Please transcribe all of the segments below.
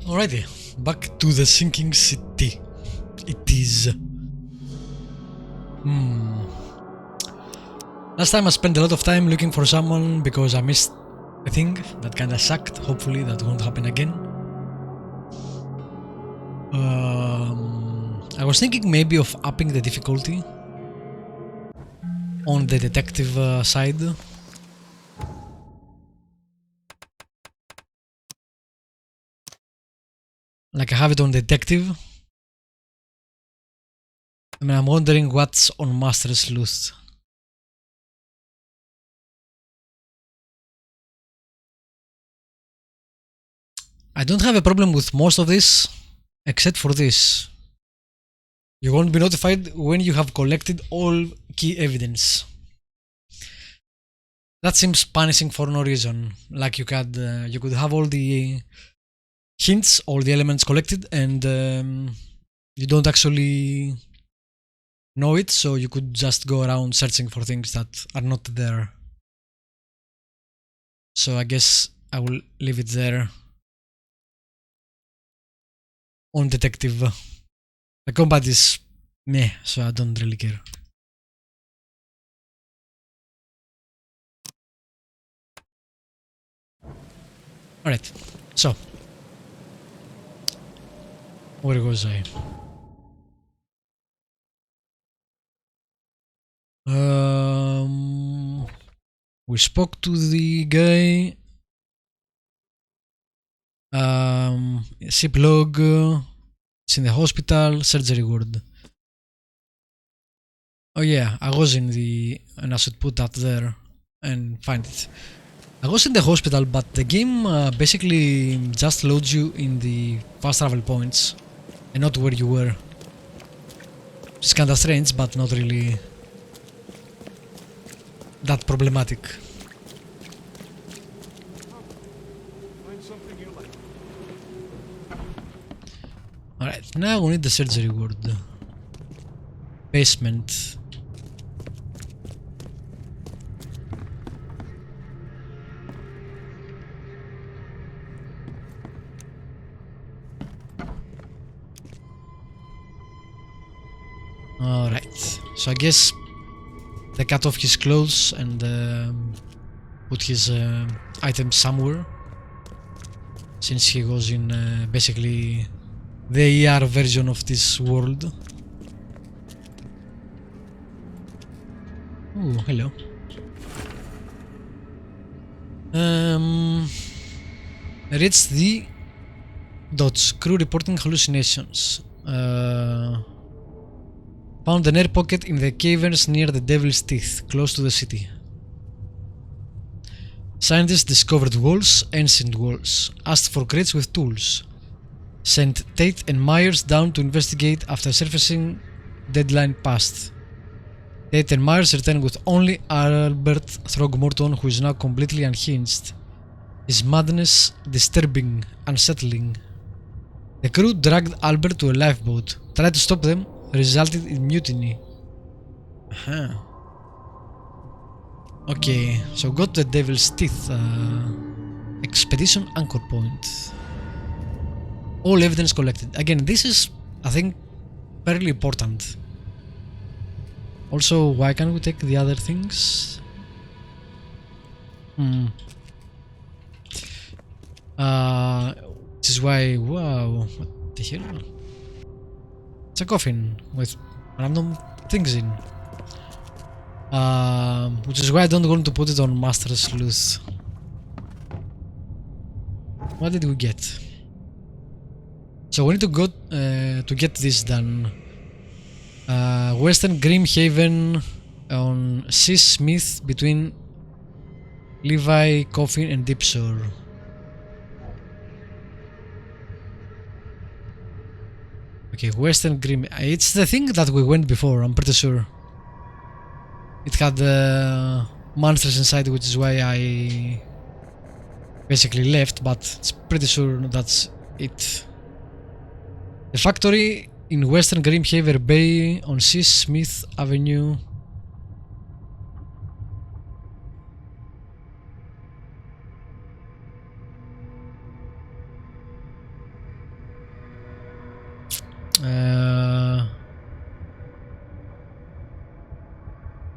Alrighty, back to the sinking city. It is. Last time I spent a lot of time looking for someone because I missed a thing that kinda sucked. Hopefully that won't happen again. I was thinking maybe of upping the difficulty on the detective side. Like I have it on detective. I mean, I'm wondering what's on Master Sleuth. I don't have a problem with most of this, except for this. You won't be notified when you have collected all key evidence. That seems punishing for no reason. Like you could have all the hints, all the elements collected, and you don't actually know it, so you could just go around searching for things that are not there. So I guess I will leave it there on detective. The combat is meh, so I don't really care. Alright, so where was I? We spoke to the guy. Ship log. It's in the hospital. Surgery ward. Oh yeah, I was in the... and I should put that there and find it. I was in the hospital, but the game basically just loads you in the fast travel points and not where you were. It's kinda strange, but not really that problematic. Alright, now we need the surgery ward. Basement. Alright, so I guess they cut off his clothes and put his items somewhere, since he was in basically the ER version of this world. Oh, hello. Reached the dots. Crew reporting hallucinations. Found an air pocket in the caverns near the Devil's Teeth, close to the city. Scientists discovered walls, ancient walls. Asked for crates with tools. Sent Tate and Myers down to investigate after surfacing deadline passed. Tate and Myers returned with only Albert Throgmorton, who is now completely unhinged. His madness disturbing, unsettling. The crew dragged Albert to a lifeboat, tried to stop them, resulted in mutiny. Okay, so got the Devil's Teeth. Expedition Anchor Point. All evidence collected. Again, this is, I think, fairly important. Also, why can't we take the other things? This is why... wow, what the hell? It's a coffin with random things in. Which is why I don't want to put it on Master Sleuth. What did we get? So we need to go to get this done. Western Grimhaven on C. Smith between Levi, Coffin and Deepshore. Okay, Western Grim. It's the thing that we went before, I'm pretty sure. It had monsters inside, which is why I basically left, but it's pretty sure that's it. The factory in Western Grimhaven Bay on C. Smith Avenue.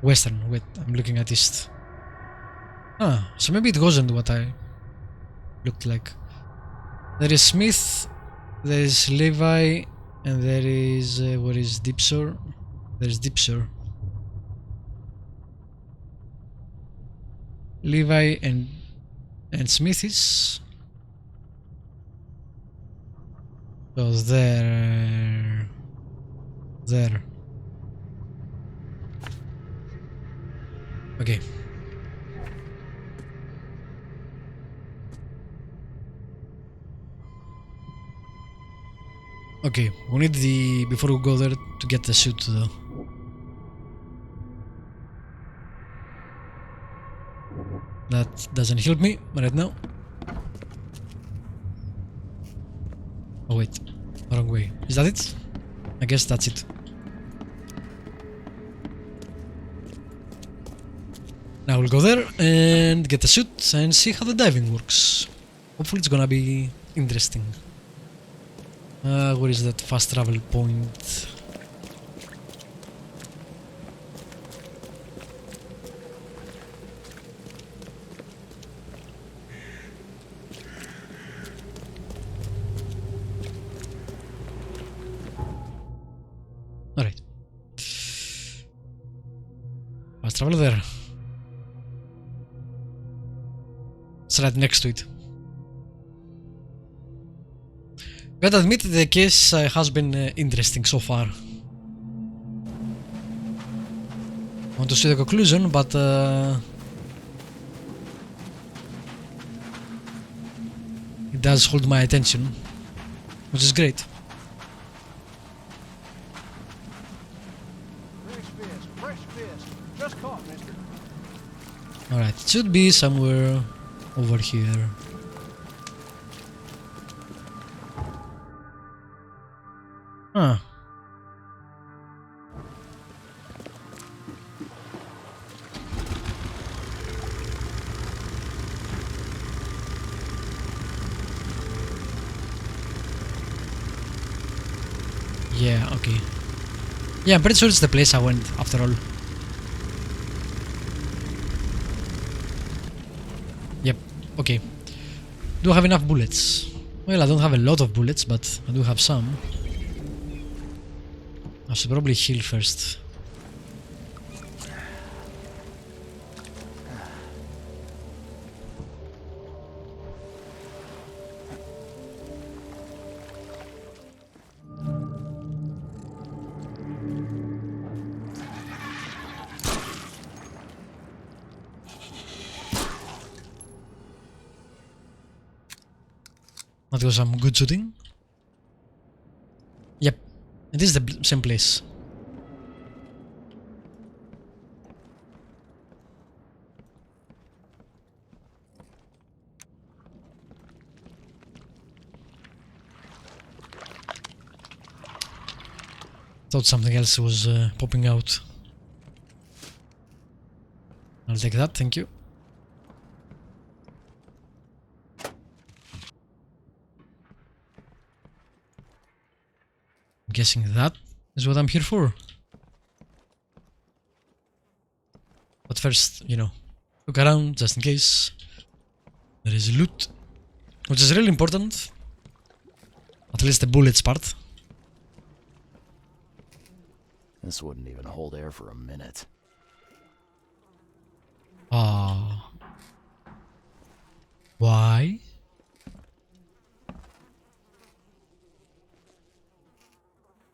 Western, wait, I'm looking at east. Ah, so maybe it wasn't what I looked like. There is Smith, there is Levi, and there is, what is Dipsor? There's Dipsor. Levi and Smith is... So there... There. Okay. Okay, we need the... before we go there to get the suit though. That doesn't help me right now. Oh wait, wrong way. Is that it? I guess that's it. Now we'll go there and get the suit and see how the diving works. Hopefully it's gonna be interesting. Where is that fast travel point? Alright. Fast travel there. It's right next to it. Gotta admit the case has been interesting so far. I want to see the conclusion, but it does hold my attention, which is great. Alright, it should be somewhere over here. Huh. Yeah, okay. Yeah, I'm pretty sure it's the place I went after all. Yep, okay. Do I have enough bullets? Well, I don't have a lot of bullets, but I do have some. I should probably heal first. That was some good shooting. Yep, it is the same place. Thought something else was popping out. I'll take that, thank you. I'm guessing that is what I'm here for. But first, you know, look around just in case. There is loot, which is really important. At least the bullets part. This wouldn't even hold air for a minute. Ah. Why?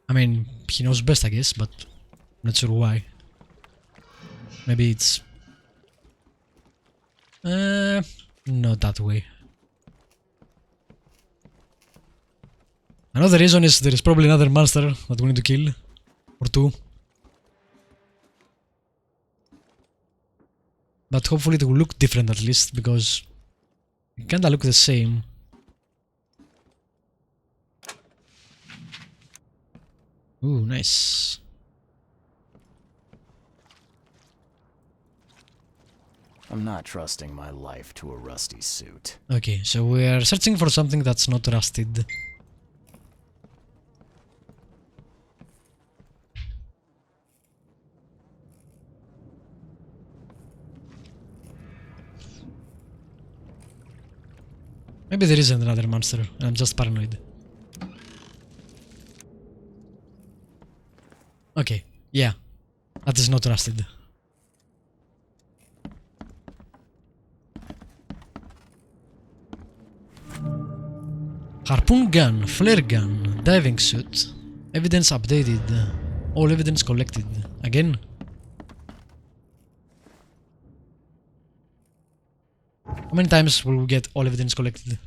I mean, he knows best, I guess, but I'm not sure why. Maybe it's... not that way. Another reason is there is probably another monster that we need to kill. Or two. But hopefully it will look different at least, because it kinda look the same. Ooh, nice. I'm not trusting my life to a rusty suit. Okay, so we are searching for something that's not rusted. Maybe there isn't another monster and I'm just paranoid. Okay, yeah. That is not rusted. Harpoon gun, flare gun, diving suit. Evidence updated. All evidence collected. Again? How many times will we get all evidence collected?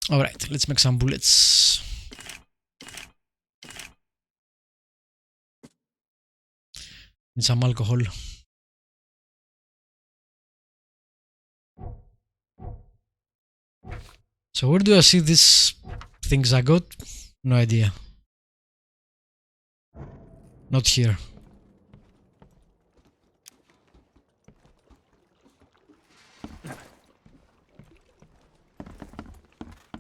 Alright, let's make some bullets. And some alcohol. So where do I see these things I got? No idea. Not here.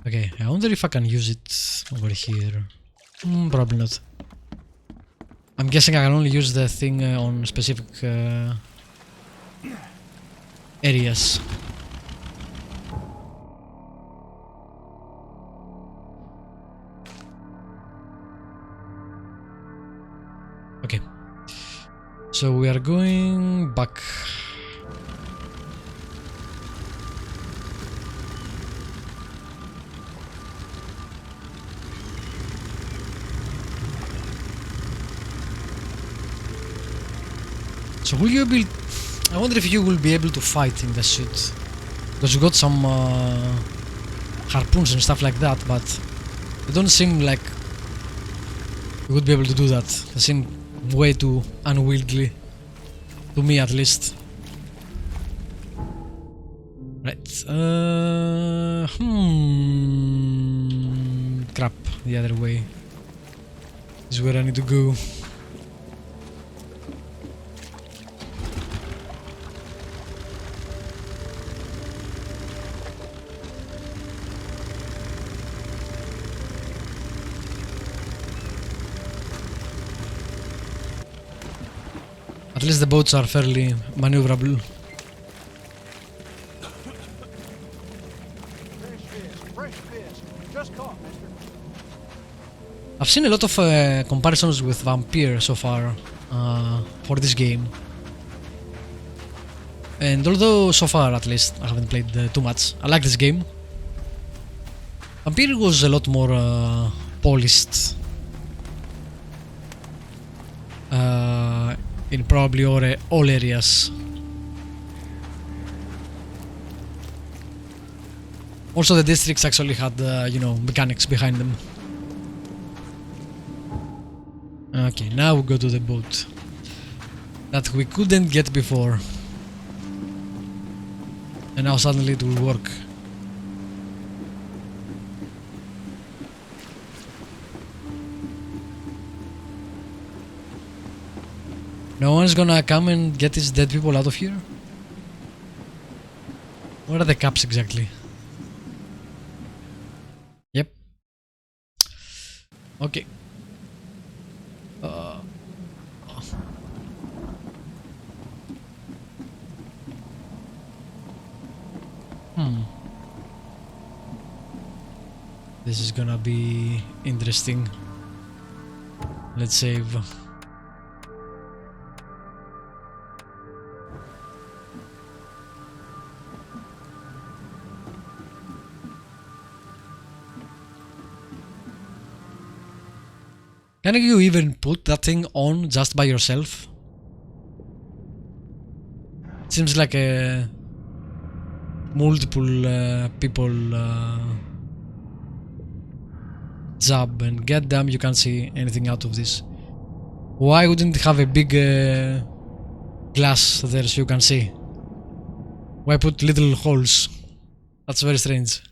Okay, I wonder if I can use it over here. Probably not. I'm guessing I can only use the thing on specific areas. Okay. So we are going back. So will you be... I wonder if you will be able to fight in the suit. Because you got some harpoons and stuff like that, but they don't seem like you would be able to do that. They seem way too unwieldy. To me at least. Right. Crap. The other way is where I need to go. At least the boats are fairly maneuverable. I've seen a lot of comparisons with Vampire so far for this game. And although so far at least I haven't played too much, I like this game. Vampire was a lot more polished. In probably all areas. Also the districts actually had, you know, mechanics behind them. Okay, now we go to the boat that we couldn't get before. And now suddenly it will work. No one's gonna come and get these dead people out of here? What are the caps exactly? Yep. Okay. This is gonna be interesting. Let's save. Can you even put that thing on just by yourself? Seems like a multiple people job, and goddamn you can't see anything out of this. Why wouldn't it have a big glass there so you can see? Why put little holes? That's very strange.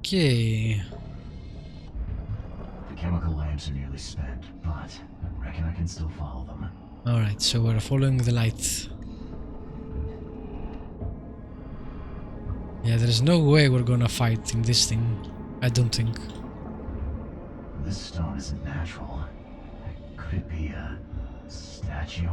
Okay. chemical lamps are nearly spent, but I reckon I can still follow them. Alright, so we're following the light. Yeah, there's no way we're gonna fight in this thing. I don't think. This stone isn't natural. Could it be a statue?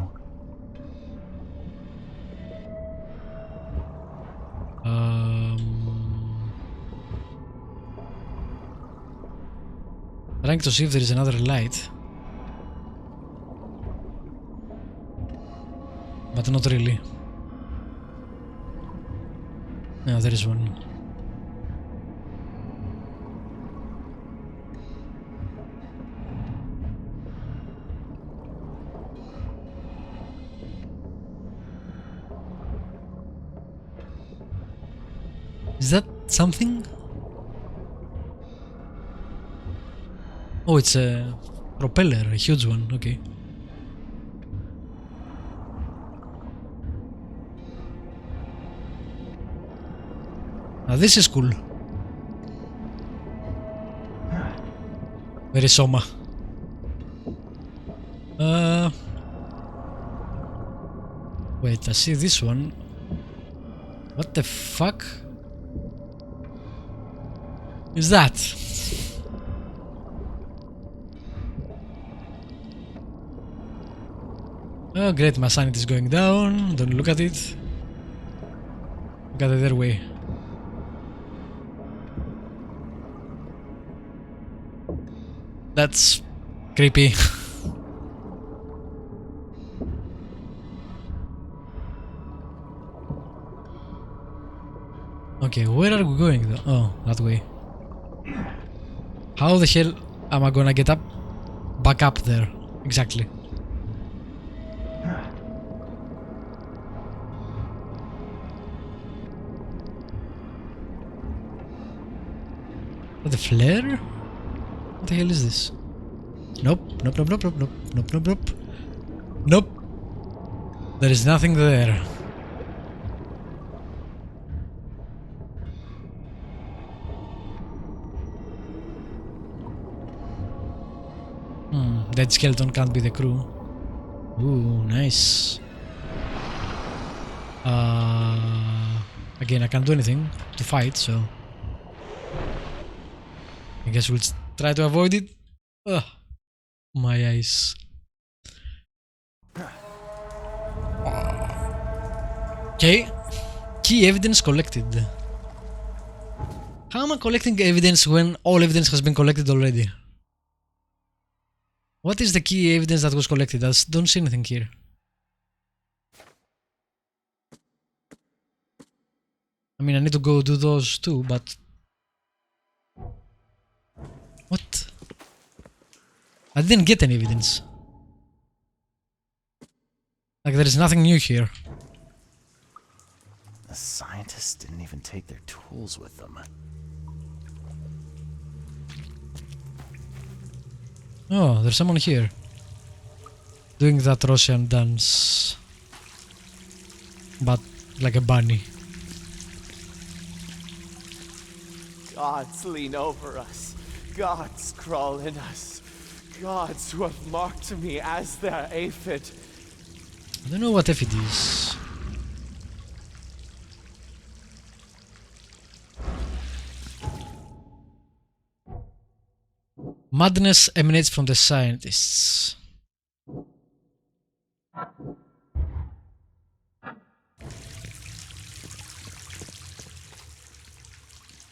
Trying to see if there is another light. But not really. No, there is one. Is that something? Oh, it's a propeller, a huge one, okay. Now this is cool. Very Soma. Wait, I see this one. What the fuck is that? Oh great, my sanity is going down. Don't look at it. Look at it their way. That's creepy. Okay, where are we going though? Oh, that way. How the hell am I gonna get up? Back up there, exactly. The flare? What the hell is this? Nope, nope, nope, nope, nope, nope, nope, nope, nope. Nope. There is nothing there. That skeleton can't be the crew. Ooh, nice. Again, I can't do anything to fight, so I guess we'll try to avoid it. Ugh, my eyes. Okay, key evidence collected. How am I collecting evidence when all evidence has been collected already? What is the key evidence that was collected? I don't see anything here. I mean, I need to go do those too, but... What? I didn't get any evidence. Like, there is nothing new here. The scientists didn't even take their tools with them. Oh, there's someone here. Doing that Russian dance. But like a bunny. Gods lean over us. Gods crawl in us. Gods who have marked me as their aphid. I don't know what aphid is. Madness emanates from the scientists.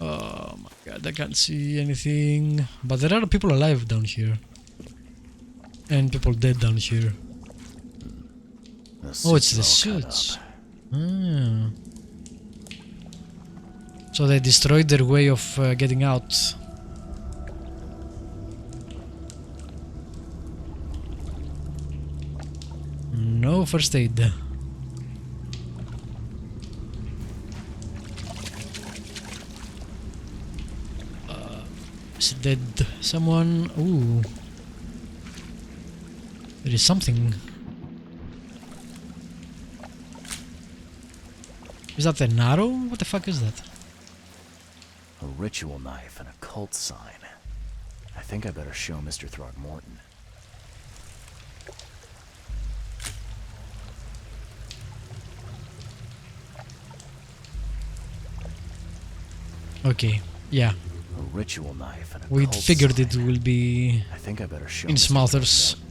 Oh my god, I can't see anything. But there are people alive down here. And people dead down here. Oh, it's the suits. Ah. So they destroyed their way of getting out. No first aid. Is dead someone? Ooh. There is something. Is that an arrow? What the fuck is that? A ritual knife and a cult sign. I think I better show Mr. Throckmorton. Okay, yeah. A ritual knife and a We cult figured it sign. will be I think I better show in Mr. Smothers. Throckmorton.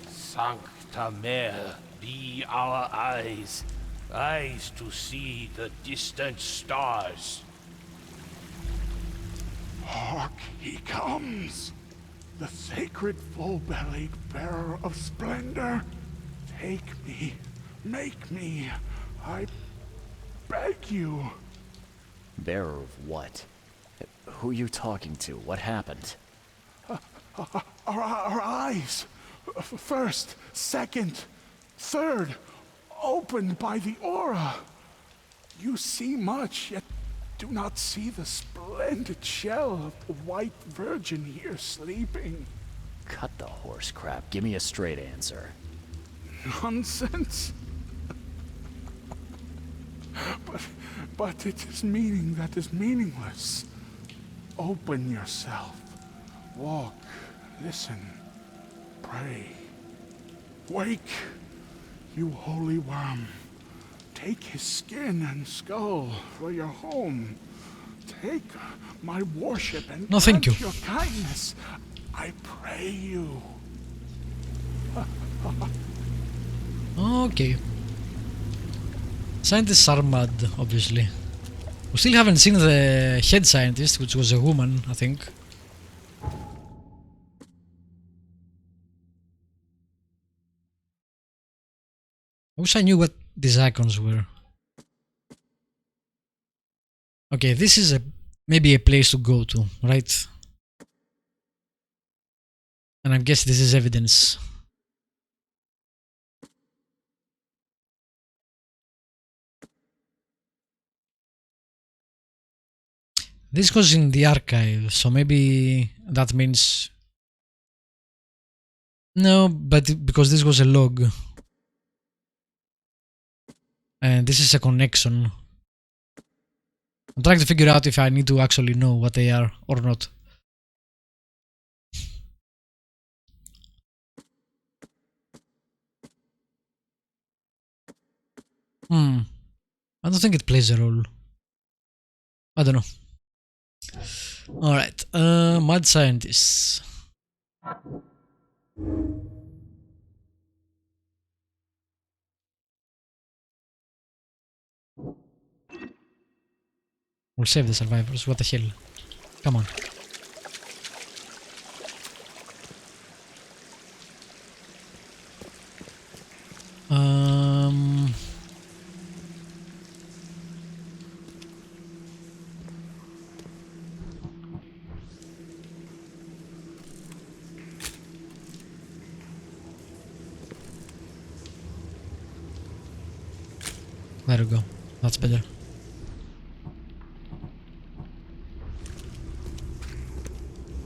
Sancta Mare, be our eyes, eyes to see the distant stars. Hark, he comes! The sacred full-bellied bearer of splendor. Take me, make me, I beg you. Bearer of what? Who are you talking to? What happened? Our eyes, first, second, third, opened by the aura. You see much, yet do not see the splendid shell of the white virgin here sleeping. Cut the horse crap. Give me a straight answer. Nonsense. But it is meaning that is meaningless. Open yourself. Walk, listen, pray. Wake, you holy worm. Take his skin and skull for your home. Take my worship and No, thank grant you. your kindness. I pray you. Okay. Scientists are mad, obviously. We still haven't seen the head scientist, which was a woman, I think. I wish I knew what these icons were. Okay, this is maybe a place to go to, right? And I guess this is evidence. This goes in the archive, so maybe that means... No, but because this was a log. And this is a connection. I'm trying to figure out if I need to actually know what they are or not. I don't think it plays a role. I don't know. Alright, mad scientists. We'll save the survivors, what the hell. Come on. There we go. That's better.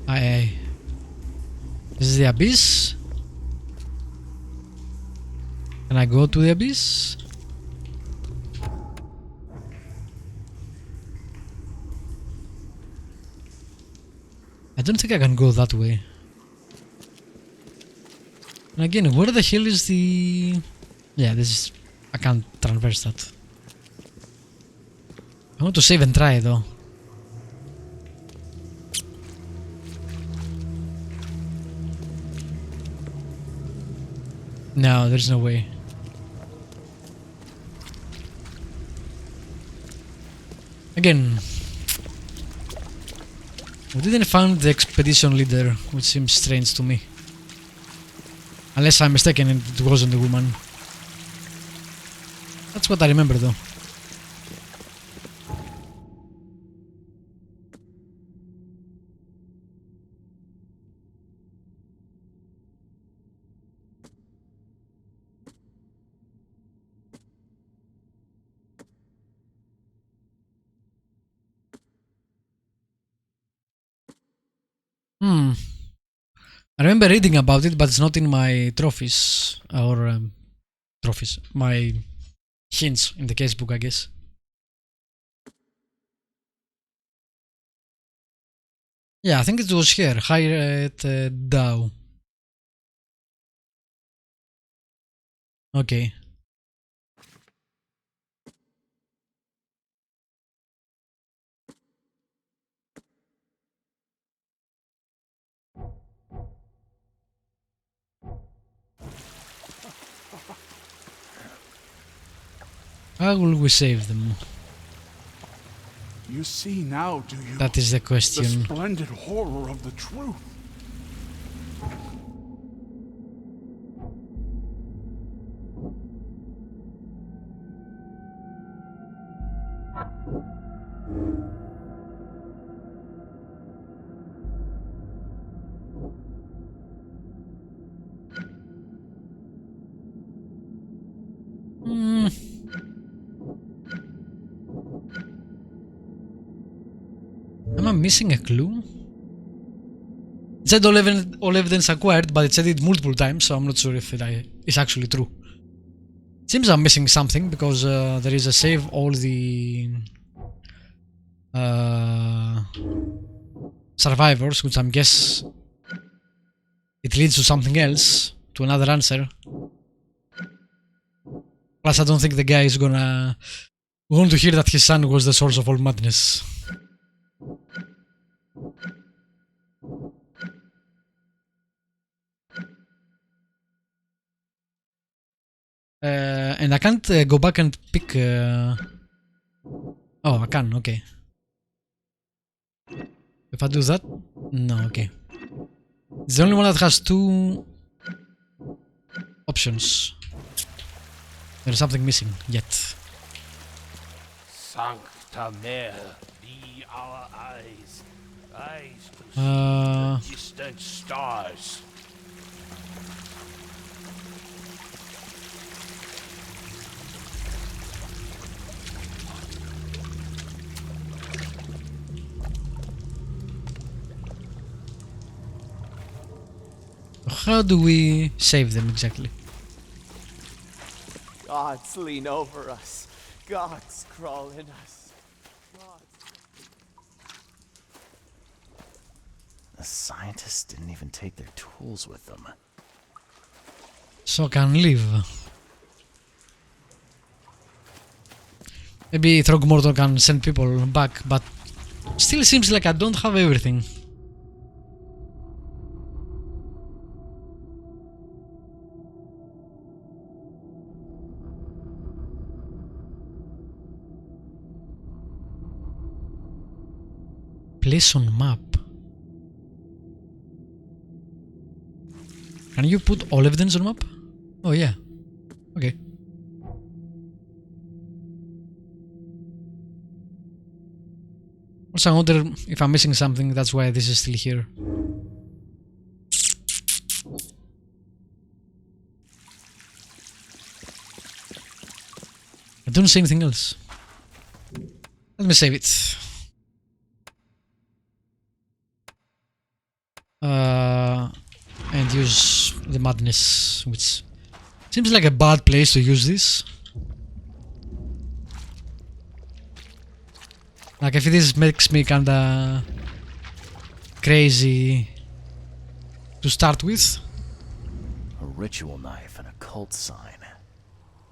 Aye. This is the abyss. Can I go to the abyss? I don't think I can go that way. And again, where the hell is the... Yeah, this is... I can't traverse that. I want to save and try though. No, there's no way. Again, we didn't find the expedition leader, which seems strange to me. Unless I'm mistaken and it wasn't a woman. That's what I remember though. I remember reading about it, but it's not in my trophies or trophies. My hints in the casebook, I guess. Yeah, I think it was here, higher at Dow. Okay. How will we save them? You see now, do you? That is the The question. splendid horror of the truth. Hmm. Am I missing a clue? It said all evidence acquired, but it said it multiple times, so I'm not sure if it's actually true. Seems I'm missing something because there is a save all the survivors, which I'm guess it leads to something else, to another answer. Plus, I don't think the guy is gonna want to hear that his son was the source of all madness. And I can't go back and pick. Oh, I can. Okay. If I do that, no. Okay. It's the only one that has two options. There's something missing yet. Sancta Mare, be our eyes, eyes to see the distant stars. How do we save them exactly? Gods lean over us. Gods crawl in us. Gods. The scientists didn't even take their tools with them. So I can leave. Maybe Throgmorton can send people back, but still seems like I don't have everything. Place on map. Can you put all evidence on map? Oh yeah. Okay. Also, I wonder if I'm missing something, that's why this is still here. I don't see anything else. Let me save it. And use the madness, which seems like a bad place to use this. Like if this makes me kinda crazy to start with. A ritual knife and a cult sign.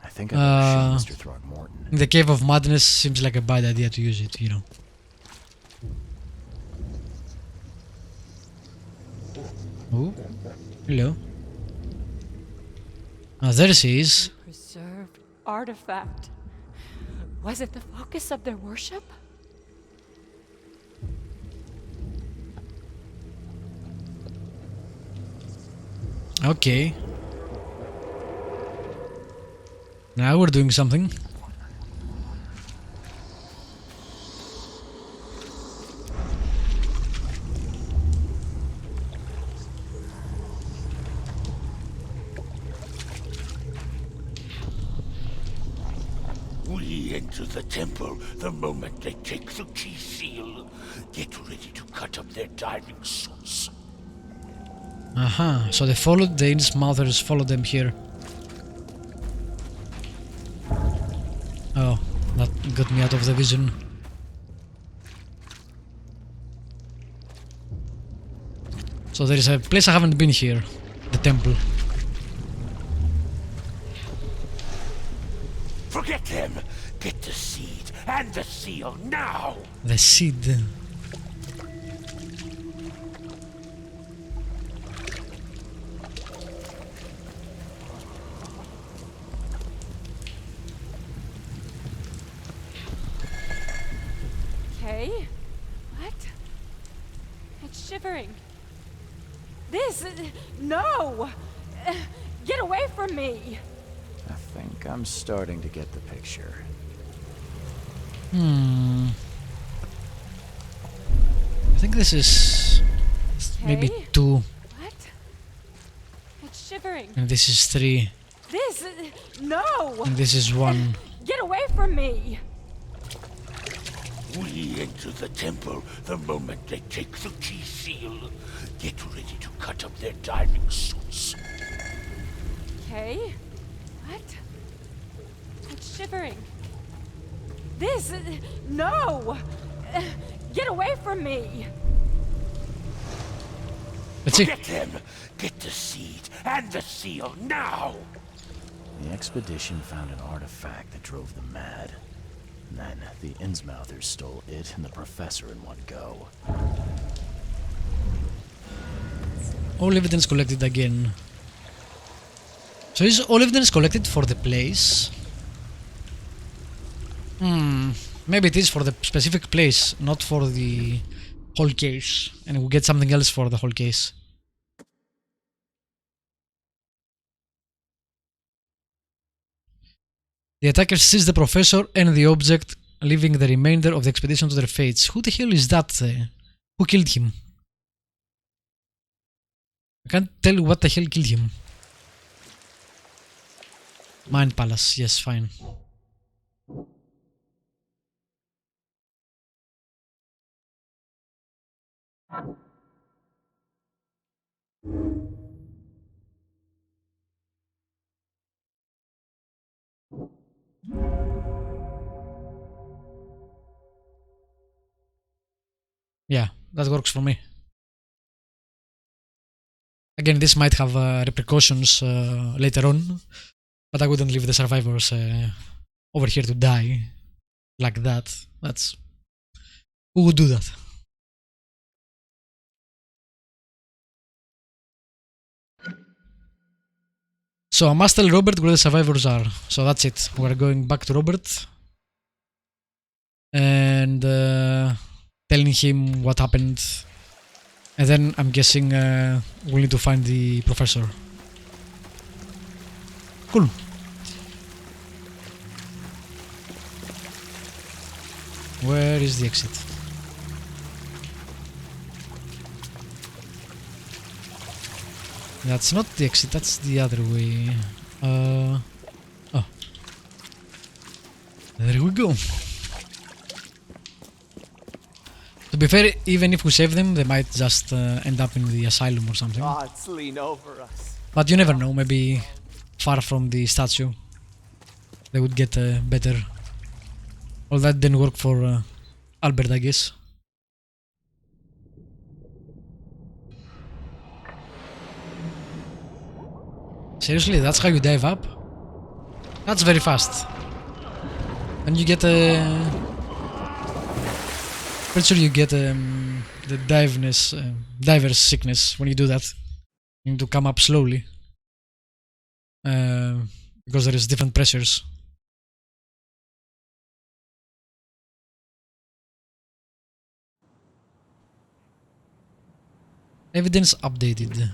I think I better show Mr. Throgmorton. In the Cave of Madness seems like a bad idea to use it, you know. Oh, hello. Ah, there she is. Preserved artifact. Was it the focus of their worship? Okay. Now we're doing something. We enter the temple the moment they take the key seal. Get ready to cut up their diving suits. Aha, so they followed the Innsmouthers, followed them here. Oh, that got me out of the vision. So there is a place I haven't been here. The temple. Forget him! Get the seed and the seal now! The seed. Okay. What? It's shivering. This... No! Get away from me! I think I'm starting to get the picture. I think this is maybe Okay. 2 What? It's shivering. and this is 3 This... No! and this is 1. Get away from me! We enter the temple the moment they take the key seal. Get ready to cut up their diving suits. Okay. What? It's shivering. This... No! Get away from me! Let's see. Forget him! Get the seed and the seal now! The expedition found an artifact that drove them mad. And then the Innsmouthers stole it and the professor in one go. All evidence collected again. So is all evidence collected for the place? Maybe it is for the specific place, not for the whole case. And we'll get something else for the whole case. The attackers seized the professor and the object, leaving the remainder of the expedition to their fates. Who the hell is that? Who killed him? I can't tell what the hell killed him. Mind Palace, yes, fine. Yeah, that works for me. Again, this might have repercussions later on, but I wouldn't leave the survivors over here to die like that. That's... Who would do that? So I must tell Robert where the survivors are. So that's it. We're going back to Robert and telling him what happened. And then I'm guessing we need to find the professor. Cool. Where is the exit? That's not the exit, that's the other way. Oh. There we go. To be fair, even if we save them, they might just end up in the asylum or something. Gods lean over us. But you never know, maybe far from the statue they would get better. All that didn't work for Albert, I guess. Seriously, that's how you dive up? That's very fast. And you get pretty sure you get the diver's sickness when you do that. You need to come up slowly. Because there is different pressures. Evidence updated.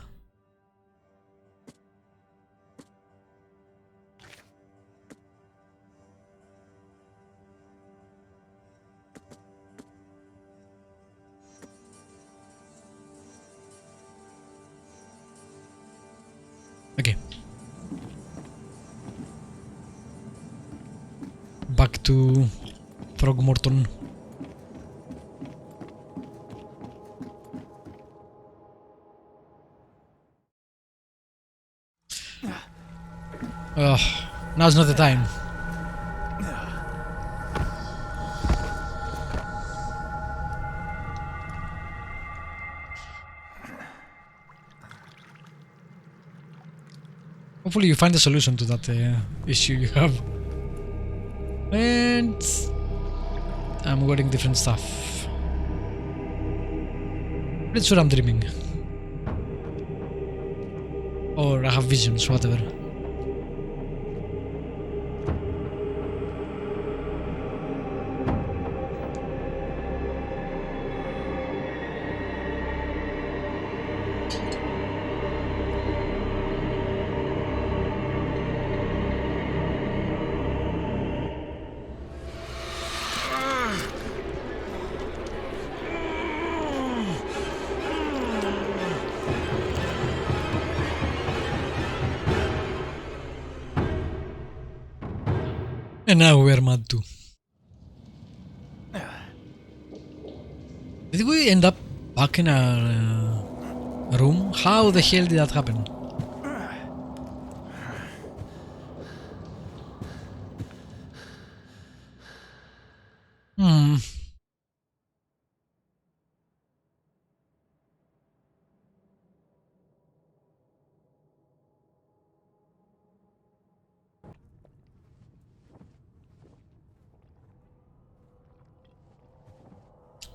Okay. Back to Throgmorton. Now's not the time. hopefully you find a solution to that issue you have. And I'm wearing different stuff. Pretty sure I'm dreaming. Or I have visions, whatever. And now we're mad too. Did we end up back in our room? How the hell did that happen?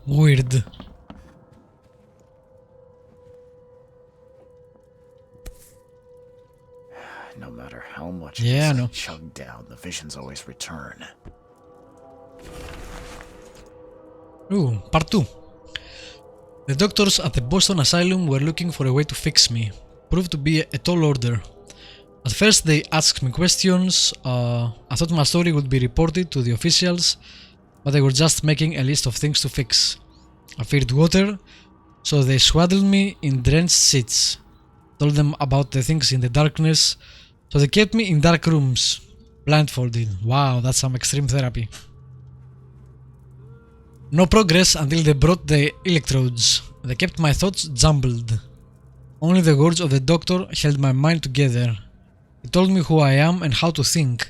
Weird. No matter how much Yeah, I know. it's chugged down, the visions always return. Ooh, part 2. The doctors at the Boston Asylum were looking for a way to fix me. Proved to be a tall order. At first they asked me questions. I thought my story would be reported to the officials, but they were just making a list of things to fix. I feared water, so they swaddled me in drenched sheets. Told them about the things in the darkness, so they kept me in dark rooms, blindfolded. Wow, that's some extreme therapy. No progress until they brought the electrodes. They kept my thoughts jumbled. Only the words of the doctor held my mind together. He told me who I am and how to think.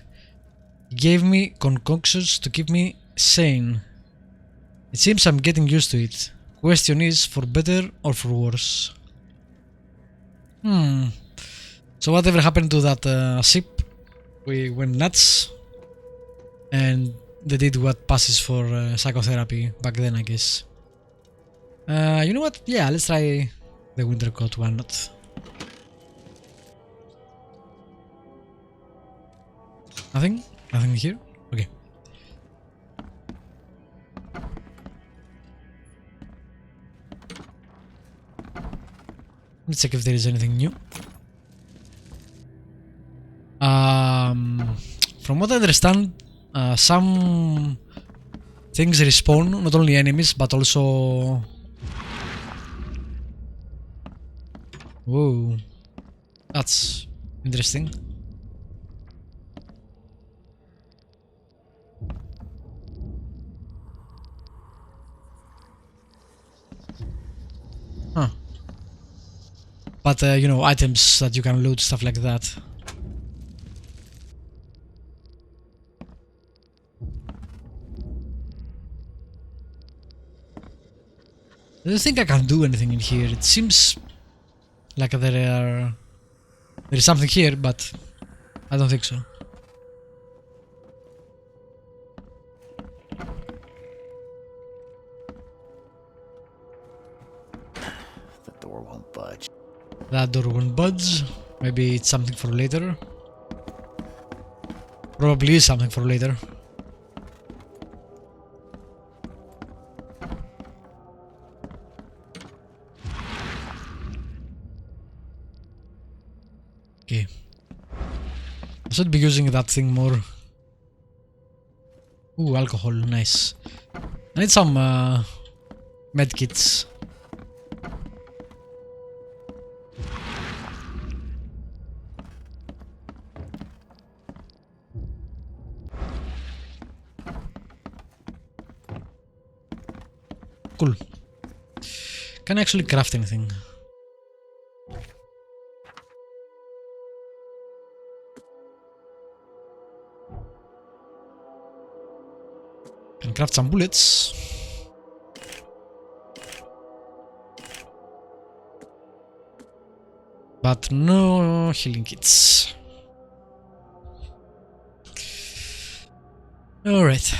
He gave me concoctions to keep me sane. It seems I'm getting used to it. Question is, for better or for worse? So whatever happened to that ship, we went nuts, and they did what passes for psychotherapy back then, I guess. You know what? Yeah, let's try the winter coat, why not? Nothing? Nothing here? Okay. Let's check if there is anything new. From what I understand, some things respawn, not only enemies, but also... Whoa. That's interesting. Huh. But, you know, items that you can loot, stuff like that. I don't think I can do anything in here. It seems like there is something here, but I don't think so. The door won't budge. That door won't budge. Maybe it's something for later. Probably is something for later. Okay. I should be using that thing more. Ooh, alcohol, nice. I need some medkits. Cool. Can I actually craft anything? Can craft some bullets. But no healing kits. Alright.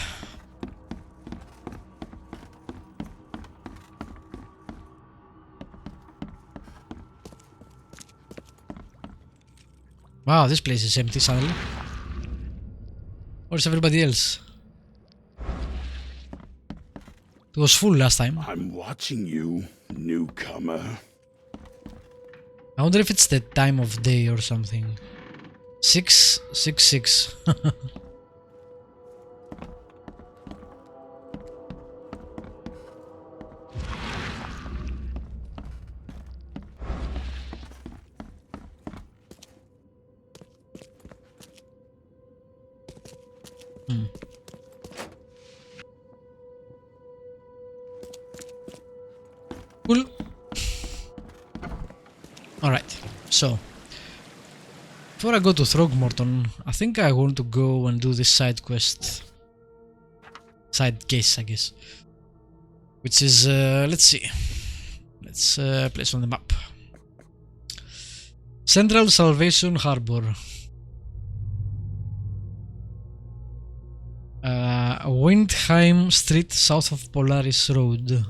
Wow, this place is empty suddenly. Where's everybody else? It was full last time. I'm watching you, newcomer. I wonder if it's the time of day or something. 666. Cool. Alright, so before I go to Throgmorton, I think I want to go and do this side quest. Side case, I guess. Which is, let's see. Let's place on the map. Central Salvation Harbor. Windheim Street, south of Polaris Road.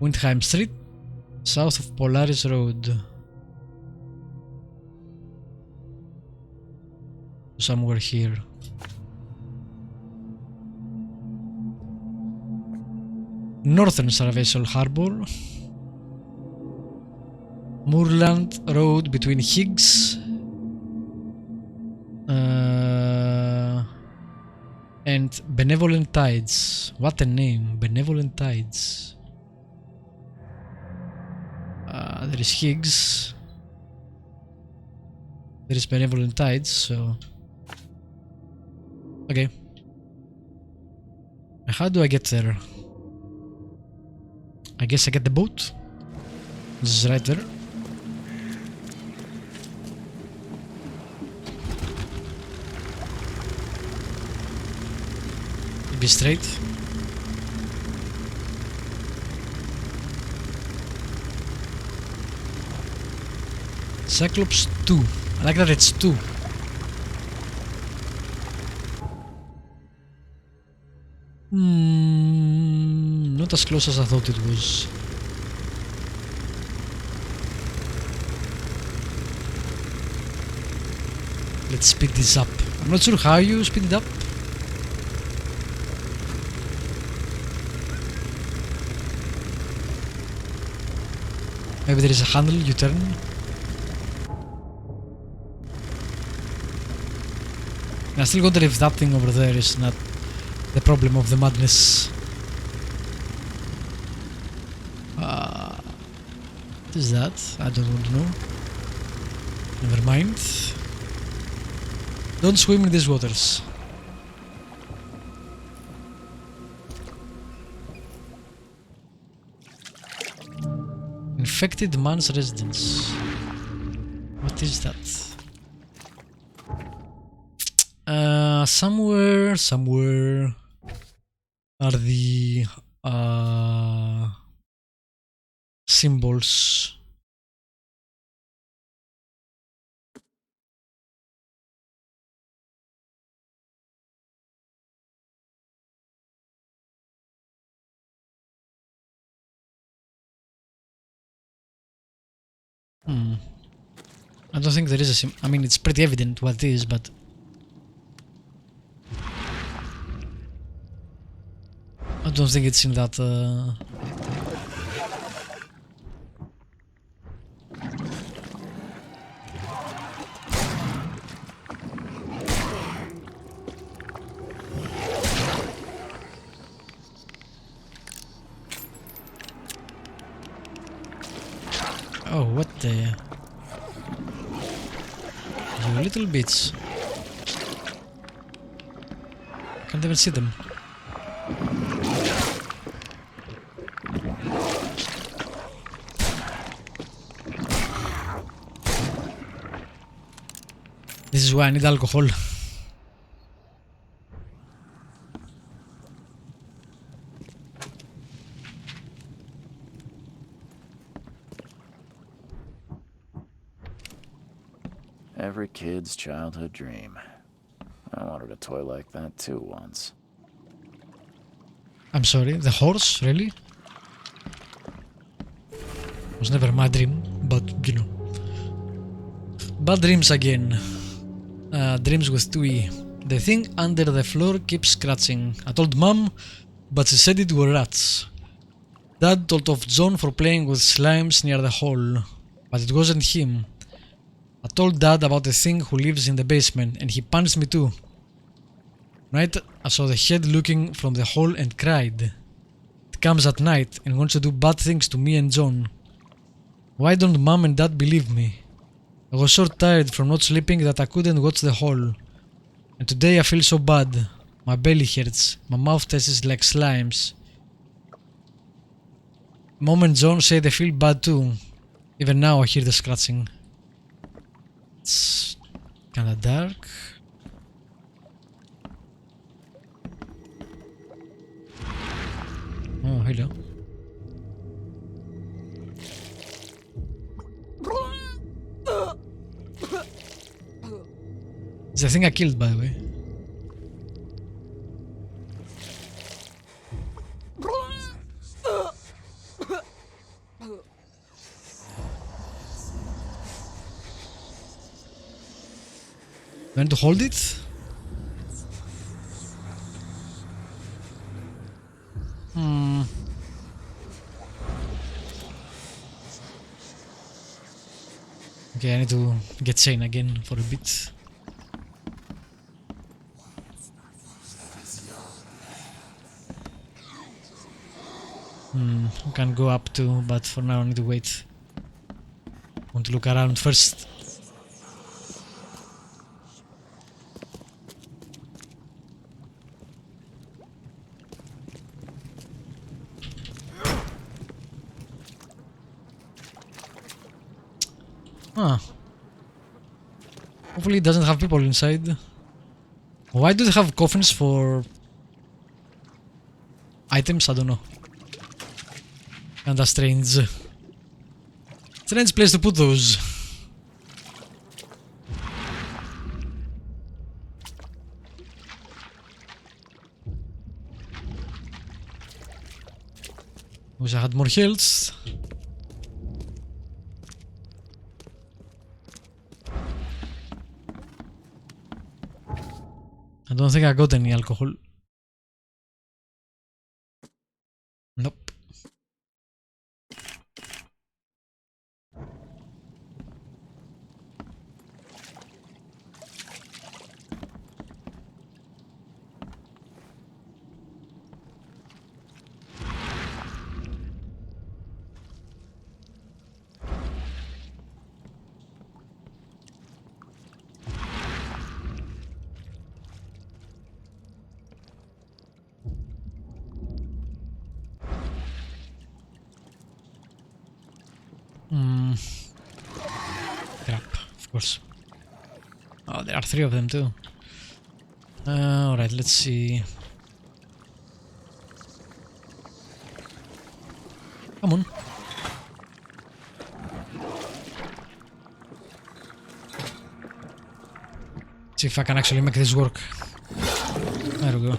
Windheim Street, south of Polaris Road. Somewhere here. Northern Salvation Harbor. Moorland Road between Higgs and Benevolent Tides. What a name, Benevolent Tides. There is Higgs. There is Benevolent Tides, so... Okay. How do I get there? I guess I get the boat. This is right there. Be straight. Cyclops 2. I like that it's 2. Not as close as I thought it was. Let's speed this up. I'm not sure how you speed it up. Maybe there is a handle you turn. I still wonder if that thing over there is not the problem of the madness. What is that? I don't want to know. Never mind. Don't swim in these waters. Infected man's residence. What is that? Somewhere are the symbols. I don't think there is a I mean, it's pretty evident what it is, but I don't think it's in that Oh, what the... You little bits. Can't even see them. This is why I need alcohol. Every kid's childhood dream. I wanted a toy like that too once. I'm sorry, the horse, really? It was never my dream, but you know. Bad dreams again. Dreams with 2E. The thing under the floor keeps scratching. I told Mom, but she said it were rats. Dad told off John for playing with slimes near the hole, but it wasn't him. I told Dad about the thing who lives in the basement, and he punched me too. Night, I saw the head looking from the hole and cried. It comes at night and wants to do bad things to me and John. Why don't Mom and Dad believe me? I was so tired from not sleeping that I couldn't watch the hole. And today I feel so bad. My belly hurts. My mouth tastes like slimes. Mom and John say they feel bad too. Even now I hear the scratching. It's kinda dark. Oh, hello. It's the thing I killed, by the way. Going to hold it? Okay, I need to get sane again for a bit. We can go up too, but for now I need to wait. Want to look around first. Hopefully it doesn't have people inside. Why do they have coffins for items? I don't know. Kinda strange. Strange place to put those. Wish I had more heals. I don't think I got any alcohol. Nope. Crap, of course. Oh, there are 3 of them too. Alright, let's see. Come on. See if I can actually make this work. There we go.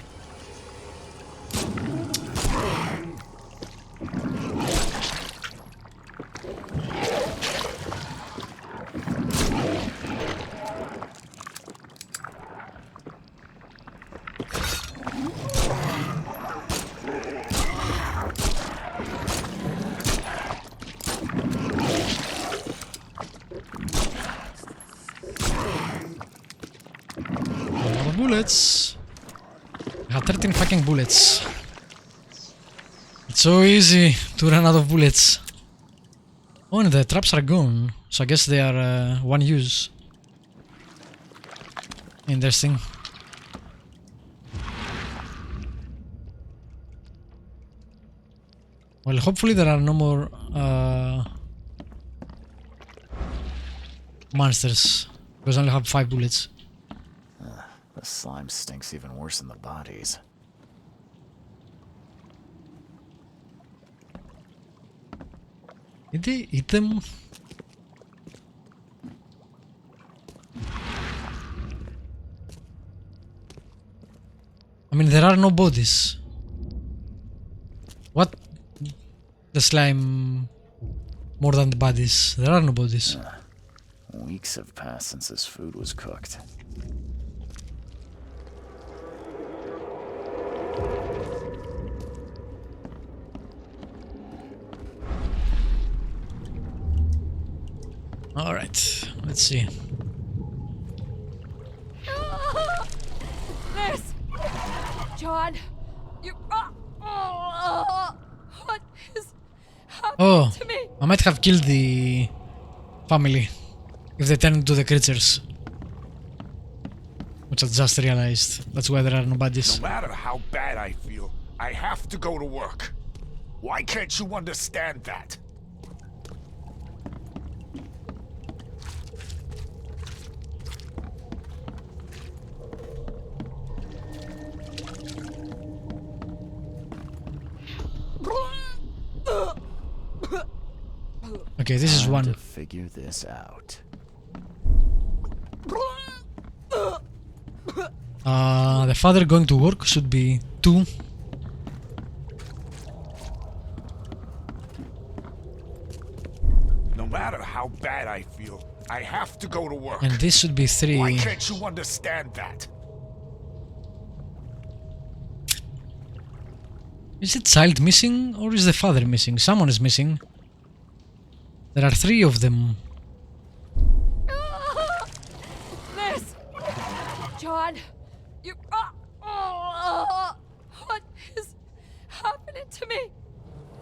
Bullets. I have 13 fucking bullets. It's so easy to run out of bullets. Oh, and the traps are gone, so I guess they are one use. Interesting. Well, hopefully there are no more monsters, because I only have 5 bullets. The slime stinks even worse than the bodies. Did they eat them? I mean, there are no bodies. What? The slime more than the bodies. There are no bodies. Weeks have passed since this food was cooked. Alright, let's see. This! John! You. What is happening to me? I might have killed the family if they turn into the creatures. Which I just realized. That's why there are no bodies. No matter how bad I feel, I have to go to work. Why can't you understand that? Okay, this is Time one. to figure this out. The father going to work should be 2. No matter how bad I feel, I have to go to work. And this should be 3. Why can't you understand that? Is the child missing or is the father missing? Someone is missing. There are 3 of them. This! John! You. What is happening to me?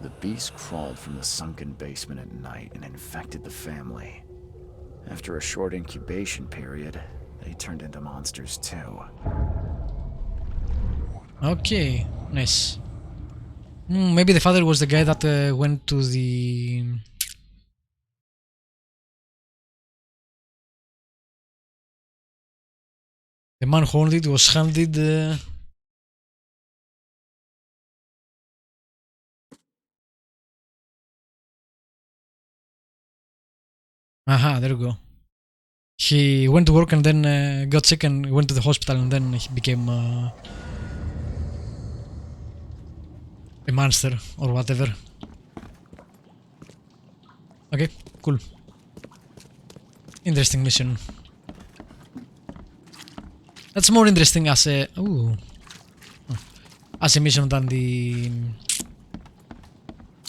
The beast crawled from the sunken basement at night and infected the family. After a short incubation period, they turned into monsters too. Okay, nice. Maybe the father was the guy that went to the... The man haunted was handed... Aha, there we go. He went to work and then got sick and went to the hospital and then he became a monster or whatever. Okay, cool. Interesting mission. That's more interesting as a mission than the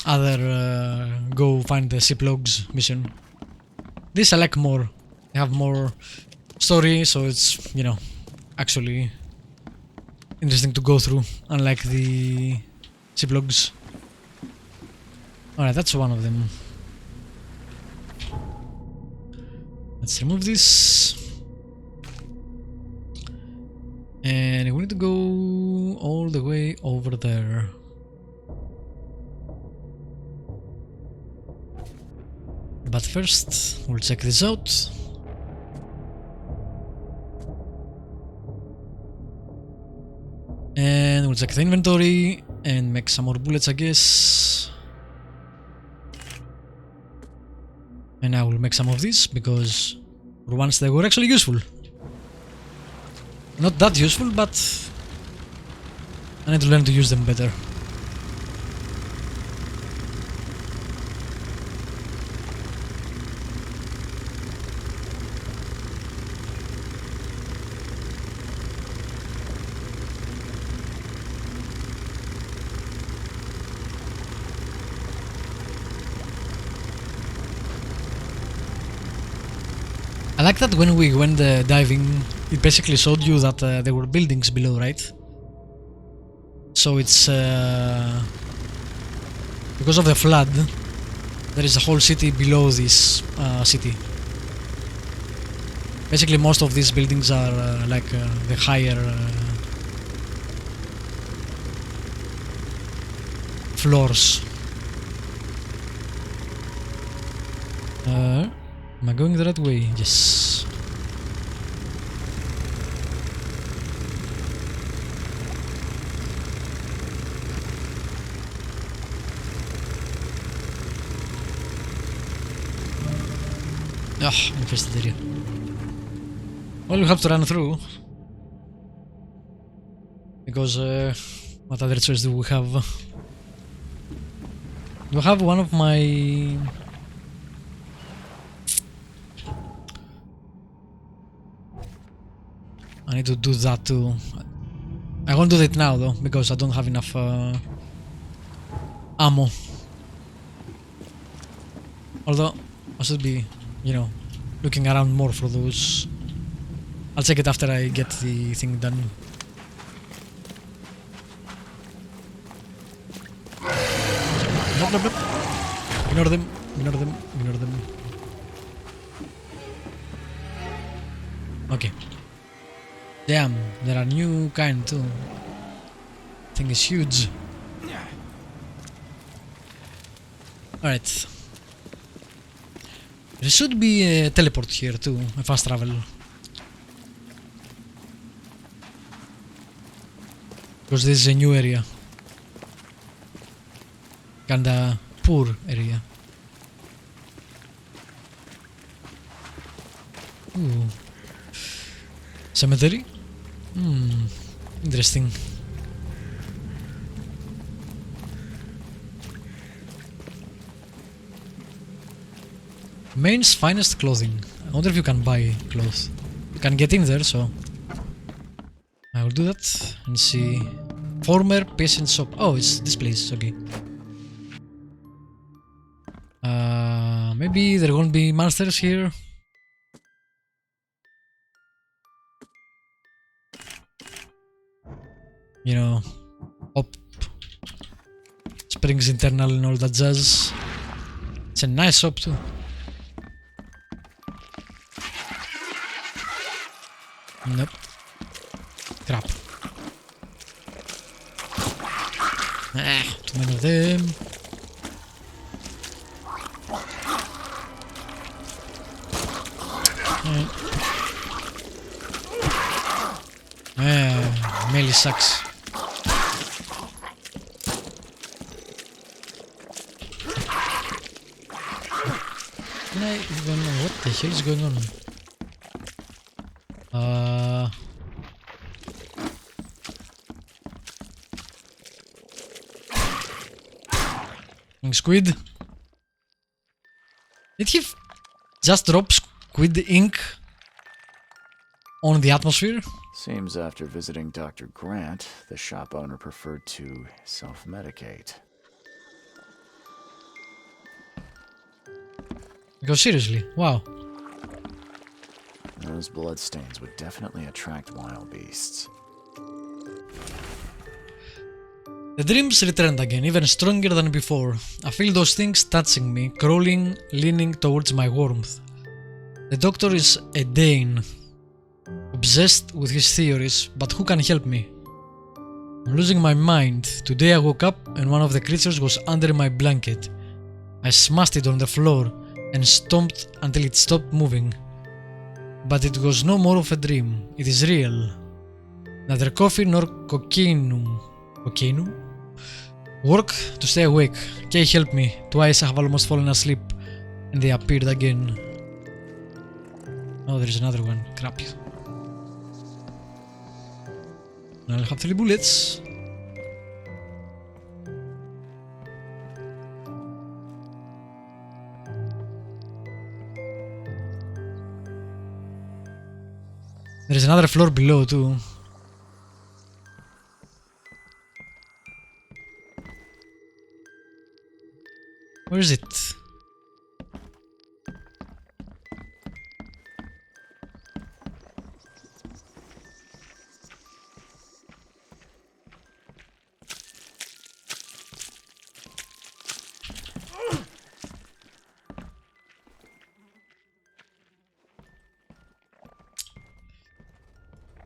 other go find the ship logs mission. This I like more. They have more story, so it's, you know, actually interesting to go through, unlike the ship logs. Alright, that's one of them. Let's remove this. And we need to go all the way over there. But first, we'll check this out. And we'll check the inventory and make some more bullets, I guess. And I will make some of these because for once they were actually useful. Not that useful, but I need to learn to use them better. I like that when we went diving, it basically showed you that there were buildings below, right? So it's because of the flood, there is a whole city below this city. Basically, most of these buildings are like the higher floors. Am I going the right way? Yes. Infested area. Well, we have to run through. Because what other choice do we have? We have one of my... I need to do that too. I won't do it now though, because I don't have enough ammo. Although, I should be, you know, looking around more for those. I'll check it after I get the thing done. Nope, nope, nope. Ignore them, ignore them, ignore them. Okay. Damn, there are new kind too. Thing is huge. Alright. There should be a teleport here too, a fast travel. Because this is a new area. Kinda poor area. Ooh. Cemetery? Interesting. Maine's finest clothing. I wonder if you can buy clothes. You can get in there, so I will do that and see. Former patient shop. Oh, it's this place. Okay. Maybe there won't be monsters here. You know, Hop Springs Internal and all that jazz. It's a nice shop too. Nope. Crap. Too many of them. Melee sucks. What the hell is going on? Squid? Did he just drop squid ink on the atmosphere? Seems after visiting Dr. Grant, the shop owner preferred to self-medicate. Because seriously, wow. Those bloodstains would definitely attract wild beasts. The dreams returned again, even stronger than before. I feel those things touching me, crawling, leaning towards my warmth. The doctor is a Dane, obsessed with his theories, but who can help me? I'm losing my mind. Today I woke up and one of the creatures was under my blanket. I smashed it on the floor and stomped until it stopped moving. But it was no more of a dream. It is real. Neither coffee nor cocaine work to stay awake. Kay helped me. Twice I have almost fallen asleep and they appeared again. Oh, there's another one. Crap. I'll have 3 bullets. There's another floor below too. Where is it?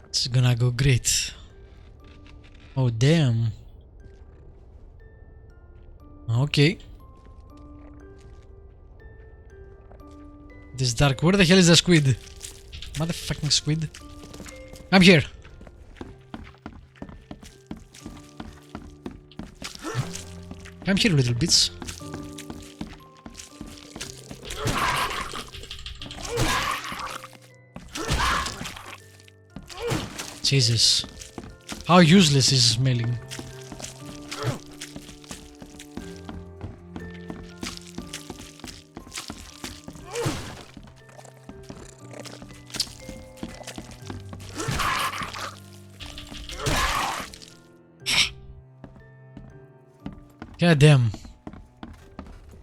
It's gonna go great. Oh damn. Okay. This is dark. Where the hell is the squid? Motherfucking squid. I'm here. Come here, little bits. Jesus. How useless is smelling? God damn.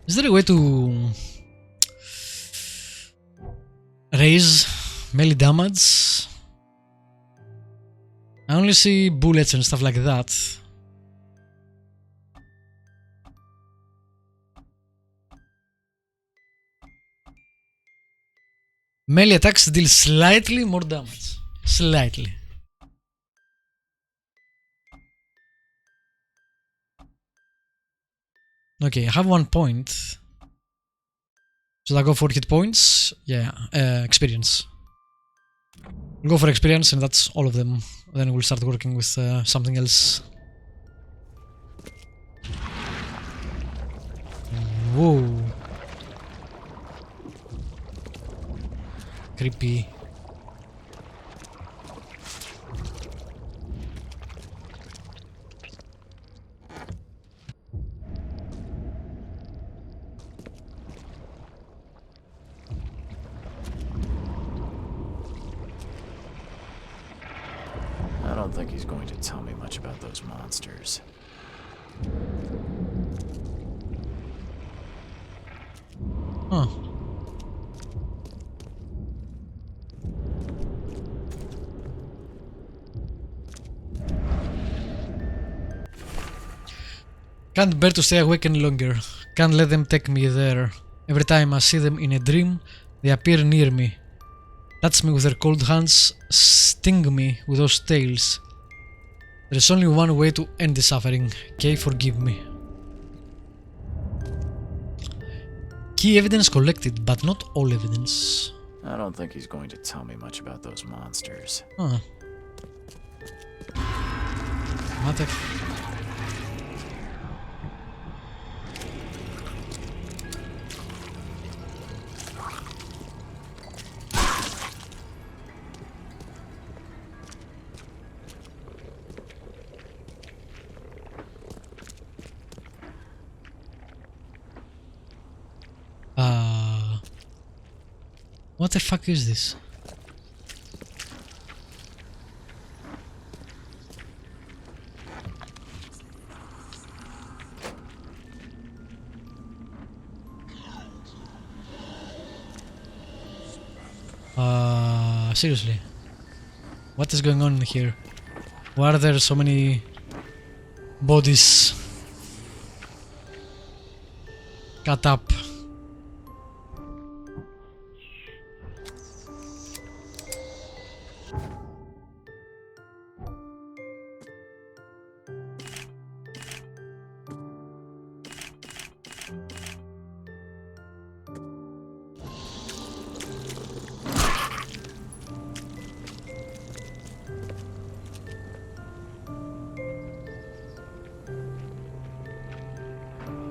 Is there a way to raise melee damage? I only see bullets and stuff like that. Melee attacks deal slightly more damage. Slightly. Okay, I have 1 point. Should I go for hit points? Yeah, experience. We'll go for experience and that's all of them. Then we'll start working with something else. Whoa. Creepy. I don't think he's going to tell me much about those monsters. Huh. Can't bear to stay awake any longer. Can't let them take me there. Every time I see them in a dream, they appear near me. Touch me with their cold hands, sting me with those tails. There's only one way to end the suffering. Okay, forgive me. Key evidence collected, but not all evidence. I don't think he's going to tell me much about those monsters. Huh. What the... What the fuck is this? Seriously. What is going on here? Why are there so many bodies cut up?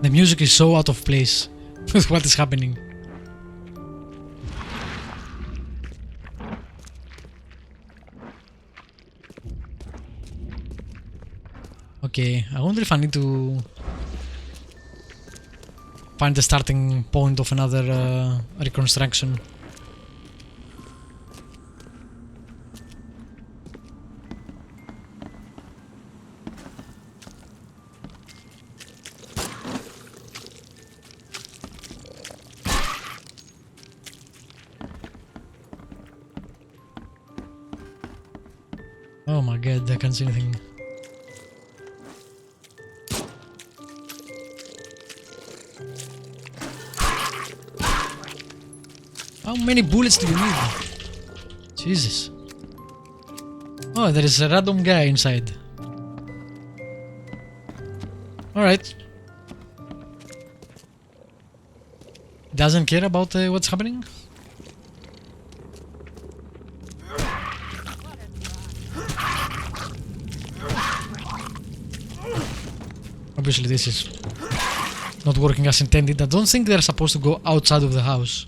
The music is so out of place with what is happening. Okay, I wonder if I need to find the starting point of another reconstruction. Oh my god, I can't see anything. How many bullets do you need? Jesus. Oh, there is a random guy inside. Alright. Doesn't care about what's happening? Obviously this is not working as intended. I don't think they're supposed to go outside of the house.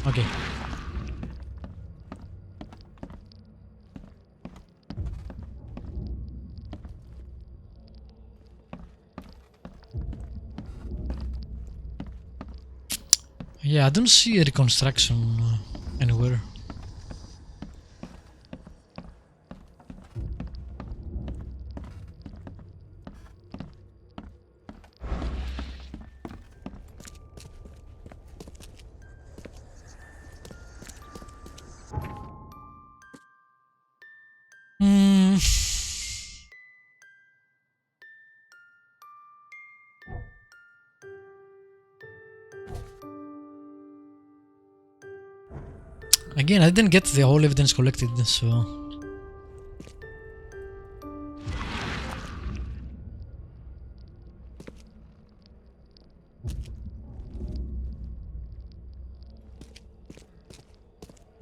Okay. Yeah, I don't see a reconstruction anywhere. Hmm. Again, I didn't get the whole evidence collected, so...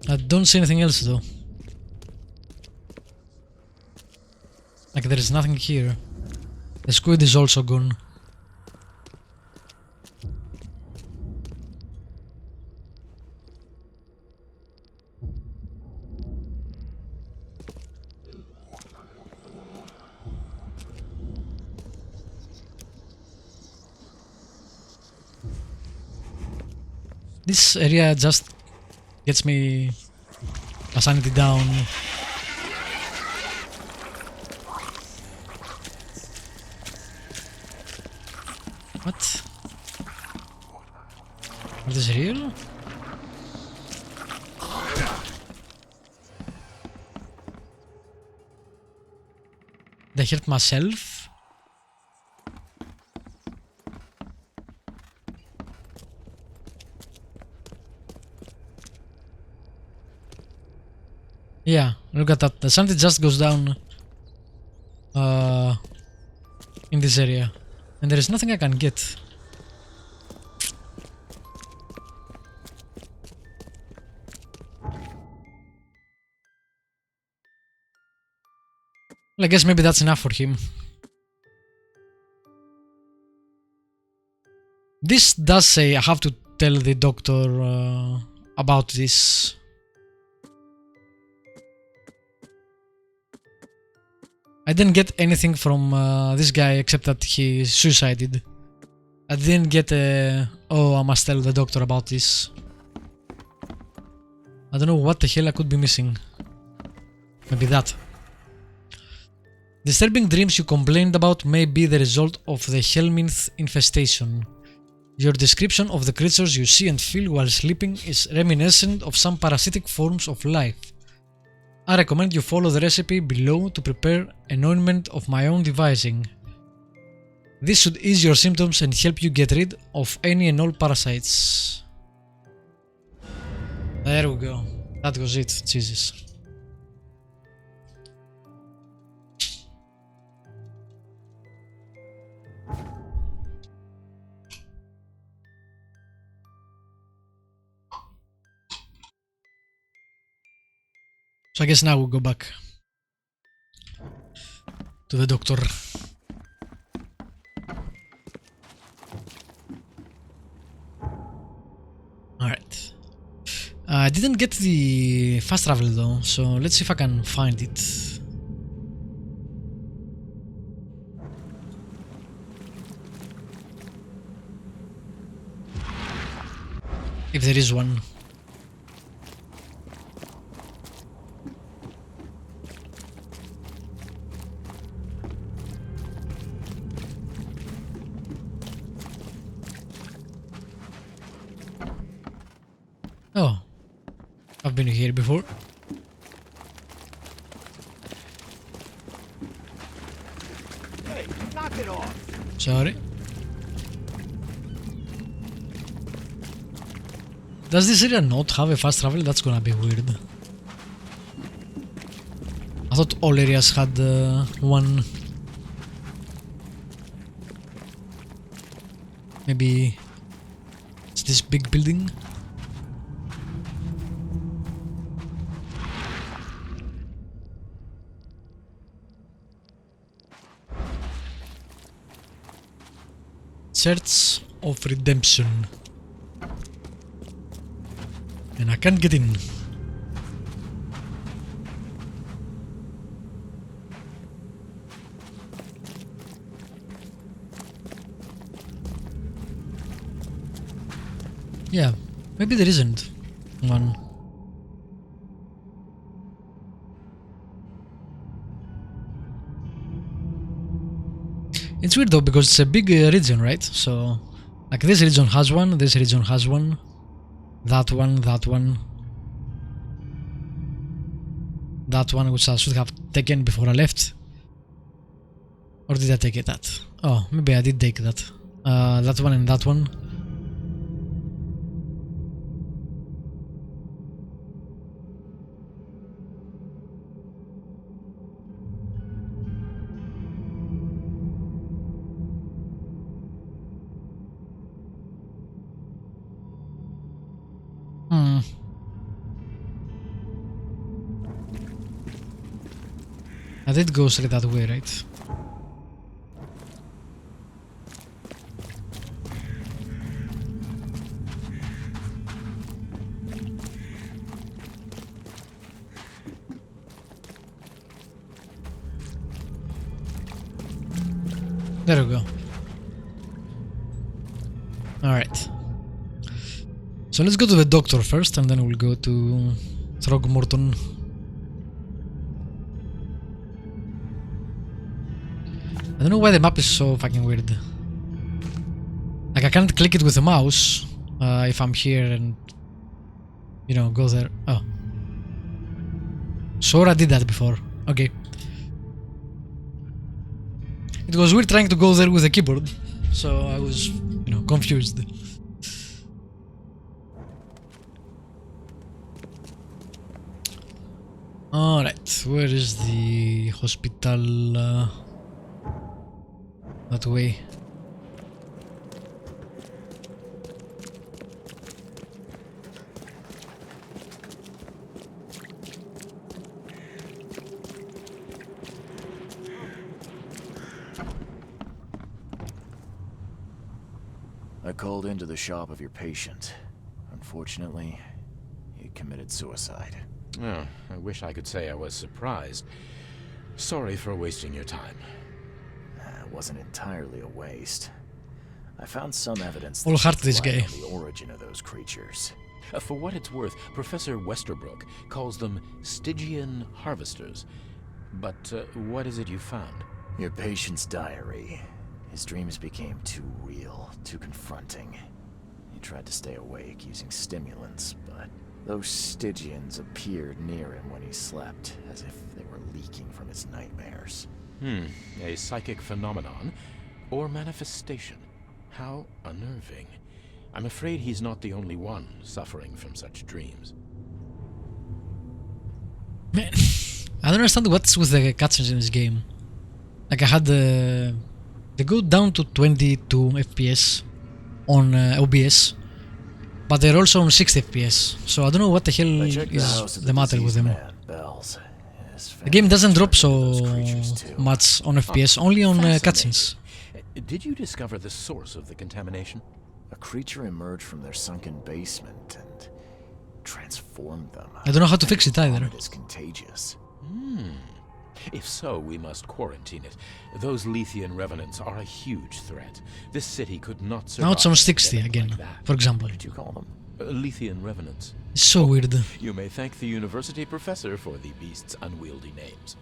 I don't see anything else though. Like there is nothing here. The squid is also gone. This area just gets me a sanity down. What? Are this real? Did I hurt myself? Yeah, look at that. The sanity just goes down in this area. And there is nothing I can get. Well, I guess maybe that's enough for him. This does say I have to tell the doctor about this. I didn't get anything from this guy except that he suicided. I didn't get oh, I must tell the doctor about this. I don't know what the hell I could be missing. Maybe that. Disturbing dreams you complained about may be the result of the Helminth infestation. Your description of the creatures you see and feel while sleeping is reminiscent of some parasitic forms of life. I recommend you follow the recipe below to prepare an ointment of my own devising. This should ease your symptoms and help you get rid of any and all parasites. There we go. That was it. Jesus. So I guess now we'll go back to the doctor. Alright. I didn't get the fast travel though, so let's see if I can find it. If there is one. Oh, I've been here before. Hey, knock it off. Sorry. Does this area not have a fast travel? That's gonna be weird. I thought all areas had one. Maybe it's this big building. Search of Redemption. And I can't get in. Yeah, Maybe there isn't one. It's weird though because it's a big region, right? So, like this region has one, this region has one, that one, that one, that one, which I should have taken before I left. Or did I take it that? Oh, maybe I did take that. That one and that one. I did go straight that way, right? There we go. Alright. So let's go to the doctor first and then we'll go to Throgmorton. I don't know why the map is so fucking weird. Like I can't click it with the mouse if I'm here and, you know, go there. Oh. Sure, I did that before. Okay. It was weird trying to go there with a keyboard, so I was, you know, confused. Alright, where is the hospital? That way. I called into the shop of your patient. Unfortunately, he committed suicide. Oh, I wish I could say I was surprised. Sorry for wasting your time. It wasn't entirely a waste. I found some evidence All that heart sheds this light guy. on the origin of those creatures. For what it's worth, Professor Westerbrook calls them Stygian harvesters. But what is it you found? Your patient's diary. His dreams became too real, too confronting. He tried to stay awake using stimulants, but those Stygians appeared near him when he slept, as if they were leaking from his nightmares. A psychic phenomenon? Or manifestation? How unnerving. I'm afraid he's not the only one suffering from such dreams. Man, I don't understand what's with the cutscenes in this game. Like I had they go down to 22 FPS on OBS, but they're also on 60 FPS. So I don't know what the hell I checked is house of the matter with deceased them. man, Bells. His The game doesn't family drop turned so into those creatures too. much on FPS, only on cutscenes. Did you discover the source of the contamination? A creature emerged from their sunken basement and transformed them. I don't know how to fix it either. It is contagious. If so, we must quarantine it. Those Lethean revenants are a huge threat. This city could not survive. Now it's on an 60 epidemic again, like that. for example. What did you call them? Lethean revenants. It's so weird. You may thank the university professor for the beast's unwieldy names.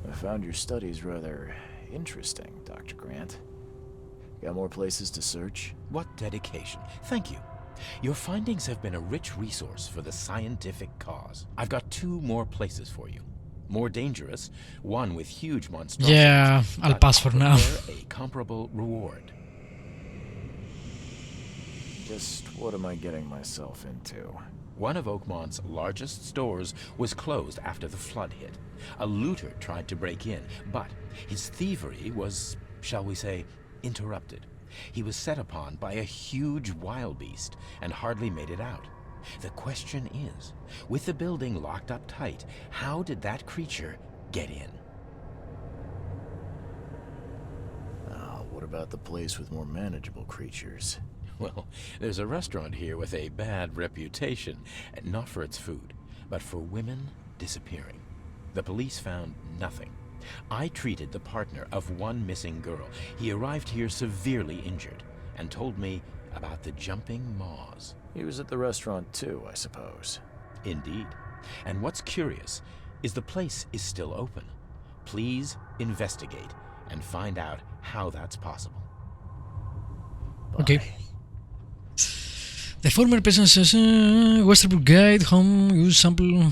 I found your studies rather interesting, Dr. Grant. Got more places to search? What dedication. Thank you. Your findings have been a rich resource for the scientific cause. I've got 2 more places for you. More dangerous, one with huge monstrosities. Yeah, I'll but pass for now. prepare a comparable reward. Just what am I getting myself into? One of Oakmont's largest stores was closed after the flood hit. A looter tried to break in, but his thievery was, shall we say, interrupted. He was set upon by a huge wild beast and hardly made it out. The question is, with the building locked up tight, how did that creature get in? What about the place with more manageable creatures? Well, there's a restaurant here with a bad reputation, not for its food, but for women disappearing. The police found nothing. I treated the partner of one missing girl. He arrived here severely injured and told me about the jumping maws. He was at the restaurant too, I suppose. Indeed. And what's curious is the place is still open. Please investigate and find out how that's possible. Okay. The former person says, Western Guide, home, use sample.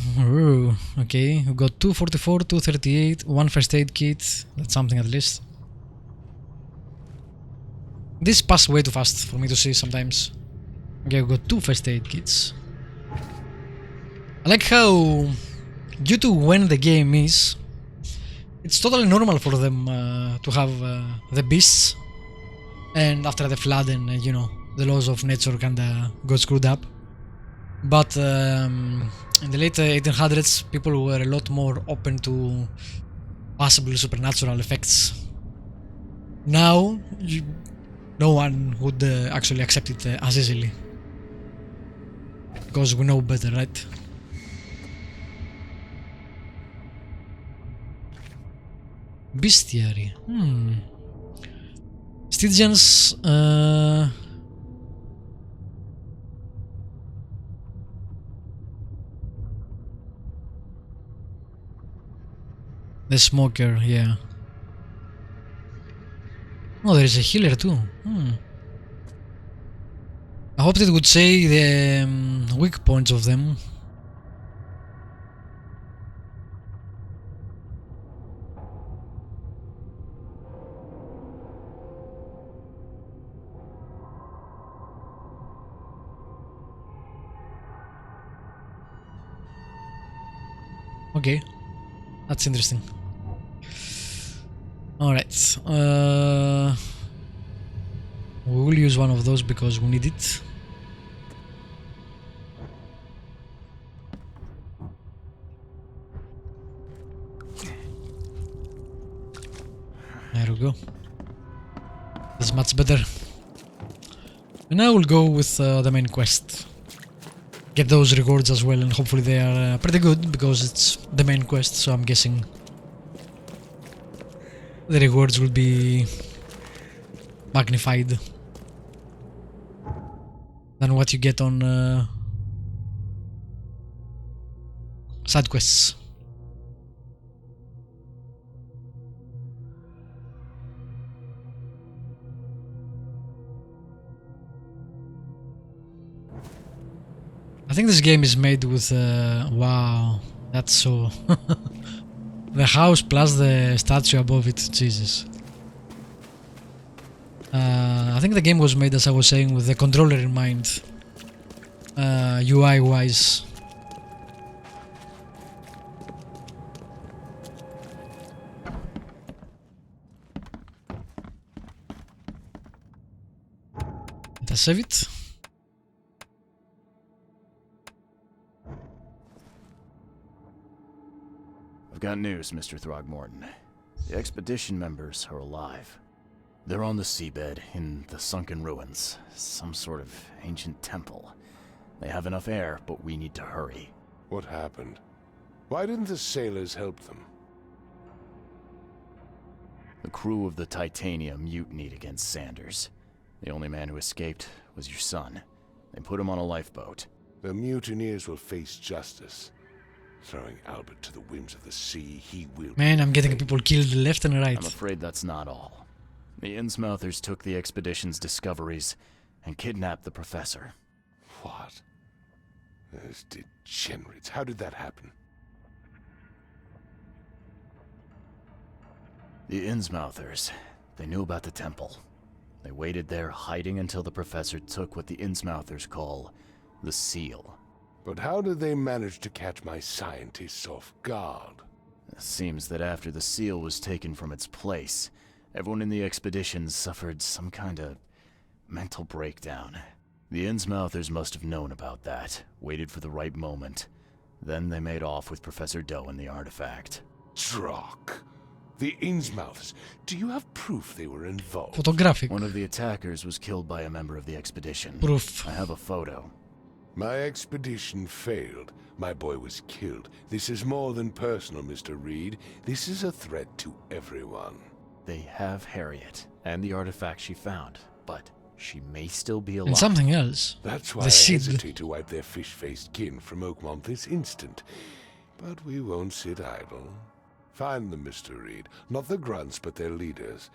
Okay, we got 244, 238, one first aid kit. That's something at least. This passed way too fast for me to see sometimes. Okay, we got 2 first aid kits. I like how, due to when the game is, it's totally normal for them to have the beasts. And after the flood and, you know, the laws of nature kinda got screwed up. But in the late 1800s, people were a lot more open to possible supernatural effects. Now, no one would actually accept it as easily. Because we know better, right? Bestiary. Stygians. The smoker, yeah. Oh, there is a healer too. I hoped it would say the weak points of them. Okay, that's interesting. Alright, we will use one of those because we need it. There we go. That's much better. And I will go with the main quest. Get those rewards as well, and hopefully they are pretty good because it's the main quest, so I'm guessing the rewards will be magnified than what you get on side quests. I think this game is made with wow, that's so the house plus the statue above it, Jesus. I think the game was made, as I was saying, with the controller in mind, UI wise. Let's save it. Got news, Mr. Throgmorton. The expedition members are alive. They're on the seabed in the sunken ruins, some sort of ancient temple. They have enough air, but we need to hurry. What happened? Why didn't the sailors help them? The crew of the Titanium mutinied against Sanders. The only man who escaped was your son. They put him on a lifeboat. The mutineers will face justice. Throwing Albert to the whims of the sea, he will... Man, I'm getting people killed left and right. I'm afraid that's not all. The Innsmouthers took the expedition's discoveries and kidnapped the professor. What? Those degenerates. How did that happen? The Innsmouthers. They knew about the temple. They waited there, hiding until the professor took what the Innsmouthers call the seal. But how did they manage to catch my scientists off guard? It seems that after the seal was taken from its place, everyone in the expedition suffered some kind of mental breakdown. The Innsmouthers must have known about that, waited for the right moment. Then they made off with Professor Doe and the artifact. Drock. The Innsmouthers. Do you have proof they were involved? Photographic. One of the attackers was killed by a member of the expedition. Proof. I have a photo. My expedition failed. My boy was killed. This is more than personal, Mr. Reed. This is a threat to everyone. They have Harriet and the artifact she found, but She may still be alive. And something else. That's why The I seed. hesitate to wipe their fish-faced kin from Oakmont this instant. But we won't sit idle. Find them, Mr. Reed. Not the grunts, but their leaders.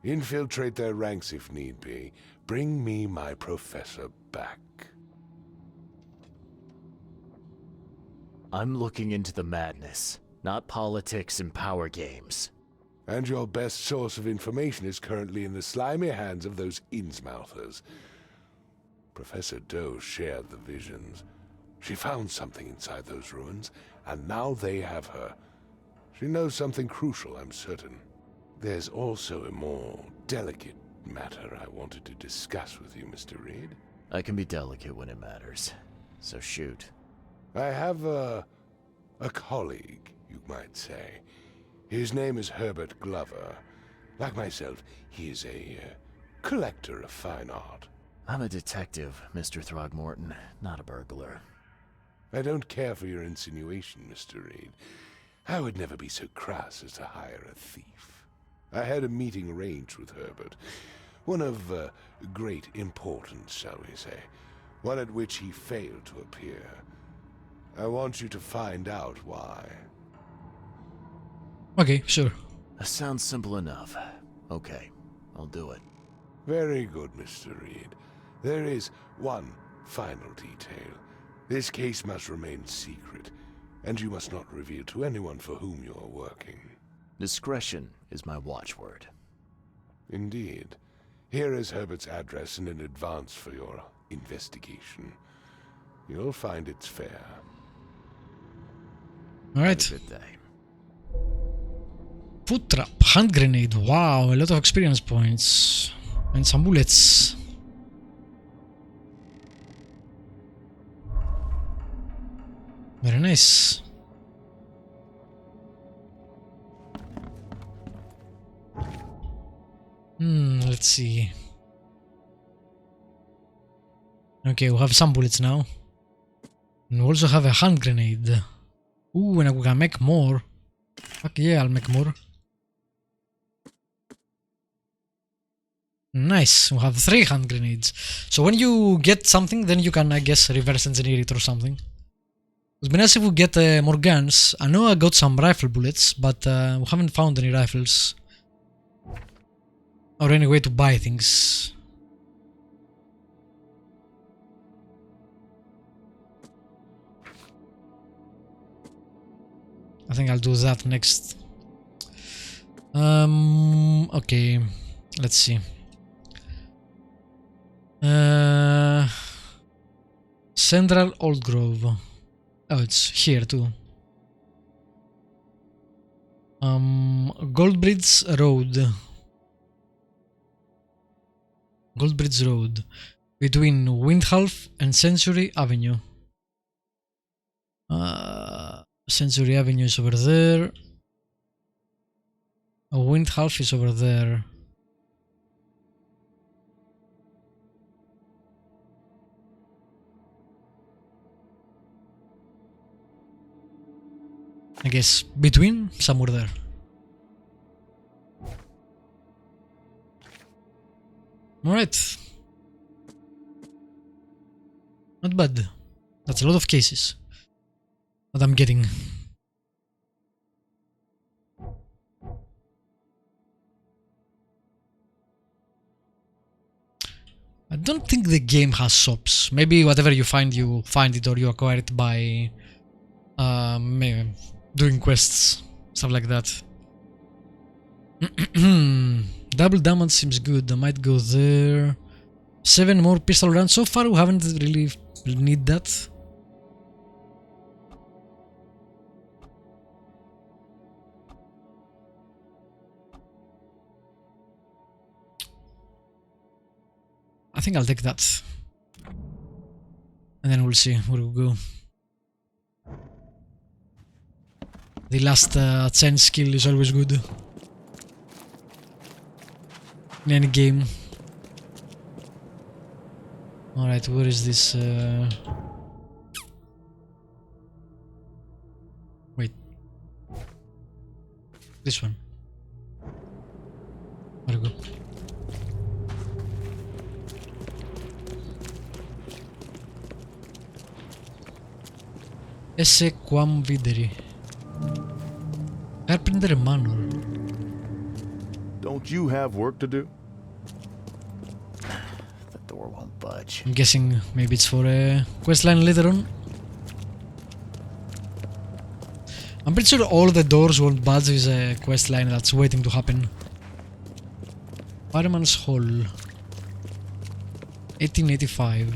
Infiltrate their ranks if need be. Bring me my professor back. I'm looking into the madness, not politics and power games. And your best source of information is currently in the slimy hands of those Innsmouthers. Professor Doe shared the visions. She found something inside those ruins, and now they have her. She knows something crucial, I'm certain. There's also a more delicate matter I wanted to discuss with you, Mr. Reed. I can be delicate when it matters, so shoot. I have a colleague, you might say. His name is Herbert Glover. Like myself, he is a collector of fine art. I'm a detective, Mr. Throgmorton, not a burglar. I don't care for your insinuation, Mr. Reed. I would never be so crass as to hire a thief. I had a meeting arranged with Herbert, one of great importance, shall we say, one at which he failed to appear. I want you to find out why. Okay, sure. That sounds simple enough. Okay, I'll do it. Very good, Mr. Reed. There is one final detail. This case must remain secret, and you must not reveal to anyone for whom you are working. Discretion is my watchword. Indeed. Here is Herbert's address and an advance for your investigation. You'll find it's fair. Alright. Have a good day. Foot trap, hand grenade. Wow, a lot of experience points. And some bullets. Very nice. Let's see. Okay, we have some bullets now. And we also have a hand grenade. Ooh, and we can make more. Fuck yeah, I'll make more. Nice, we have 3 hand grenades. So when you get something, then you can, I guess, reverse engineer it or something. It would be nice if we get more guns. I know I got some rifle bullets, but we haven't found any rifles. Or any way to buy things. I think I'll do that next. Okay, let's see. Central Old Grove. Oh, it's here too. Goldbridge Road. Goldbridge Road. Between Windhalf and Century Avenue. Century Avenue is over there. Windhalf is over there. I guess between, somewhere there. Alright. Not bad. That's a lot of cases that I'm getting. I don't think the game has shops. Maybe whatever you find it or you acquire it by maybe doing quests, stuff like that. Double damage seems good. I might go there. 7 more pistol rounds. So far we haven't really need that. I think I'll take that. And then we'll see where we go. The last chain skill is always good. In any game. Alright, where is this? Wait. This one. Where to go? Esse quam videri. Carpenter Manor. Don't you have work to do? The door won't budge. I'm guessing maybe it's for a questline later on. I'm pretty sure all the doors won't budge is a questline that's waiting to happen. Fireman's Hall. 1885.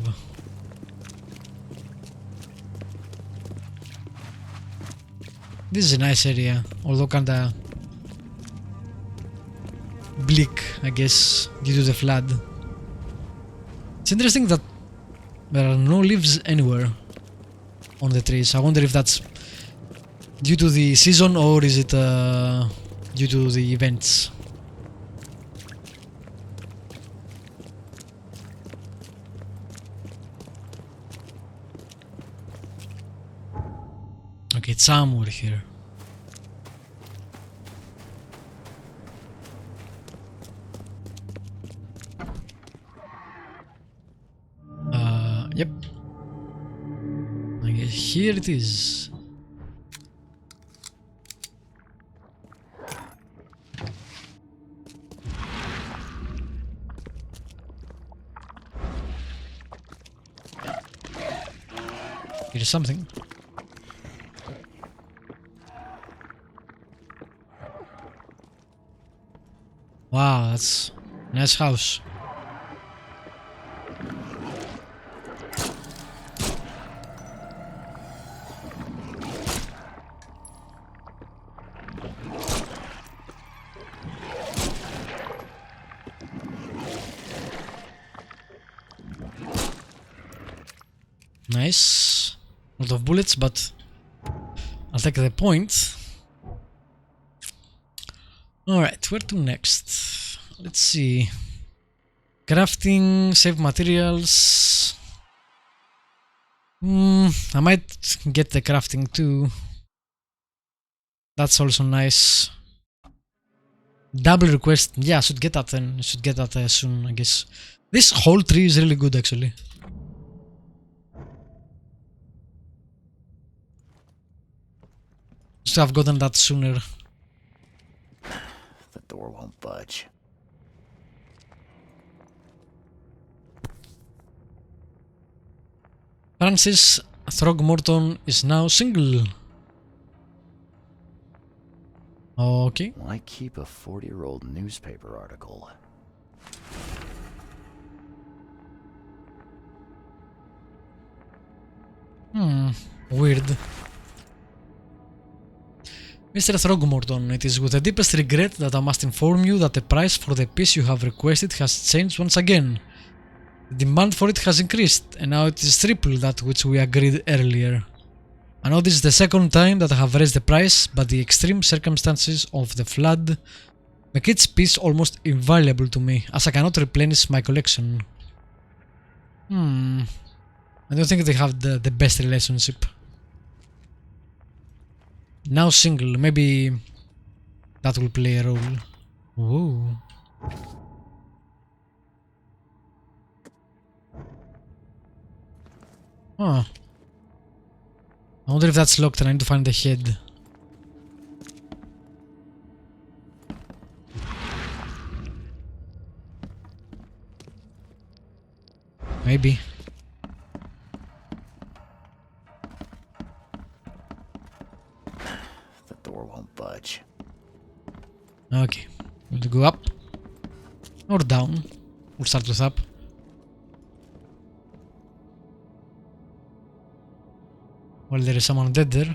This is a nice area, although kinda bleak, I guess, due to the flood. It's interesting that there are no leaves anywhere on the trees. I wonder if that's due to the season or is it due to the events. Okay, it's somewhere here. Yep. Okay, here it is. Here's something. Wow, that's a nice house. Nice. A lot of bullets, but I'll take the point. Alright, where to next? Let's see. Crafting, save materials. I might get the crafting too. That's also nice. Double request. Yeah, I should get that then. I should get that soon, I guess. This whole tree is really good actually. Should have gotten that sooner. The door won't budge. Francis Throgmorton is now single. Okay. Why keep a 40-year-old newspaper article? Weird. Mr. Throgmorton, it is with the deepest regret that I must inform you that the price for the piece you have requested has changed once again. The demand for it has increased, and now it is triple that which we agreed earlier. I know this is the second time that I have raised the price, but the extreme circumstances of the flood make its piece almost invaluable to me, as I cannot replenish my collection. I don't think they have the best relationship. Now single, maybe that will play a role. Whoa. Huh. I wonder if that's locked and I need to find the head. Maybe. The door won't budge. Okay. We'll go up. Or down. We'll start with up. Well, there is someone dead there.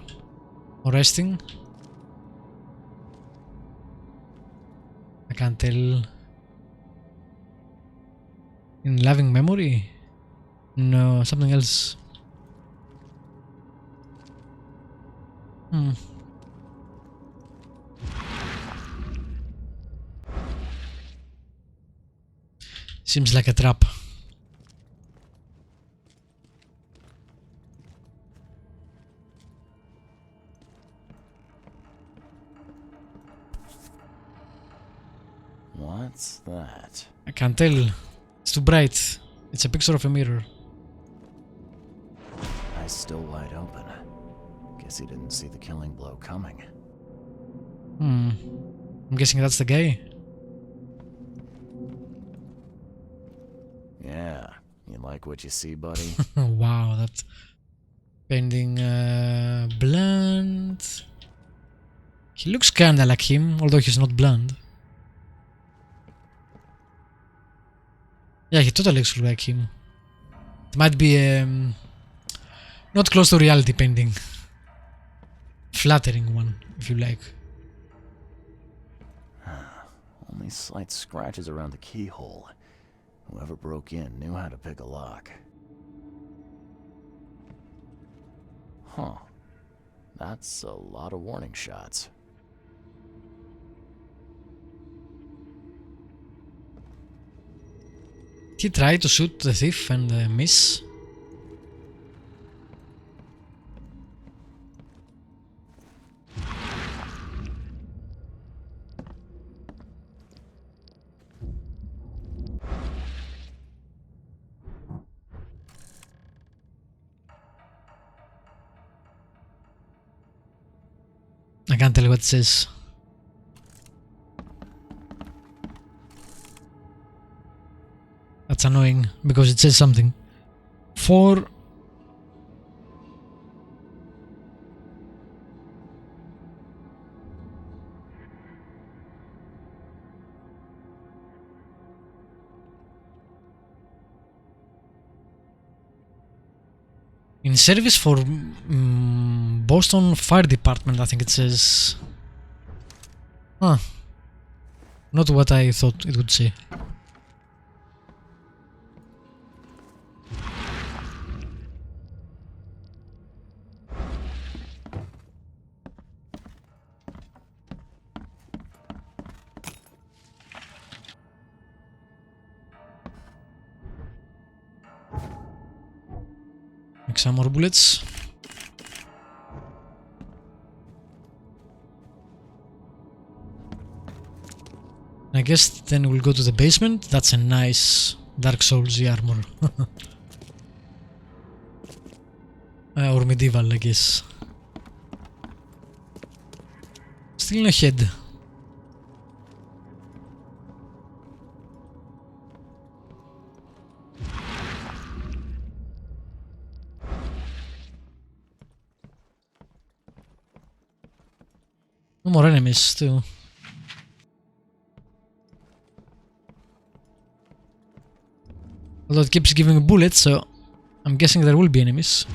Or resting. I can't tell. In loving memory? No, something else. Seems like a trap. What's that? I can't tell. It's too bright. It's a picture of a mirror. Eyes still wide open. Guess he didn't see the killing blow coming. I'm guessing that's the guy. Yeah, you like what you see, buddy? Wow, that painting blonde. He looks kinda like him, although he's not blonde. Yeah, he totally looks like him. It might be not close to reality painting. Flattering one, if you like. Only slight scratches around the keyhole. Whoever broke in knew how to pick a lock. Huh. That's a lot of warning shots. He tried to shoot the thief and miss. I can't tell you what it says. That's annoying because it says something. For in service for Boston Fire Department, I think it says. Huh. Not what I thought it would say. Make some more bullets. I guess then we'll go to the basement. That's a nice Dark Souls armor. Or medieval, I guess. Still no head. No more enemies too. Although it keeps giving me bullets, so I'm guessing there will be enemies.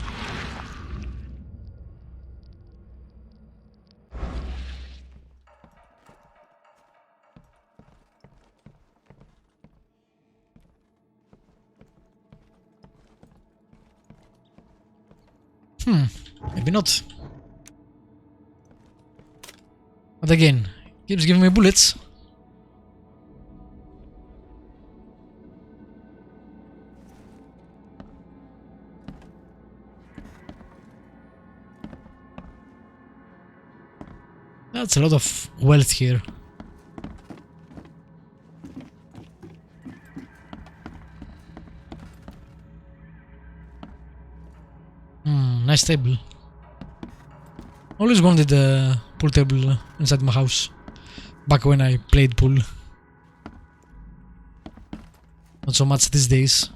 Maybe not. But again, keeps giving me bullets. That's a lot of wealth here. Nice table. Always wanted a pool table inside my house. Back when I played pool. Not so much these days.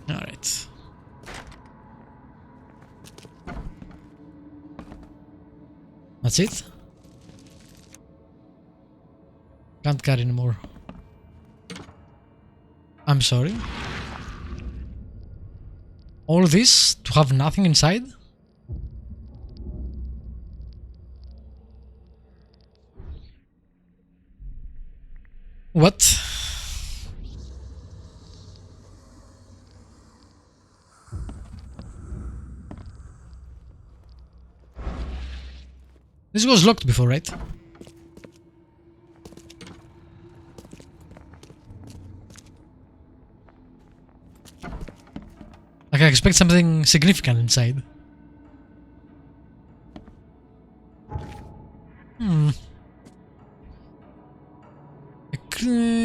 Alright. That's it? Can't carry anymore. I'm sorry. All this to have nothing inside? What? This was locked before, right? Like I expect something significant inside.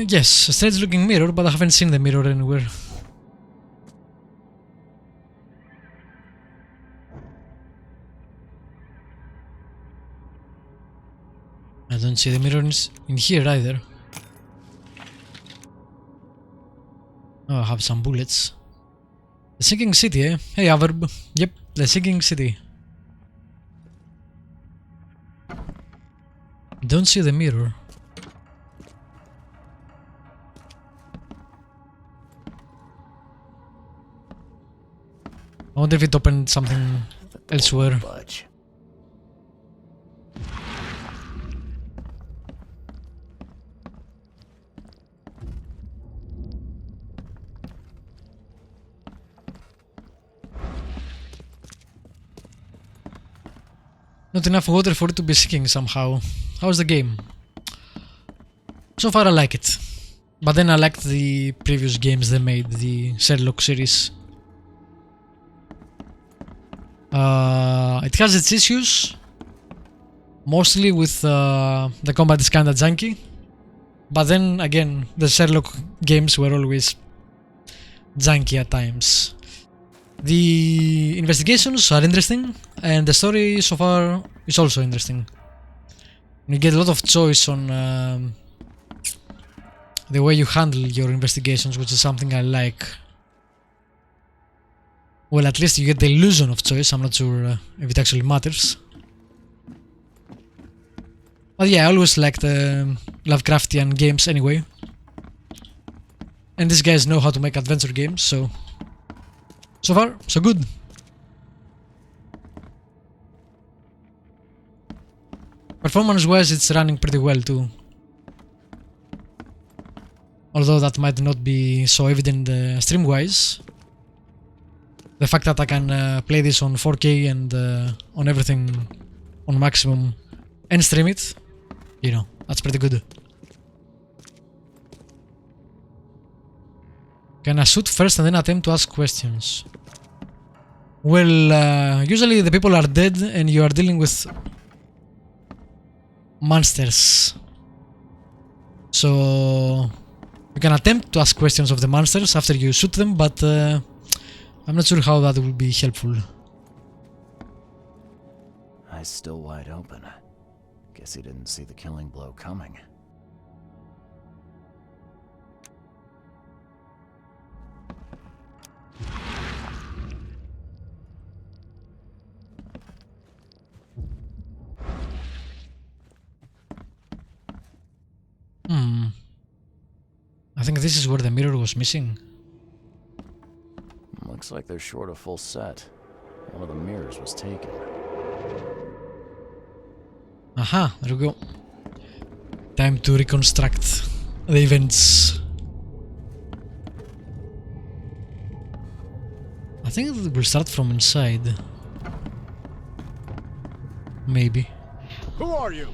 Yes, a strange looking mirror, but I haven't seen the mirror anywhere. I don't see the mirrors in here either. Oh, I have some bullets. The sinking city, eh? Hey, Averb. Yep, the sinking city. Don't see the mirror. I wonder if it opened something elsewhere. Budge. Not enough water for it to be sinking somehow. How's the game? So far I like it. But then I liked the previous games they made, the Sherlock series. It has its issues. Mostly with the combat is kinda janky. But then again, the Sherlock games were always janky at times. The investigations are interesting, and the story so far is also interesting. You get a lot of choice on the way you handle your investigations, which is something I like. Well, at least you get the illusion of choice. I'm not sure if it actually matters. But yeah, I always liked Lovecraftian games anyway. And these guys know how to make adventure games, so far, so good. Performance-wise, it's running pretty well too. Although that might not be so evident stream-wise. The fact that I can play this on 4K and on everything on maximum and stream it, you know, that's pretty good. Can I shoot first and then attempt to ask questions? Well, usually the people are dead and you are dealing with monsters. So you can attempt to ask questions of the monsters after you shoot them, but I'm not sure how that will be helpful. Eyes still wide open. Guess he didn't see the killing blow coming. I think this is where the mirror was missing. Looks like they're short a full set. One of the mirrors was taken. Aha, there we go. Time to reconstruct the events. I think it will start from inside. Maybe. Who are you?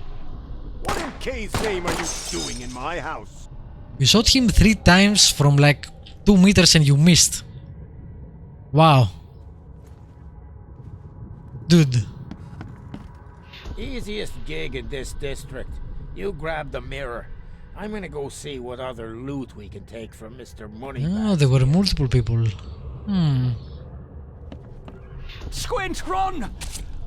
What in K's name are you doing in my house? You shot him 3 times from like 2 meters and you missed. Wow. Dude. Easiest gig in this district. You grab the mirror. I'm gonna go see what other loot we can take from Mr. Moneybags. Oh, there were multiple people. Squint, run!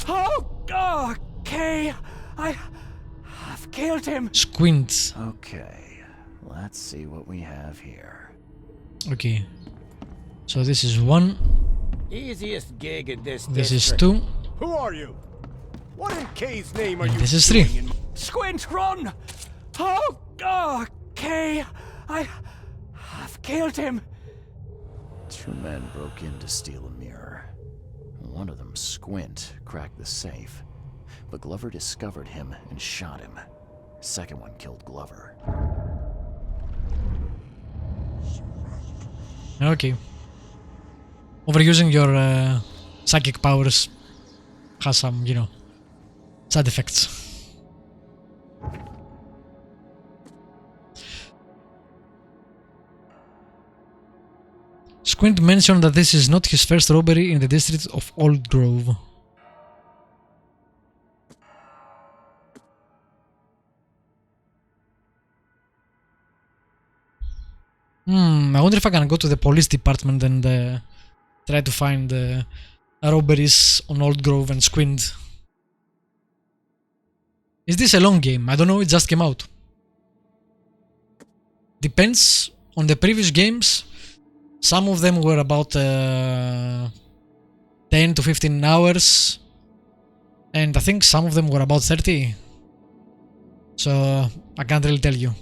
Oh, Kay, I've killed him. Squint. Okay, let's see what we have here. Okay. So this is 1. Easiest gig in this This is district. 2. Who are you? What in K's name are And you this is doing 3. in my... Squint, run! Oh, Kay, I've killed him. 2 men broke in to steal a mirror. One of them, Squint, cracked the safe. But Glover discovered him and shot him. Second one killed Glover. Okay. Overusing your psychic powers has some, you know, side effects. Squint mentioned that this is not his first robbery in the district of Old Grove. I wonder if I can go to the police department and try to find robberies on Old Grove and Squind. Is this a long game? I don't know, it just came out. Depends on the previous games. Some of them were about 10 to 15 hours. And I think some of them were about 30. So I can't really tell you.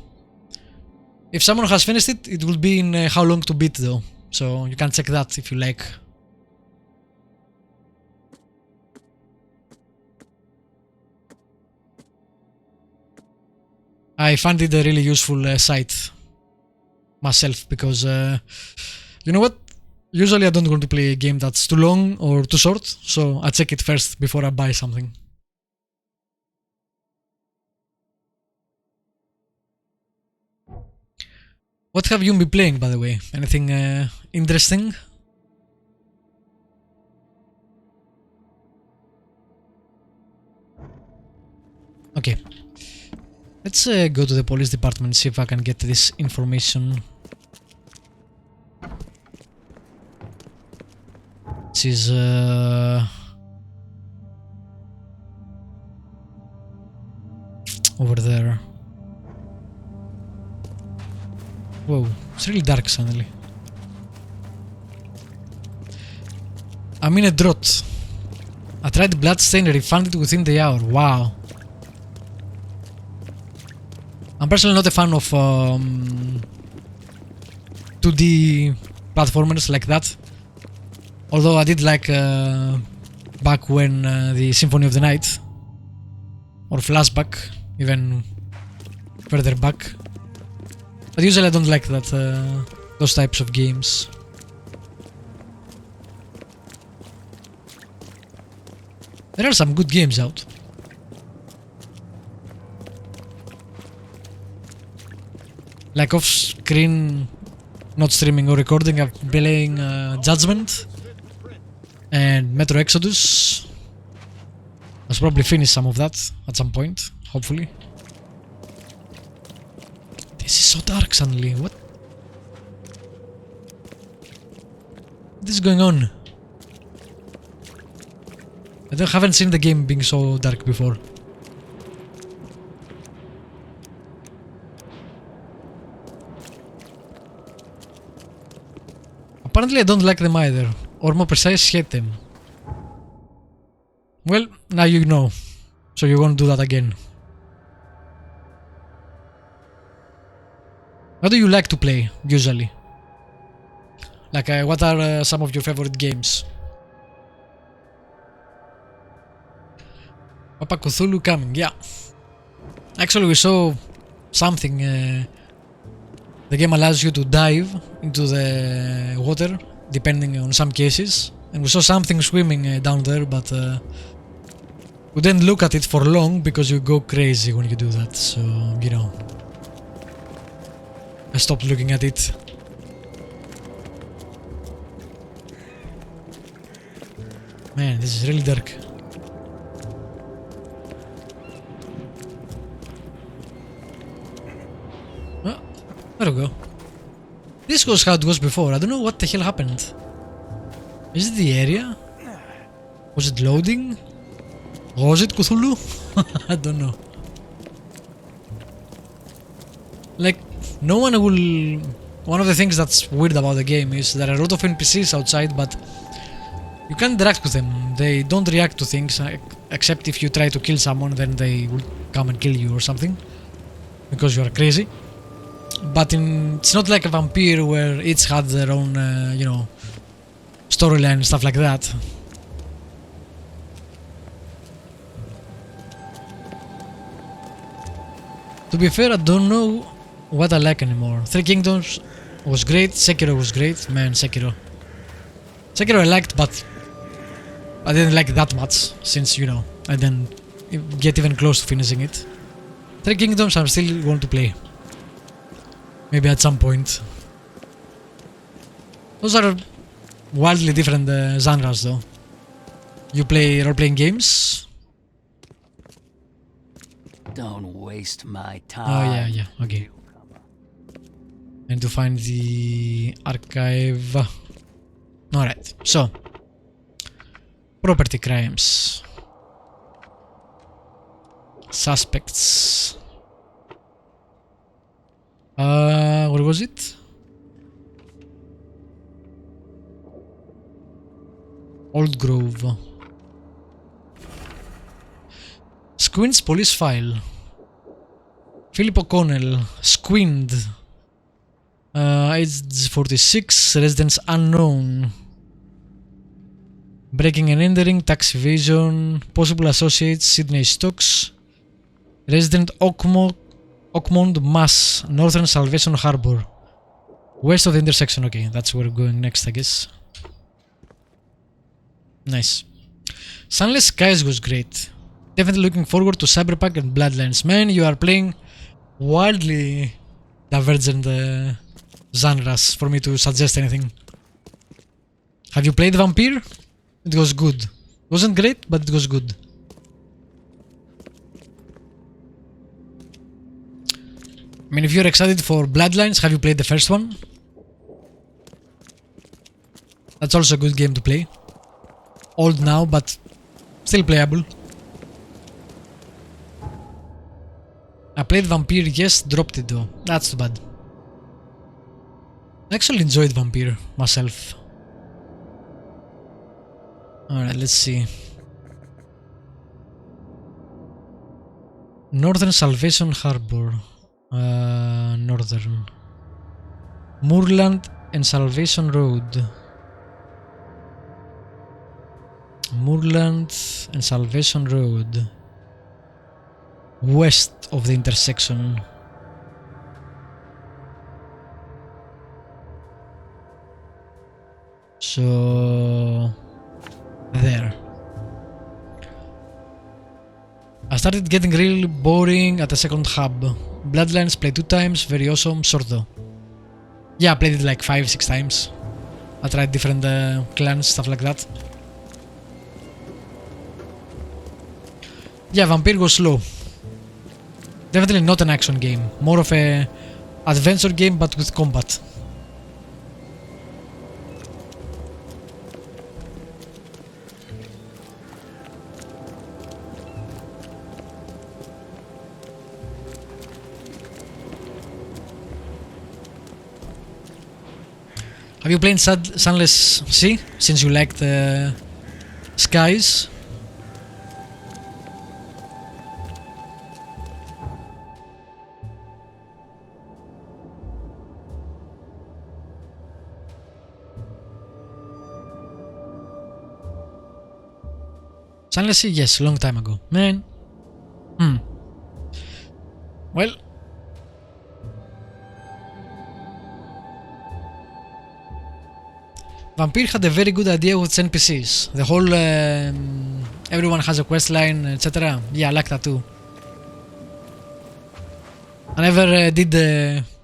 If someone has finished it, it will be in how long to beat though. So you can check that if you like. I find it a really useful site myself because you know what? Usually I don't want to play a game that's too long or too short, so I check it first before I buy something. What have you been playing, by the way? Anything interesting? Okay. Let's go to the police department and see if I can get this information. This is over there. Whoa, it's really dark suddenly. I'm in a drought. I tried bloodstain and refunded within the hour. Wow. I'm personally not a fan of 2D platformers like that. Although I did like back when the Symphony of the Night, or Flashback, even further back. But usually I don't like that those types of games. There are some good games out. Like off-screen, not streaming or recording, I've been playing Judgment and Metro Exodus. I'll probably finish some of that at some point, hopefully. This is so dark suddenly, what is going on? I haven't seen the game being so dark before. Apparently I don't like them either, or more precise, hate them. Well, now you know, so you won't do that again. What do you like to play, usually? Like, what are some of your favorite games? Papa Cthulhu coming, yeah. Actually, we saw something. The game allows you to dive into the water, depending on some cases. And we saw something swimming down there, but we didn't look at it for long because you go crazy when you do that, so, you know. I stopped looking at it. Man, this is really dark. Oh, there we go. This was how it was before. I don't know what the hell happened. Is it the area? Was it loading? Was it Cthulhu? I don't know. Like, no one will... One of the things that's weird about the game is there are a lot of NPCs outside, but you can't interact with them. They don't react to things, except if you try to kill someone, then they will come and kill you or something, because you are crazy. But it's not like a vampire where each had their own, you know, storyline and stuff like that. To be fair, I don't know what I like anymore. Three Kingdoms was great, Sekiro was great. Man, Sekiro I liked, but I didn't like that much, since, you know, I didn't get even close to finishing it. Three Kingdoms I'm still going to play. Maybe at some point. Those are wildly different genres though. You play role-playing games? Don't waste my time. Oh yeah, okay. And to find the archive. Alright, so property crimes. Suspects. Where was it? Old Grove. Squint's police file. Philip O'Connell. Squint. Age 46. Residence unknown. Breaking and entering. Tax evasion. Possible associates. Sydney Stocks. Resident Oakmont, Mass. Northern Salvation Harbor. West of the intersection. Okay, that's where we're going next, I guess. Nice. Sunless Skies was great. Definitely looking forward to Cyberpunk and Bloodlines. Man, you are playing wildly divergent genres for me to suggest anything. Have you played Vampire? It was good. It wasn't great, but it was good. I mean, if you're excited for Bloodlines, have you played the first one? That's also a good game to play. Old now, but still playable. I played Vampire, yes, dropped it though. That's too bad. I actually enjoyed Vampire myself. Alright, let's see. Northern Salvation Harbor. Northern. Moorland and Salvation Road. Moorland and Salvation Road. West of the intersection. So there. I started getting really boring at the second hub. Bloodlines played 2 times, very awesome, short though. Yeah, I played it like 5-6 times. I tried different clans, stuff like that. Yeah, Vampire was slow. Definitely not an action game, more of a adventure game but with combat. Have you played Sunless Sea since you liked Skies? Sunless Sea, yes, long time ago. Man. Well. Vampire had a very good idea with its NPCs. The whole everyone has a quest line, etc. Yeah, I like that too. I never did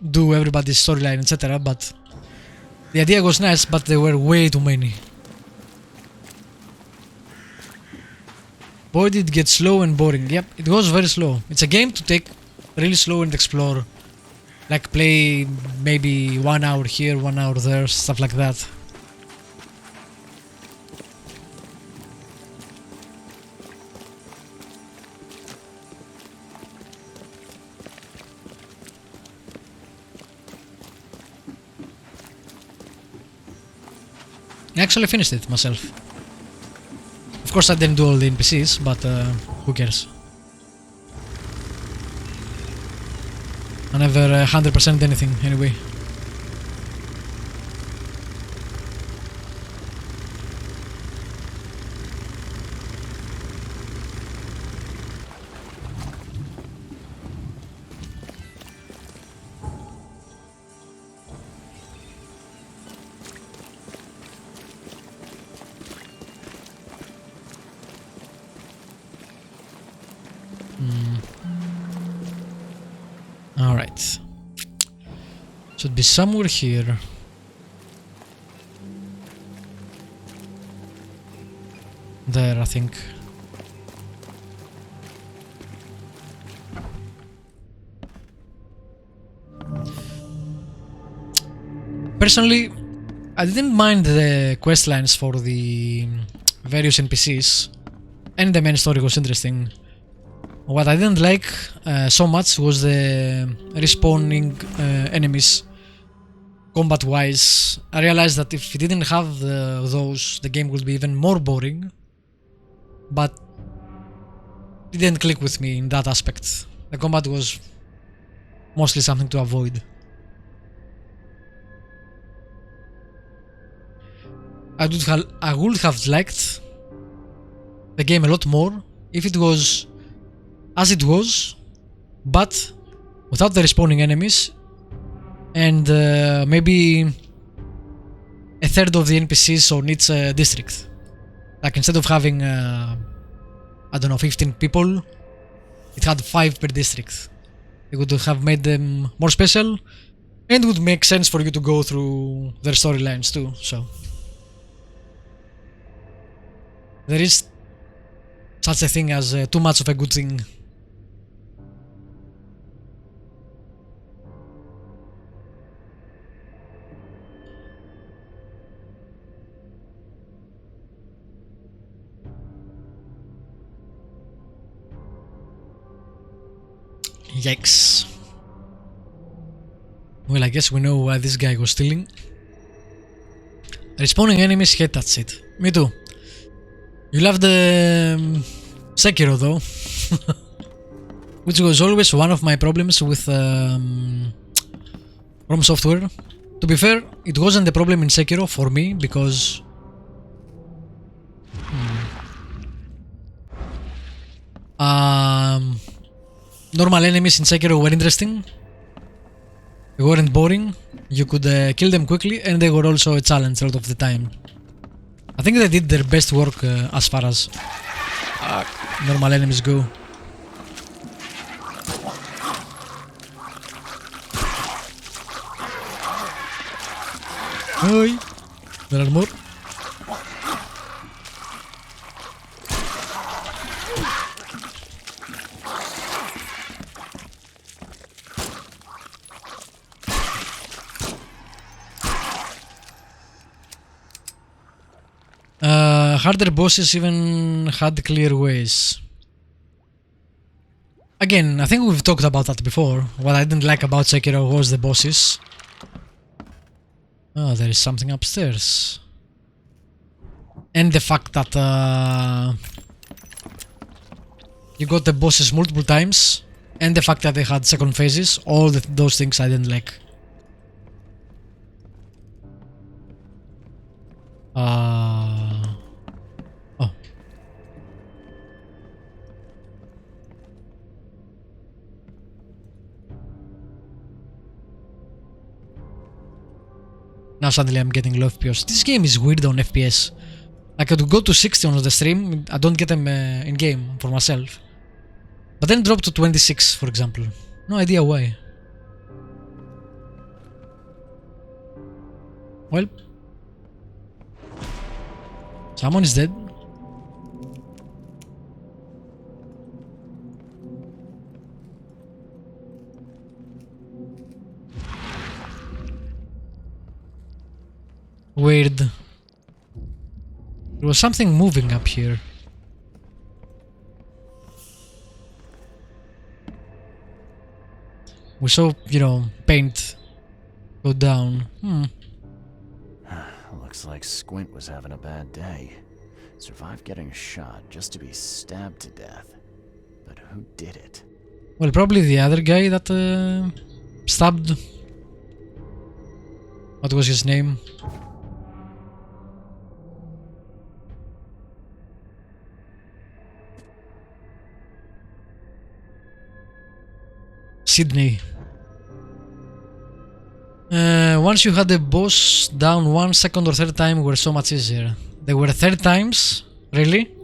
do everybody's storyline, etc. But the idea was nice, but there were way too many. Boy, did it get slow and boring. Yep, it was very slow. It's a game to take really slow and explore. Like play maybe 1 hour here, 1 hour there, stuff like that. I actually finished it myself. Of course I didn't do all the NPCs, but who cares? I never 100% anything anyway. Alright. Should be somewhere here. There, I think. Personally, I didn't mind the quest lines for the various NPCs, and the main story was interesting. What I didn't like so much was the respawning enemies. Combat wise, I realized that if it didn't have those, the game would be even more boring. But it didn't click with me in that aspect. The combat was mostly something to avoid. I would have liked the game a lot more if it was as it was, but without the respawning enemies, and maybe a third of the NPCs on each district. Like instead of having, I don't know, 15 people, it had 5 per district. They would have made them more special, and would make sense for you to go through their storylines too, so. There is such a thing as too much of a good thing. Yikes. Well, I guess we know why this guy was stealing. Respawning enemies, hate that shit. Me too. You love the Sekiro though, which was always one of my problems with From Software. To be fair, it wasn't a problem in Sekiro for me because normal enemies in Sekiro were interesting. They weren't boring. You could kill them quickly, and they were also a challenge a lot of the time. I think they did their best work as far as normal enemies go. Oi, there are more. Harder bosses even had clear ways. Again, I think we've talked about that before. What I didn't like about Sekiro was the bosses. Oh, there is something upstairs. And the fact that you got the bosses multiple times, and the fact that they had second phases, all those things I didn't like. Oh. Now suddenly I'm getting low FPS. This game is weird on FPS. I could go to 60 on the stream, I don't get them in game for myself. But then drop to 26, for example. No idea why. Well, someone is dead. Weird. There was something moving up here. We saw, paint go down. Looks like Squint was having a bad day. Survived getting shot just to be stabbed to death. But who did it? Well, probably the other guy that stabbed. What was his name? Sydney. Once you had the boss down one second or third time were so much easier. They were third times? Really?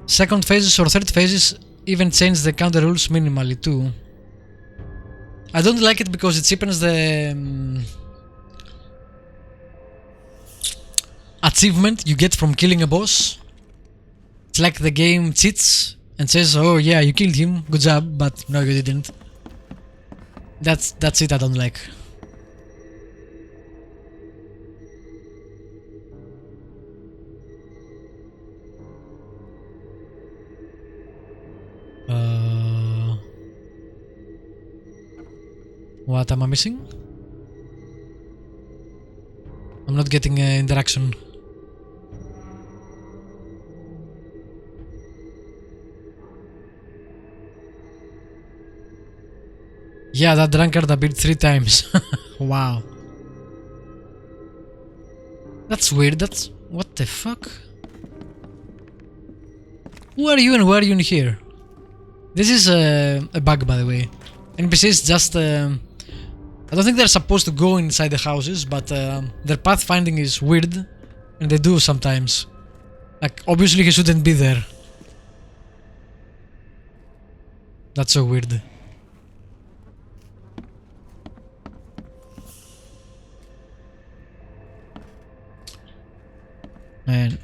Second phases or third phases even change the counter rules minimally too. I don't like it because it cheapens the achievement you get from killing a boss. It's like the game cheats and says, oh yeah, you killed him, good job, but no you didn't. That's it I don't like. What am I missing? I'm not getting interaction. Yeah, that drunkard appeared 3 times. Wow. That's weird. That's... what the fuck? Who are you and why are you in here? This is a bug, by the way. NPCs just... I don't think they're supposed to go inside the houses, but their pathfinding is weird. And they do sometimes. Like, obviously he shouldn't be there. That's so weird. Man.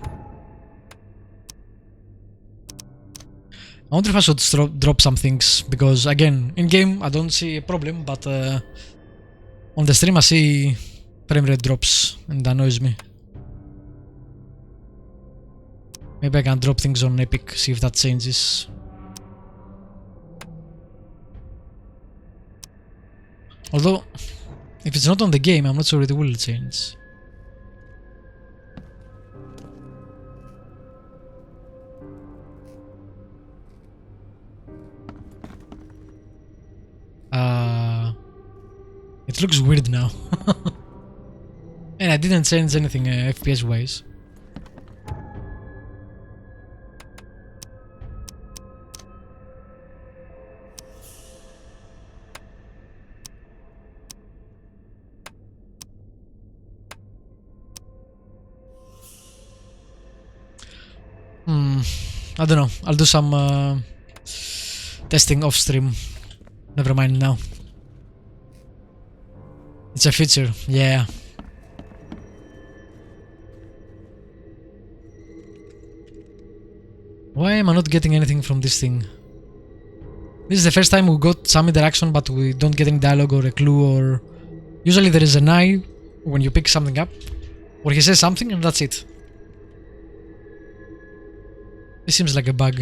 I wonder if I should drop some things, because again, in game I don't see a problem, but on the stream I see frame rate drops and that annoys me. Maybe I can drop things on Epic, see if that changes. Although, if it's not on the game, I'm not sure it will change. It looks weird now. And I didn't change anything FPS wise. I don't know. I'll do some testing off stream. Never mind now. It's a feature, yeah. Why am I not getting anything from this thing? This is the first time we got some interaction, but we don't get any dialogue or a clue, or... Usually there is an eye when you pick something up, or he says something and that's it. This seems like a bug.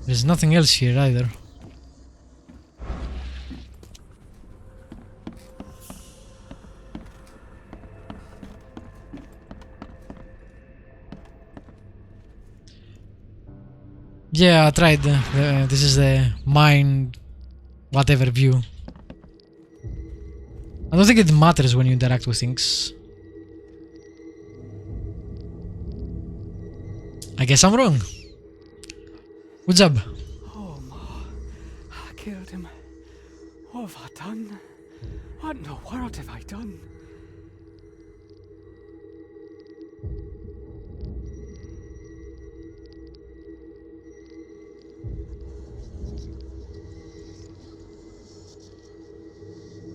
There's nothing else here either. Yeah, I tried. This is the mind whatever view. I don't think it matters when you interact with things. I guess I'm wrong. Good job. Oh, Ma. I killed him. What have I done? What in the world have I done?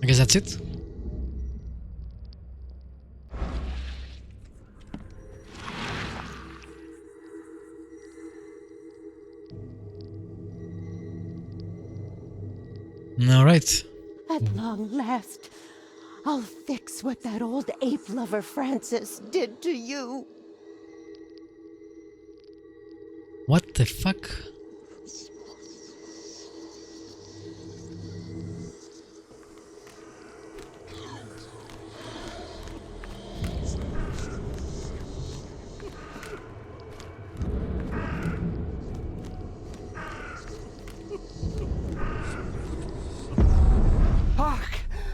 I guess that's it. Alright. At long last, I'll fix what that old ape lover Francis did to you. What the fuck?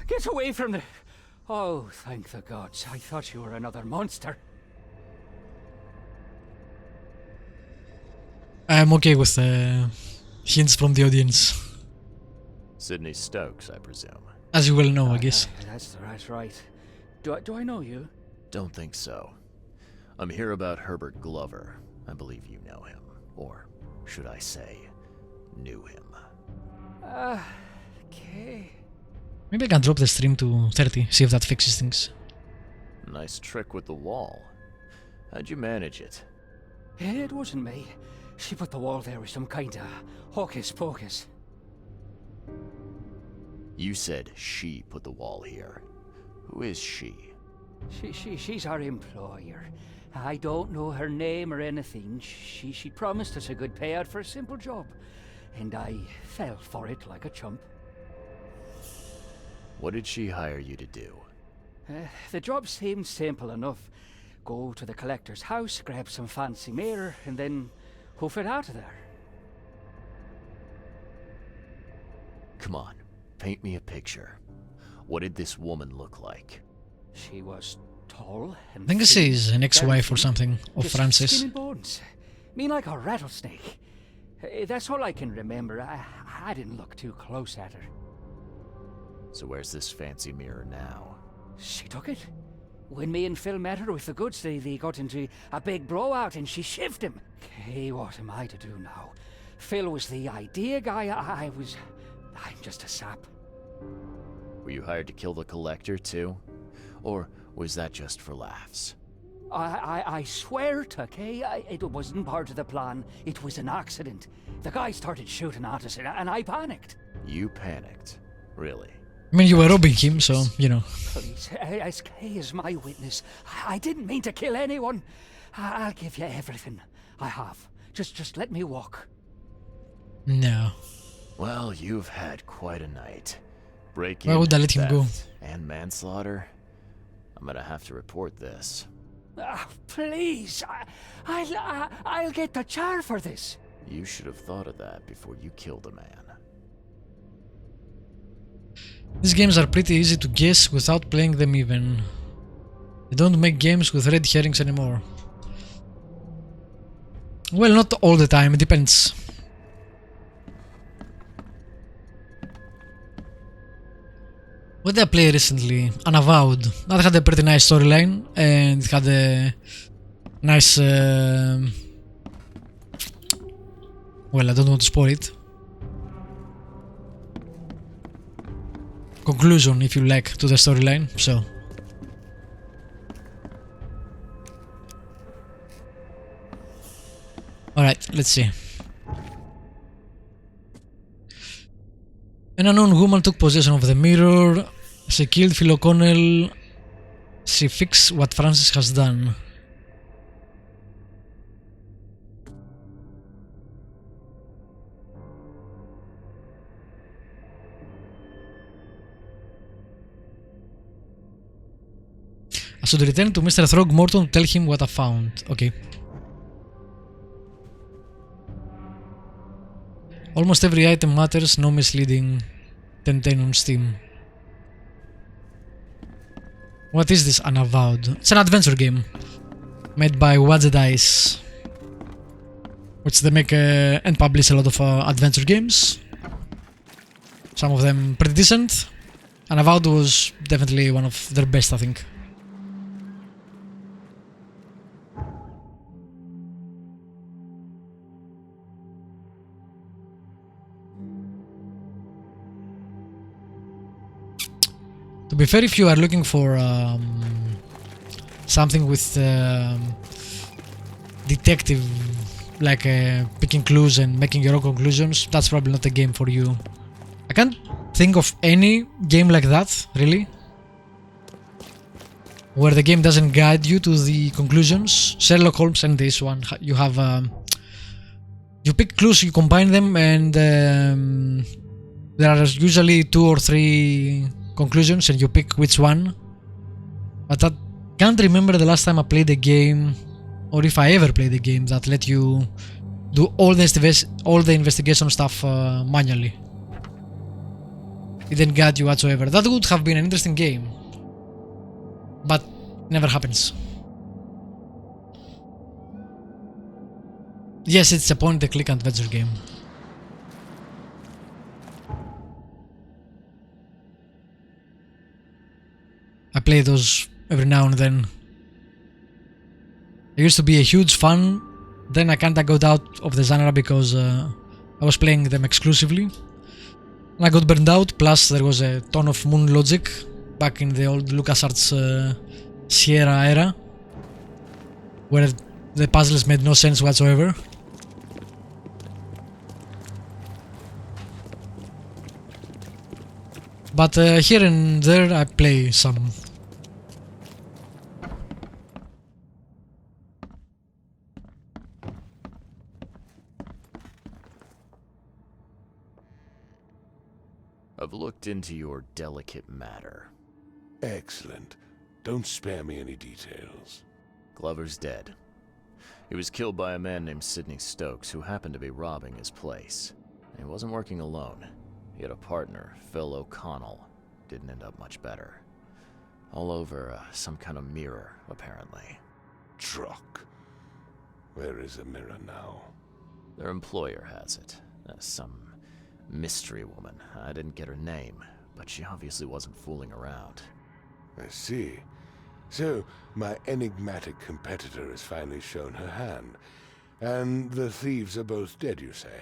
Get away from the... Oh, thank the gods. I thought you were another monster. I'm okay with hints from the audience. Sydney Stokes, I presume. As you well know, I guess. That's right. Do I know you? Don't think so. I'm here about Herbert Glover. I believe you know him. Or should I say, knew him. Okay. Maybe I can drop the stream to 30, see if that fixes things. Nice trick with the wall. How'd you manage it? It wasn't me. She put the wall there with some kind of hocus pocus. You said she put the wall here. Who is she? She's our employer. I don't know her name or anything. She promised us a good payout for a simple job. And I fell for it like a chump. What did she hire you to do? The job seemed simple enough. Go to the collector's house, grab some fancy mirror, and then hoof it out of there. Come on, paint me a picture. What did this woman look like? She was tall and I think she's an ex-wife or something of just Francis. skin and bones. Mean like a rattlesnake. That's all I can remember. I didn't look too close at her. So where's this fancy mirror now? She took it. When me and Phil met her with the goods, they got into a big blowout and she shivved him. Okay, what am I to do now? Phil was the idea guy. I'm just a sap. Were you hired to kill the collector too? Or was that just for laughs? I swear to okay, it wasn't part of the plan. It was an accident. The guy started shooting at us and I panicked. You panicked? Really? I mean, you were robbing him, so, you know. Please, SK is my witness. I didn't mean to kill anyone. I'll give you everything. I have. Just let me walk. No. Well, you've had quite a night. Break-in, Why would I let him go? theft, and manslaughter. I'm gonna have to report this. Please, I'll get the char for this. You should have thought of that before you killed a man. These games are pretty easy to guess without playing them even. They don't make games with red herrings anymore. Well, not all the time, it depends. What did I play recently? Unavowed. That had a pretty nice storyline and it had a nice... well, I don't want to spoil it. Conclusion, if you like, to the storyline, so... Alright, let's see. An unknown woman took possession of the mirror. She killed Phil O'Connell. She fixed what Francis has done. I should return to Mr. Throgmorton to tell him what I found. Okay. Almost every item matters, no misleading. 10 on Steam. What is this Unavowed? It's an adventure game made by Wadget Dice, which they make and publish a lot of adventure games. Some of them pretty decent. Unavowed was definitely one of their best, I think. To be fair, if you are looking for something with detective, like picking clues and making your own conclusions, that's probably not a game for you. I can't think of any game like that, really, where the game doesn't guide you to the conclusions. Sherlock Holmes and this one, you have you pick clues, you combine them, and there are usually 2 or 3 conclusions and you pick which one. But I can't remember the last time I played a game, or if I ever played a game that let you do all the investigation stuff manually. It didn't guide you whatsoever. That would have been an interesting game, but never happens. Yes, it's a point-and-click adventure game. I play those every now and then. I used to be a huge fan, then I kinda got out of the genre because I was playing them exclusively. And I got burned out, plus there was a ton of moon logic back in the old LucasArts Sierra era, where the puzzles made no sense whatsoever. But here and there I play some. I've looked into your delicate matter. Excellent. Don't spare me any details. Glover's dead. He was killed by a man named Sidney Stokes, who happened to be robbing his place. He wasn't working alone. He had a partner, Phil O'Connell. Didn't end up much better. All over some kind of mirror, apparently. Truck. Where is the mirror now? Their employer has it. Some mystery woman. I didn't get her name, but she obviously wasn't fooling around. I see. So, my enigmatic competitor has finally shown her hand. And the thieves are both dead, you say?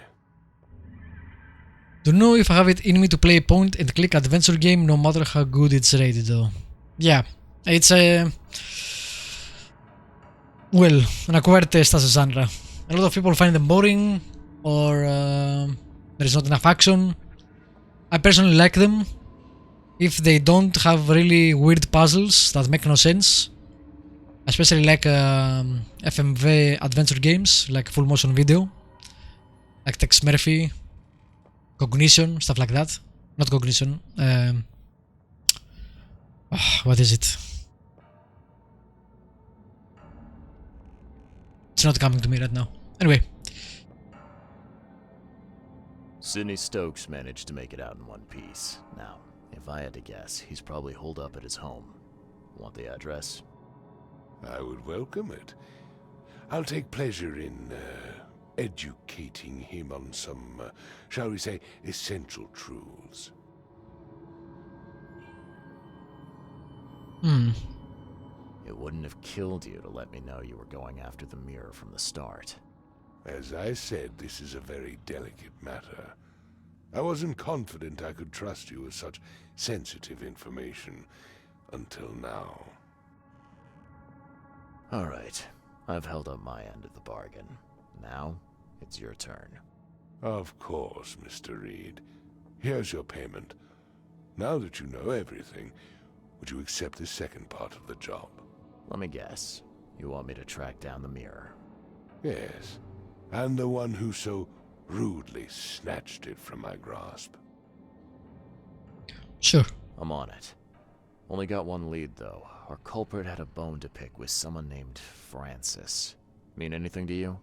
Don't know if I have it in me to play a point and click adventure game no matter how good it's rated though. Yeah, it's well, an acquired taste as a genre. A lot of people find them boring or there is not enough action. I personally like them if they don't have really weird puzzles that make no sense. Especially like FMV adventure games like full motion video, like Tex Murphy, Cognition, stuff like that. Not Cognition. What is it? It's not coming to me right now. Anyway. Sidney Stokes managed to make it out in one piece. Now, if I had to guess, he's probably holed up at his home. Want the address? I would welcome it. I'll take pleasure in, educating him on some, shall we say, essential truths. It wouldn't have killed you to let me know you were going after the mirror from the start. As I said, this is a very delicate matter. I wasn't confident I could trust you with such sensitive information until now. All right. I've held up my end of the bargain. Now, it's your turn. Of course, Mr. Reed. Here's your payment. Now that you know everything, would you accept the second part of the job? Let me guess. You want me to track down the mirror? Yes. And the one who so rudely snatched it from my grasp. Sure. I'm on it. Only got one lead, though. Our culprit had a bone to pick with someone named Francis. Mean anything to you?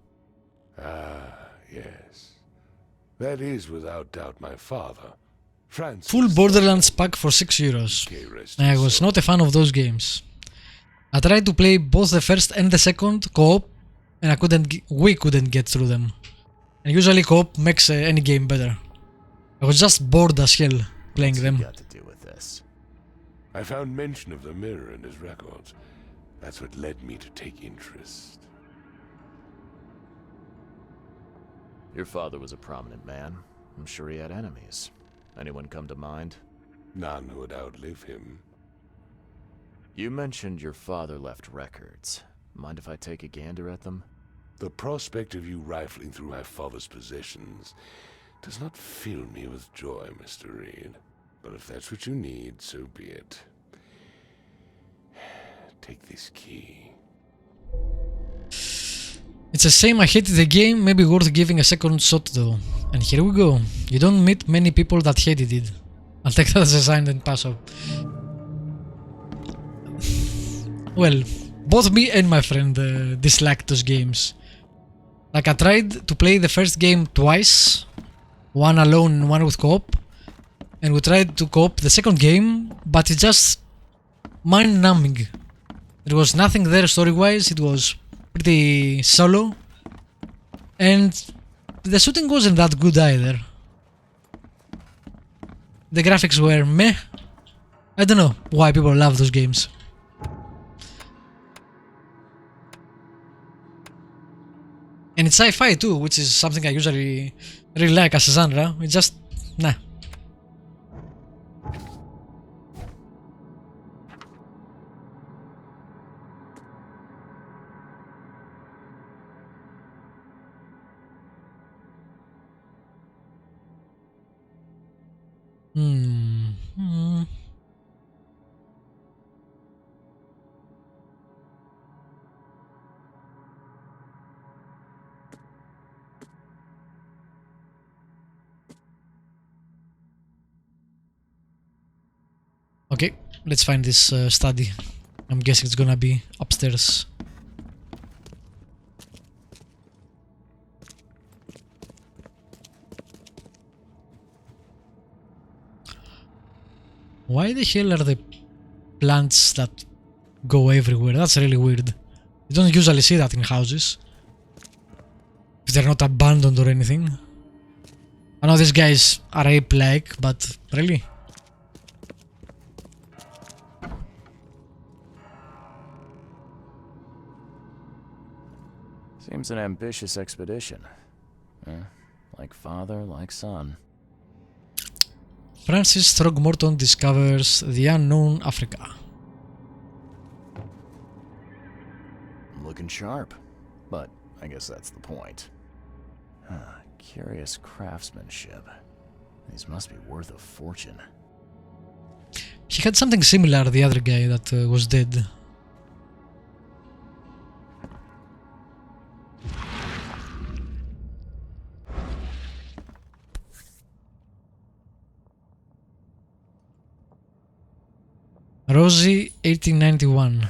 Ah, yes. That is without doubt my father, Francis. Full Borderlands pack for €6. I was not a fan of those games. I tried to play both the first and the second co-op, and we couldn't get through them. And usually co-op makes any game better. I was just bored as hell playing them. What's it got to do with this? I found mention of the mirror in his records. That's what led me to take interest. Your father was a prominent man. I'm sure he had enemies. Anyone come to mind? None who would outlive him. You mentioned your father left records. Mind if I take a gander at them? The prospect of you rifling through my father's possessions does not fill me with joy, Mr. Reed. But if that's what you need, so be it. Take this key. It's a shame I hated the game, maybe worth giving a second shot though. And here we go. You don't meet many people that hated it. I'll take that as a sign and pass up. Well, both me and my friend disliked those games. Like I tried to play the first game twice. One alone and one with co-op. And we tried to co-op the second game, but it's just mind-numbing. There was nothing there story-wise, it was pretty solo. And the shooting wasn't that good either. The graphics were meh. I don't know why people love those games. And it's sci-fi too, which is something I usually really like as a genre. It's just, nah. let's find this study. I'm guessing it's gonna be upstairs. Why the hell are the plants that go everywhere? That's really weird. You don't usually see that in houses. If they're not abandoned or anything. I know these guys are ape-like, but really? Seems an ambitious expedition. Like father, like son. Francis Throgmorton discovers the unknown Africa. Looking sharp. But I guess that's the point. Curious craftsmanship. These must be worth a fortune. He had something similar, the other guy that was dead. Rosie, 1891.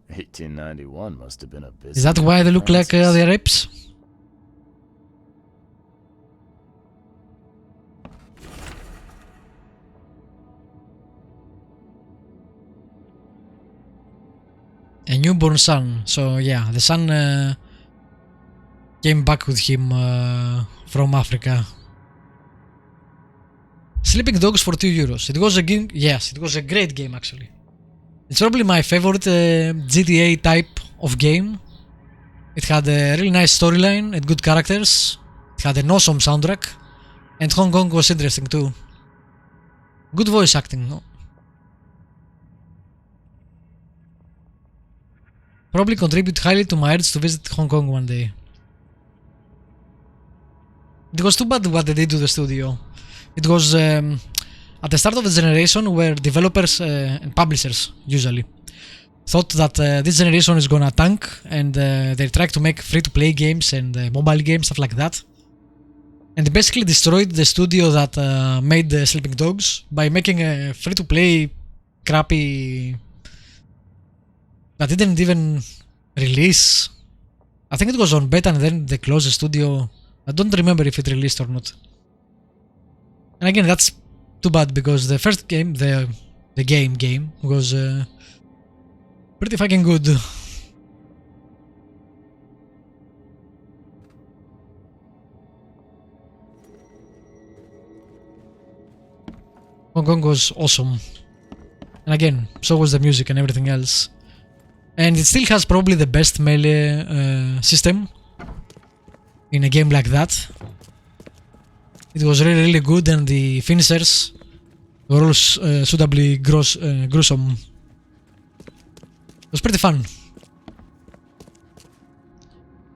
1891 must have been a busy. Is that why they look like they're apes? A newborn son. So yeah, the son came back with him from Africa. Sleeping Dogs for €2. It was a game. Yes, it was a great game actually. It's probably my favorite GTA type of game. It had a really nice storyline and good characters. It had an awesome soundtrack. And Hong Kong was interesting too. Good voice acting, no? Probably contribute highly to my urge to visit Hong Kong one day. It was too bad what they did to the studio. It was at the start of the generation where developers and publishers usually thought that this generation is gonna tank, and they tried to make free-to-play games and mobile games, stuff like that. And they basically destroyed the studio that made the Sleeping Dogs by making a free-to-play crappy that didn't even release. I think it was on beta and then they closed the studio. I don't remember if it released or not. And again, that's too bad because the first game, the game was pretty fucking good. Hong Kong was awesome. And again, so was the music and everything else. And it still has probably the best melee system in a game like that. It was really, really good, and the finishers were all suitably gruesome. It was pretty fun.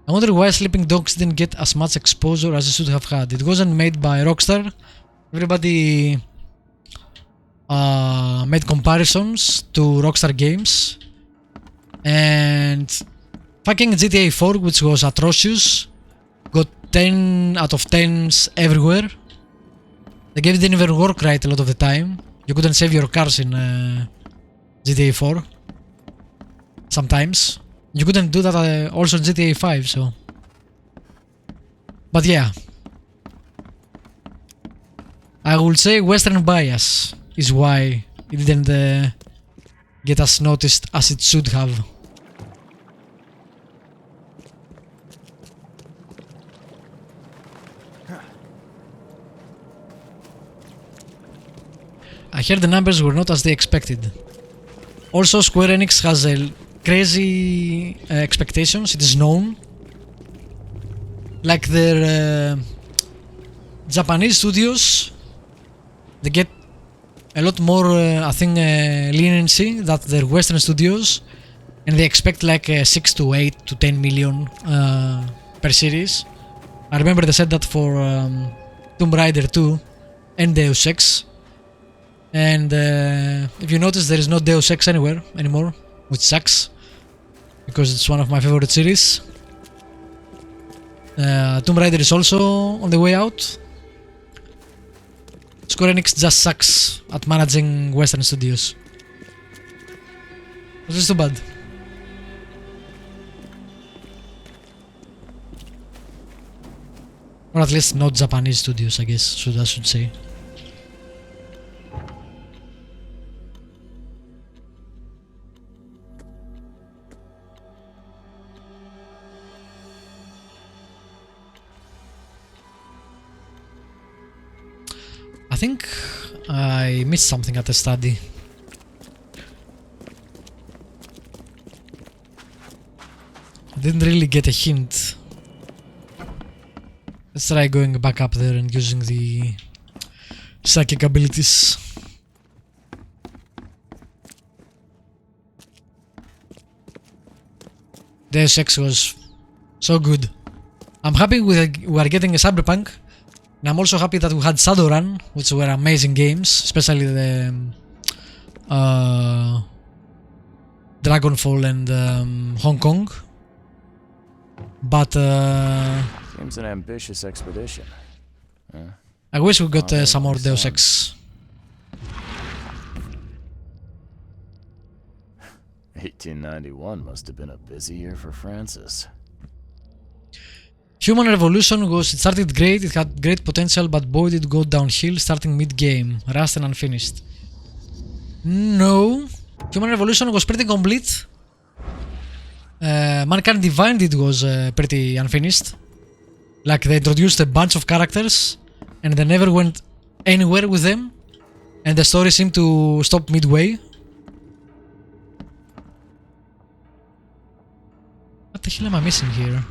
I wonder why Sleeping Dogs didn't get as much exposure as it should have had. It wasn't made by Rockstar. Everybody made comparisons to Rockstar games. And fucking GTA 4, which was atrocious, got 10 out of 10s everywhere. The game didn't even work right a lot of the time. You couldn't save your cars in GTA 4. Sometimes. You couldn't do that also in GTA 5, so. But yeah. I would say Western bias is why it didn't get as noticed as it should have. I heard the numbers were not as they expected. Also, Square Enix has a crazy expectations, it is known. Like their Japanese studios, they get a lot more, I think, leniency than their Western studios, and they expect like 6 to 8 to 10 million per series. I remember they said that for Tomb Raider 2 and Deus Ex. And if you notice, there is no Deus Ex anywhere anymore, which sucks, because it's one of my favorite series. Tomb Raider is also on the way out. Square Enix just sucks at managing Western studios. Which is too bad. Or at least not Japanese studios, I guess, I should say. I think I missed something at the study. I didn't really get a hint. Let's try going back up there and using the psychic abilities. Deus Ex was so good. I'm happy we are getting a Cyberpunk. And I'm also happy that we had Shadowrun, which were amazing games, especially the Dragonfall and Hong Kong. But seems an ambitious expedition. I wish we got some more Deus Ex. 1891 must have been a busy year for Francis. Human Revolution it started great, it had great potential, but boy did it go downhill starting mid-game, rust and unfinished. No, Human Revolution was pretty complete. Mankind Divided was pretty unfinished. Like they introduced a bunch of characters and they never went anywhere with them, and the story seemed to stop midway. What the hell am I missing here?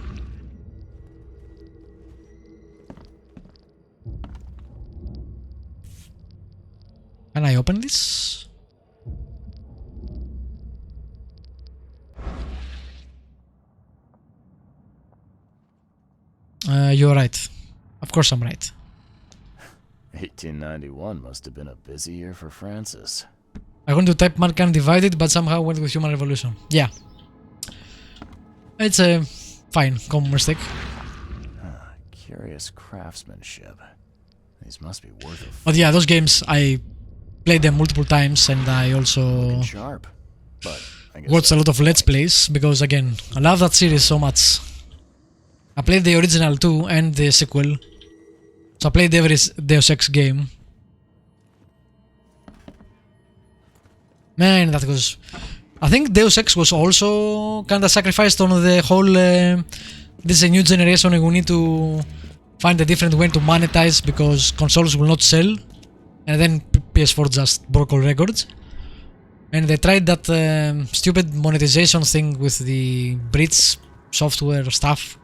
Can I open this? You're right. Of course I'm right. 1891 must have been a busy year for Francis. I want to type Mankind Divided, but somehow went with Human Revolution. Yeah. It's a fine, common mistake. Curious craftsmanship. These must be worth it. But yeah, those games, I played them multiple times, and I also sharp, but I guess watched a lot of Let's Plays, because again, I love that series so much. I played the original too, and the sequel. So I played every Deus Ex game. Man, that was... I think Deus Ex was also kinda sacrificed on the whole... this is a new generation and we need to find a different way to monetize because consoles will not sell. And then PS4 just broke all records. And they tried that stupid monetization thing with the bridge software stuff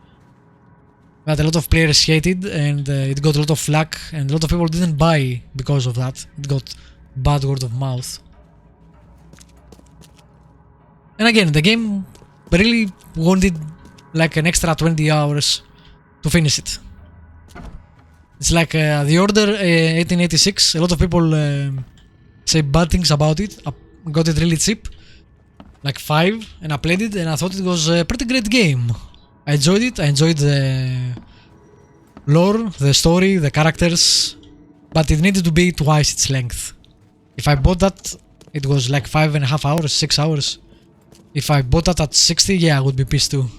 that a lot of players hated, and it got a lot of flack, and a lot of people didn't buy because of that. It got bad word of mouth. And again, the game really wanted like an extra 20 hours to finish it. It's like The Order 1886. A lot of people say bad things about it. I got it really cheap, like 5, and I played it and I thought it was a pretty great game. I enjoyed it. I enjoyed the lore, the story, the characters, but it needed to be twice its length. If I bought that, it was like 5.5 hours, 6 hours. If I bought that at 60, yeah, I would be pissed too.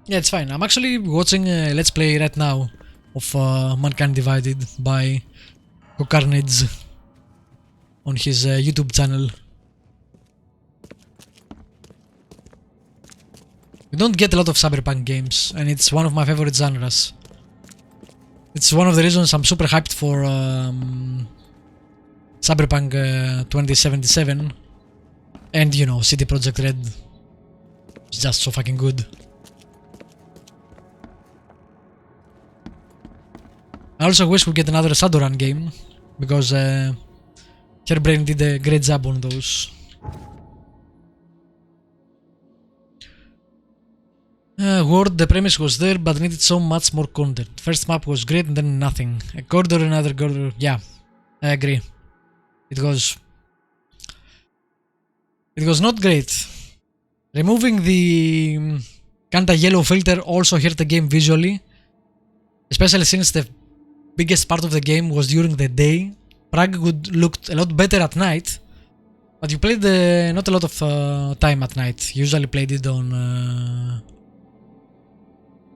Yeah, it's fine. I'm actually watching a Let's Play right now of Mankind Divided by Carnage on his YouTube channel. We don't get a lot of cyberpunk games, and it's one of my favorite genres. It's one of the reasons I'm super hyped for Cyberpunk 2077, and you know, CD Projekt Red is just so fucking good. I also wish we get another Shadowrun game, because Hairbrain did a great job on those. Word, the premise was there, but needed so much more content. First map was great and then nothing. A corridor, another corridor. Yeah, I agree. It was not great. Removing the kinda yellow filter also hurt the game visually, especially since the biggest part of the game was during the day Prague would look a lot better at night, but you played not a lot of time at night. You usually played it on...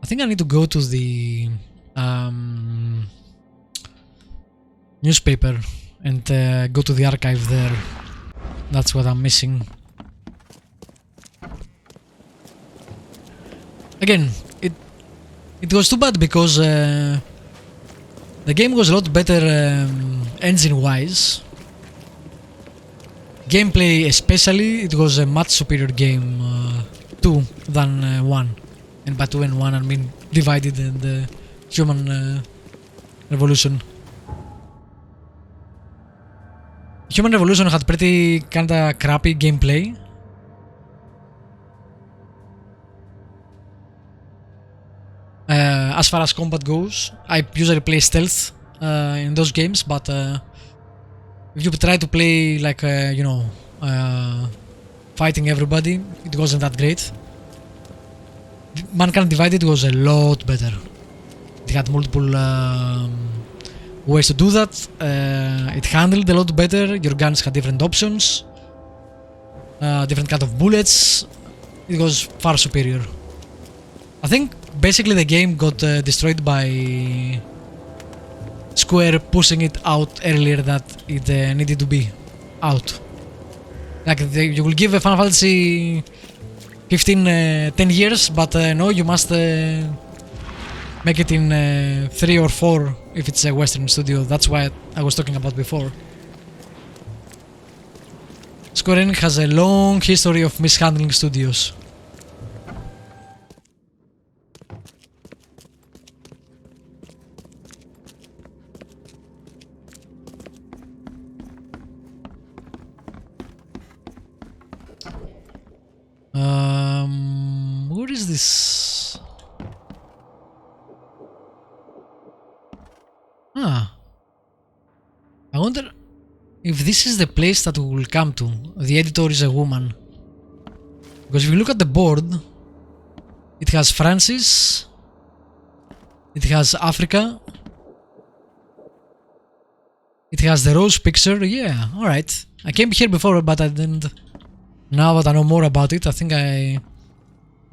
I think I need to go to the newspaper and go to the archive there. That's what I'm missing. Again, it was too bad because the game was a lot better engine-wise. Gameplay especially, it was a much superior game 2 than 1. And by 2 and 1 I mean Divided and Human Revolution. Human Revolution had pretty kinda crappy gameplay. As far as combat goes, I usually play stealth in those games, but if you try to play like you know, fighting everybody, it wasn't that great. Mankind Divided was a lot better. It had multiple ways to do that. It handled a lot better. Your guns had different options, different kind of bullets. It was far superior. I think basically the game got destroyed by Square pushing it out earlier than it needed to be out. Like you will give a Final Fantasy 15 10 years, but no, you must make it in 3 or 4 if it's a Western studio. That's what I was talking about before. Square Enix has a long history of mishandling studios. What is this? I wonder if this is the place that we will come to. The editor is a woman. Because if you look at the board, it has Francis, it has Africa, it has the Rose picture. Yeah, alright. I came here before, but I didn't. Now that I know more about it, I think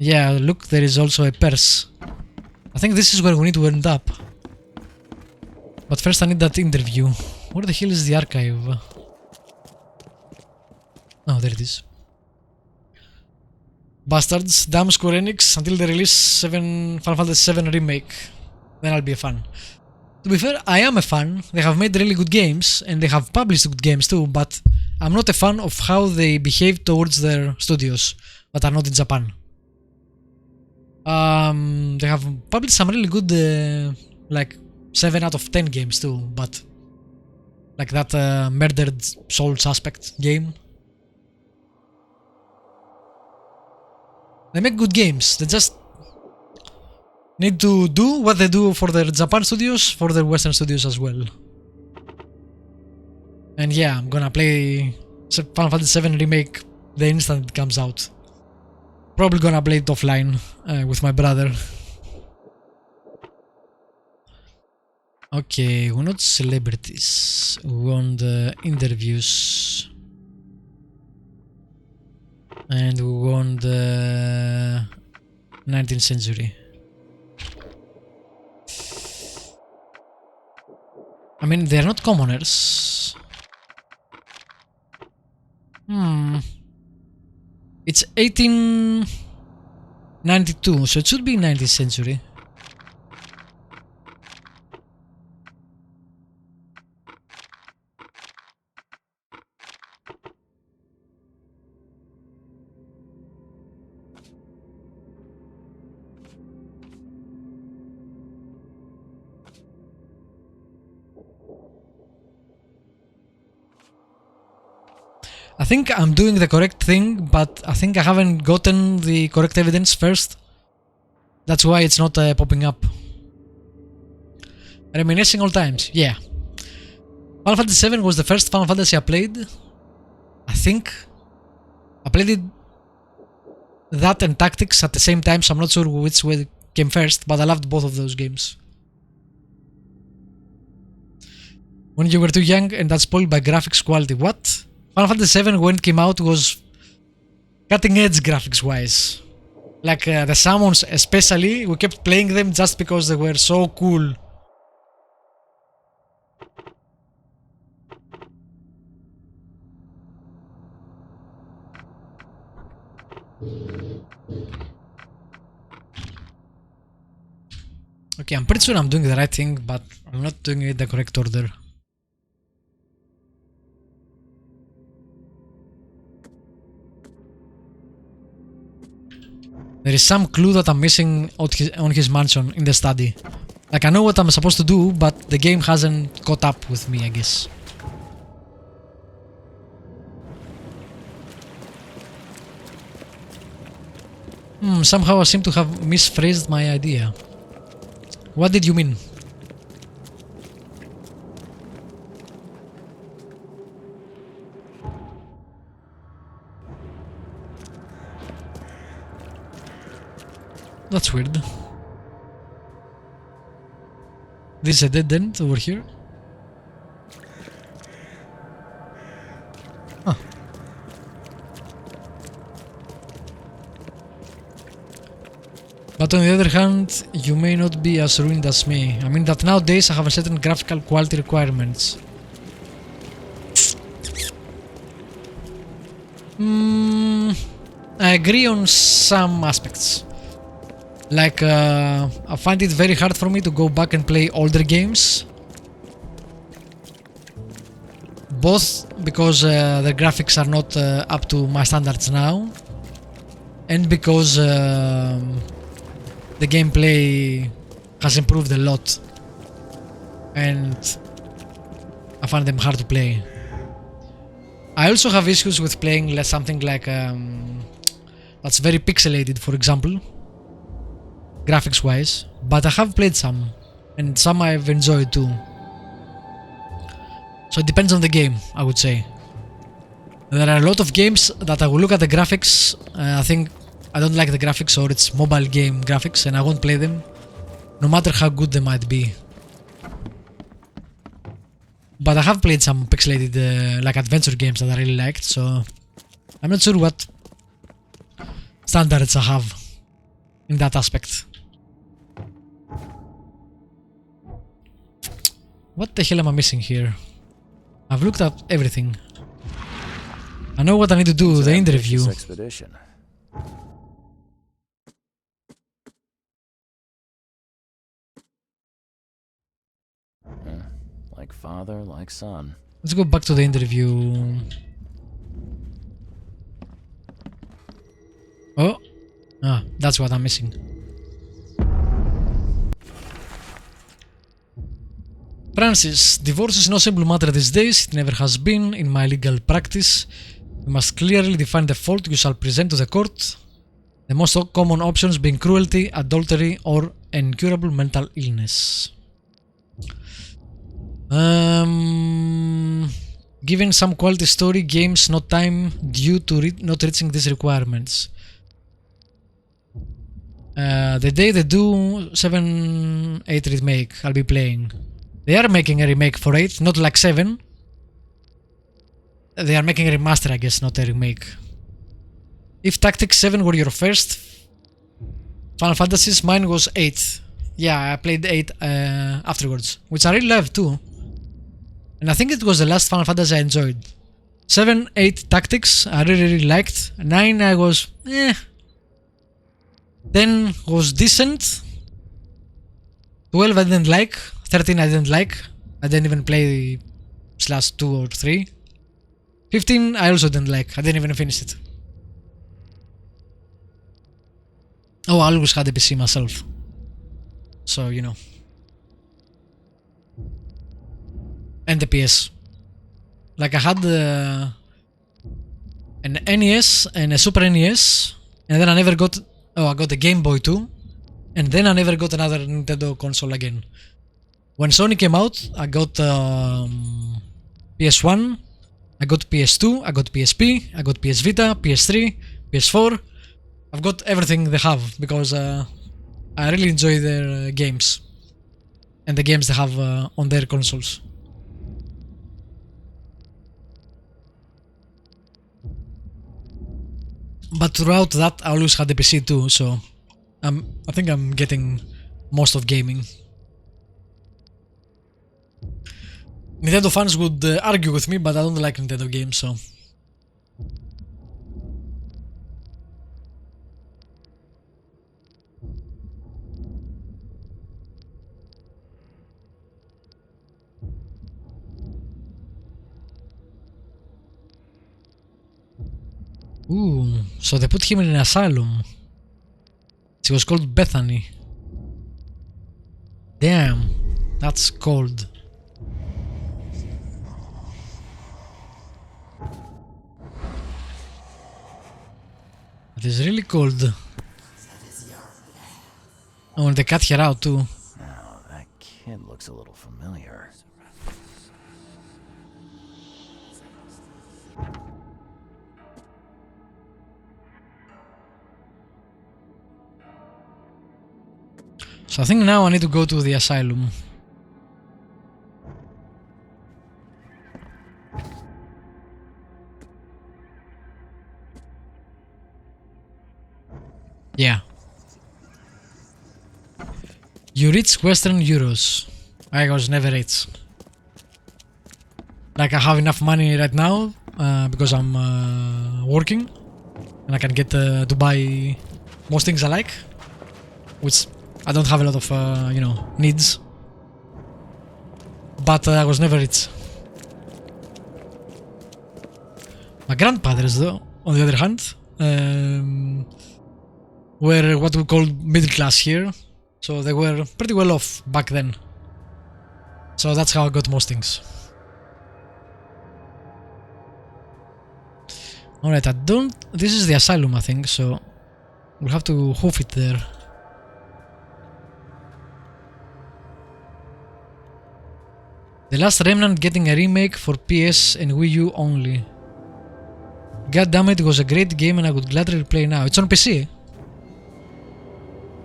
yeah, look, there is also a purse. I think this is where we need to end up. But first I need that interview. Where the hell is the archive? Oh, there it is. Bastards, damn Square Enix until they release Final Fantasy VII Remake. Then I'll be a fan. To be fair, I am a fan. They have made really good games, and they have published good games too, but I'm not a fan of how they behave towards their studios that are not in Japan. They have published some really good, like 7 out of 10 games too, but like that Murdered Soul Suspect game. They make good games, they just need to do what they do for their Japan studios, for their Western studios as well. And yeah, I'm gonna play Final Fantasy VII Remake the instant it comes out. Probably gonna play it offline with my brother. Okay, we want celebrities, we want interviews, and we want 19th century. I mean, they're not commoners. It's 1892, so it should be 19th century. I think I'm doing the correct thing, but I think I haven't gotten the correct evidence first. That's why it's not popping up. Reminiscing all times, yeah. Final Fantasy VII was the first Final Fantasy I played. I think I played it, that and Tactics at the same time, so I'm not sure which way came first, but I loved both of those games. When you were too young and that's spoiled by graphics quality. What? Final Fantasy VII when it came out was cutting edge graphics wise. Like the summons especially, we kept playing them just because they were so cool. Okay, I'm pretty sure I'm doing the right thing, but I'm not doing it in the correct order. There is some clue that I'm missing on his mansion in the study. Like, I know what I'm supposed to do, but the game hasn't caught up with me, I guess. Somehow I seem to have misphrased my idea. What did you mean? That's weird. This is a dead end over here. Huh. But on the other hand, you may not be as ruined as me. I mean that nowadays I have a certain graphical quality requirements. I agree on some aspects. Like, I find it very hard for me to go back and play older games. Both because the graphics are not up to my standards now, and because the gameplay has improved a lot, and I find them hard to play. I also have issues with playing something like that's very pixelated, for example, graphics wise, but I have played some, and some I've enjoyed too. So it depends on the game, I would say. There are a lot of games that I will look at the graphics, I think I don't like the graphics, or it's mobile game graphics, and I won't play them, no matter how good they might be. But I have played some pixelated like adventure games that I really liked, so I'm not sure what standards I have in that aspect. What the hell am I missing here? I've looked at everything. I know what I need to do, the interview. Expedition. Like father, like son. Let's go back to the interview. Oh, that's what I'm missing. Francis, divorce is no simple matter these days. It never has been in my legal practice. You must clearly define the fault you shall present to the court. The most common options being cruelty, adultery, or incurable mental illness. Given some quality story games, not time due to not reaching these requirements. The day they do 7-8 remake, I'll be playing. They are making a remake for 8, not like 7. They are making a remaster, I guess, not a remake. If Tactics 7 were your first Final Fantasies, mine was 8. Yeah, I played 8 afterwards, which I really loved too. And I think it was the last Final Fantasy I enjoyed. 7, 8 Tactics, I really liked. 9 I was 10 was decent. 12 I didn't like. 13 I didn't like. I didn't even play /2 or 3. 15 I also didn't like. I didn't even finish it. Oh, I always had a PC myself. So, you know. And the PS. Like I had an NES and a Super NES, and then I never got... Oh, I got a Game Boy too, and then I never got another Nintendo console again. When Sony came out, I got PS1, I got PS2, I got PSP, I got PS Vita, PS3, PS4. I've got everything they have because I really enjoy their games and the games they have on their consoles. But throughout that, I always had the PC too, so I think I'm getting most of gaming. Nintendo fans would argue with me, but I don't like Nintendo games, so. Ooh, so they put him in an asylum. She was called Bethany. Damn, that's cold. It is really cold. Oh, and they cut her out too. Now, that kid looks a little familiar. So I think now I need to go to the asylum. Yeah. You reach Western Euros. I was never rich. Like I have enough money right now because I'm working and I can get to buy most things I like, which I don't have a lot of you know, needs. But I was never rich. My grandparents, though, on the other hand, were what we call middle class here, so they were pretty well off back then. So that's how I got most things. Alright, I don't... This is the asylum, I think, so we'll have to hoof it there. The Last Remnant getting a remake for PS and Wii U only. God damn it, it was a great game and I would gladly replay now. It's on PC,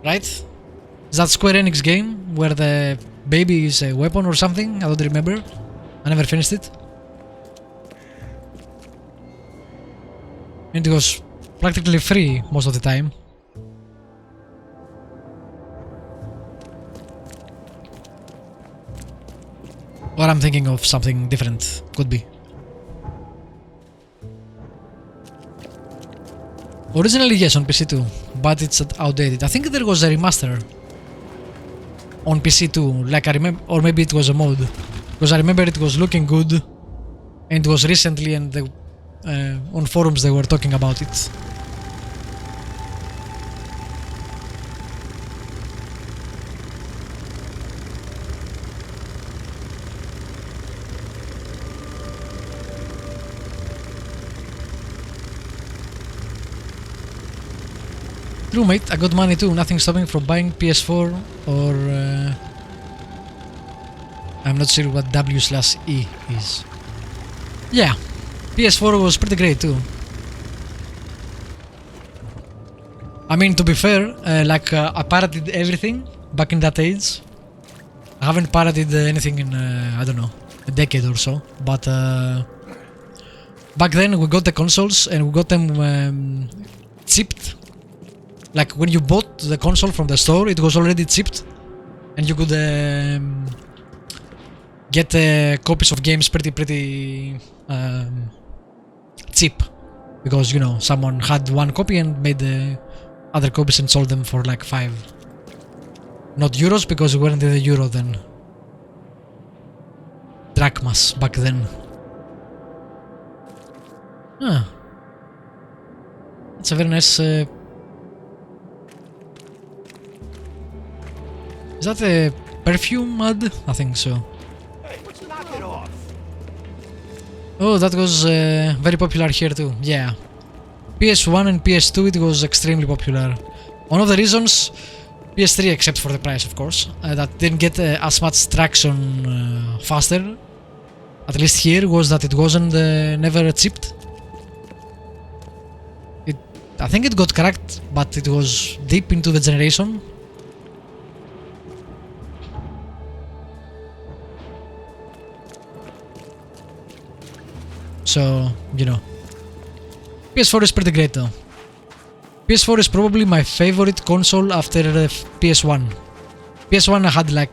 right? Is that Square Enix game where the baby is a weapon or something? I don't remember. I never finished it. And it was practically free most of the time. Or I'm thinking of something different. Could be. Originally, yes, on PC too, but it's outdated. I think there was a remaster on PC too, like I remember, or maybe it was a mod, because I remember it was looking good, and it was recently, and on forums they were talking about it. True, mate, I got money too, nothing stopping from buying PS4 or I'm not sure what W/E is. Yeah, PS4 was pretty great too. I mean, to be fair, like I pirated everything back in that age. I haven't pirated anything in, I don't know, a decade or so, but back then we got the consoles and we got them chipped. Like when you bought the console from the store, it was already chipped, and you could get copies of games pretty cheap, because you know someone had one copy and made the other copies and sold them for like 5, not euros, because we weren't in the euro then. Drachmas back then. Ah, that's a very nice. Is that a perfume ad? I think so. Hey, knock it off. Oh, that was very popular here too. Yeah. PS1 and PS2 it was extremely popular. One of the reasons, PS3 except for the price of course, that didn't get as much traction faster, at least here, was that it wasn't never chipped. I think it got cracked, but it was deep into the generation. So, you know, PS4 is pretty great though. PS4 is probably my favorite console after PS1. PS1 I had like...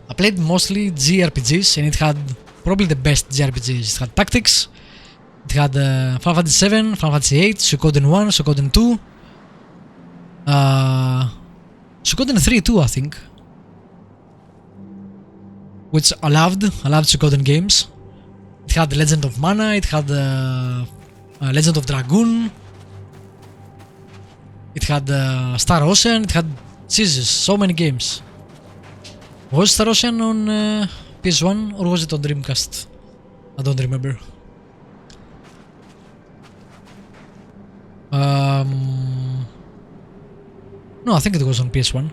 I played mostly JRPGs and it had probably the best JRPGs. It had Tactics, it had Final Fantasy 7, Final Fantasy 8, Suikoden 1, Suikoden 2, Suikoden 3 too I think. Which I loved Suikoden games. It had Legend of Mana, it had Legend of Dragoon, it had Star Ocean, it had Jesus, so many games. Was Star Ocean on PS1 or was it on Dreamcast? I don't remember. No, I think it was on PS1.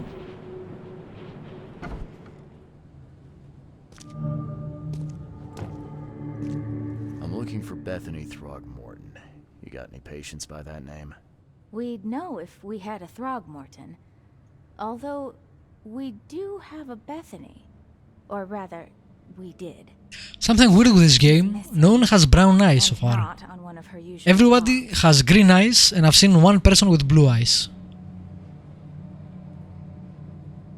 I'm looking for Bethany Throgmorton. You got any patients by that name? We'd know if we had a Throgmorton. Although, we do have a Bethany. Or rather, we did. Something weird with this game, no one has brown eyes so far. Everybody has green eyes and I've seen one person with blue eyes.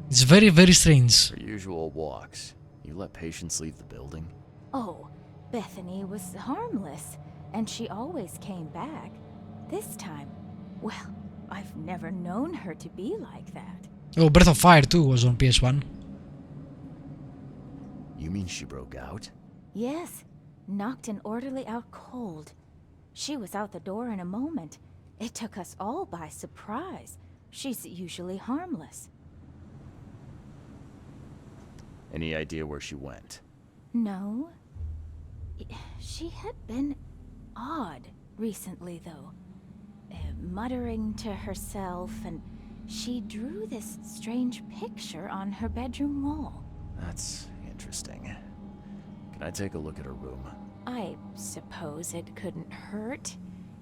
It's very, very strange. For usual walks, you let patients leave the building? Oh, Bethany was harmless, and she always came back. This time, well, I've never known her to be like that. Oh, Breath of Fire 2 was on PS1. You mean she broke out? Yes, knocked an orderly out cold. She was out the door in a moment. It took us all by surprise. She's usually harmless. Any idea where she went? No. She had been odd recently, though. Muttering to herself, and she drew this strange picture on her bedroom wall. That's interesting. Can I take a look at her room? I suppose it couldn't hurt.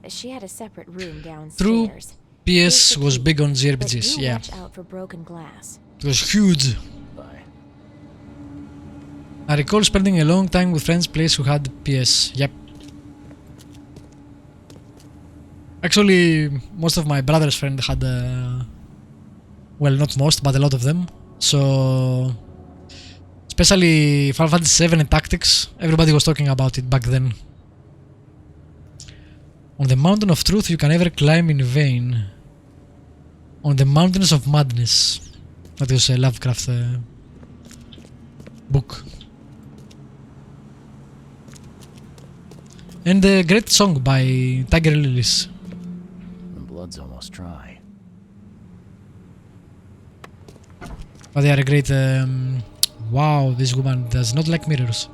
She had a separate room downstairs. True, PS was big on JRPGs, yeah. Watch out for broken glass. It was huge. Bye. I recall spending a long time with friends' place who had PS. Yep. Actually, most of my brother's friends had, well, not most, but a lot of them. So, especially Final Fantasy 7 and Tactics, everybody was talking about it back then. On the Mountain of Truth you can never climb in vain. On the Mountains of Madness. That was a Lovecraft book. And a great song by Tiger Lilies. The blood's almost dry. But they are a great... wow, this woman does not like mirrors.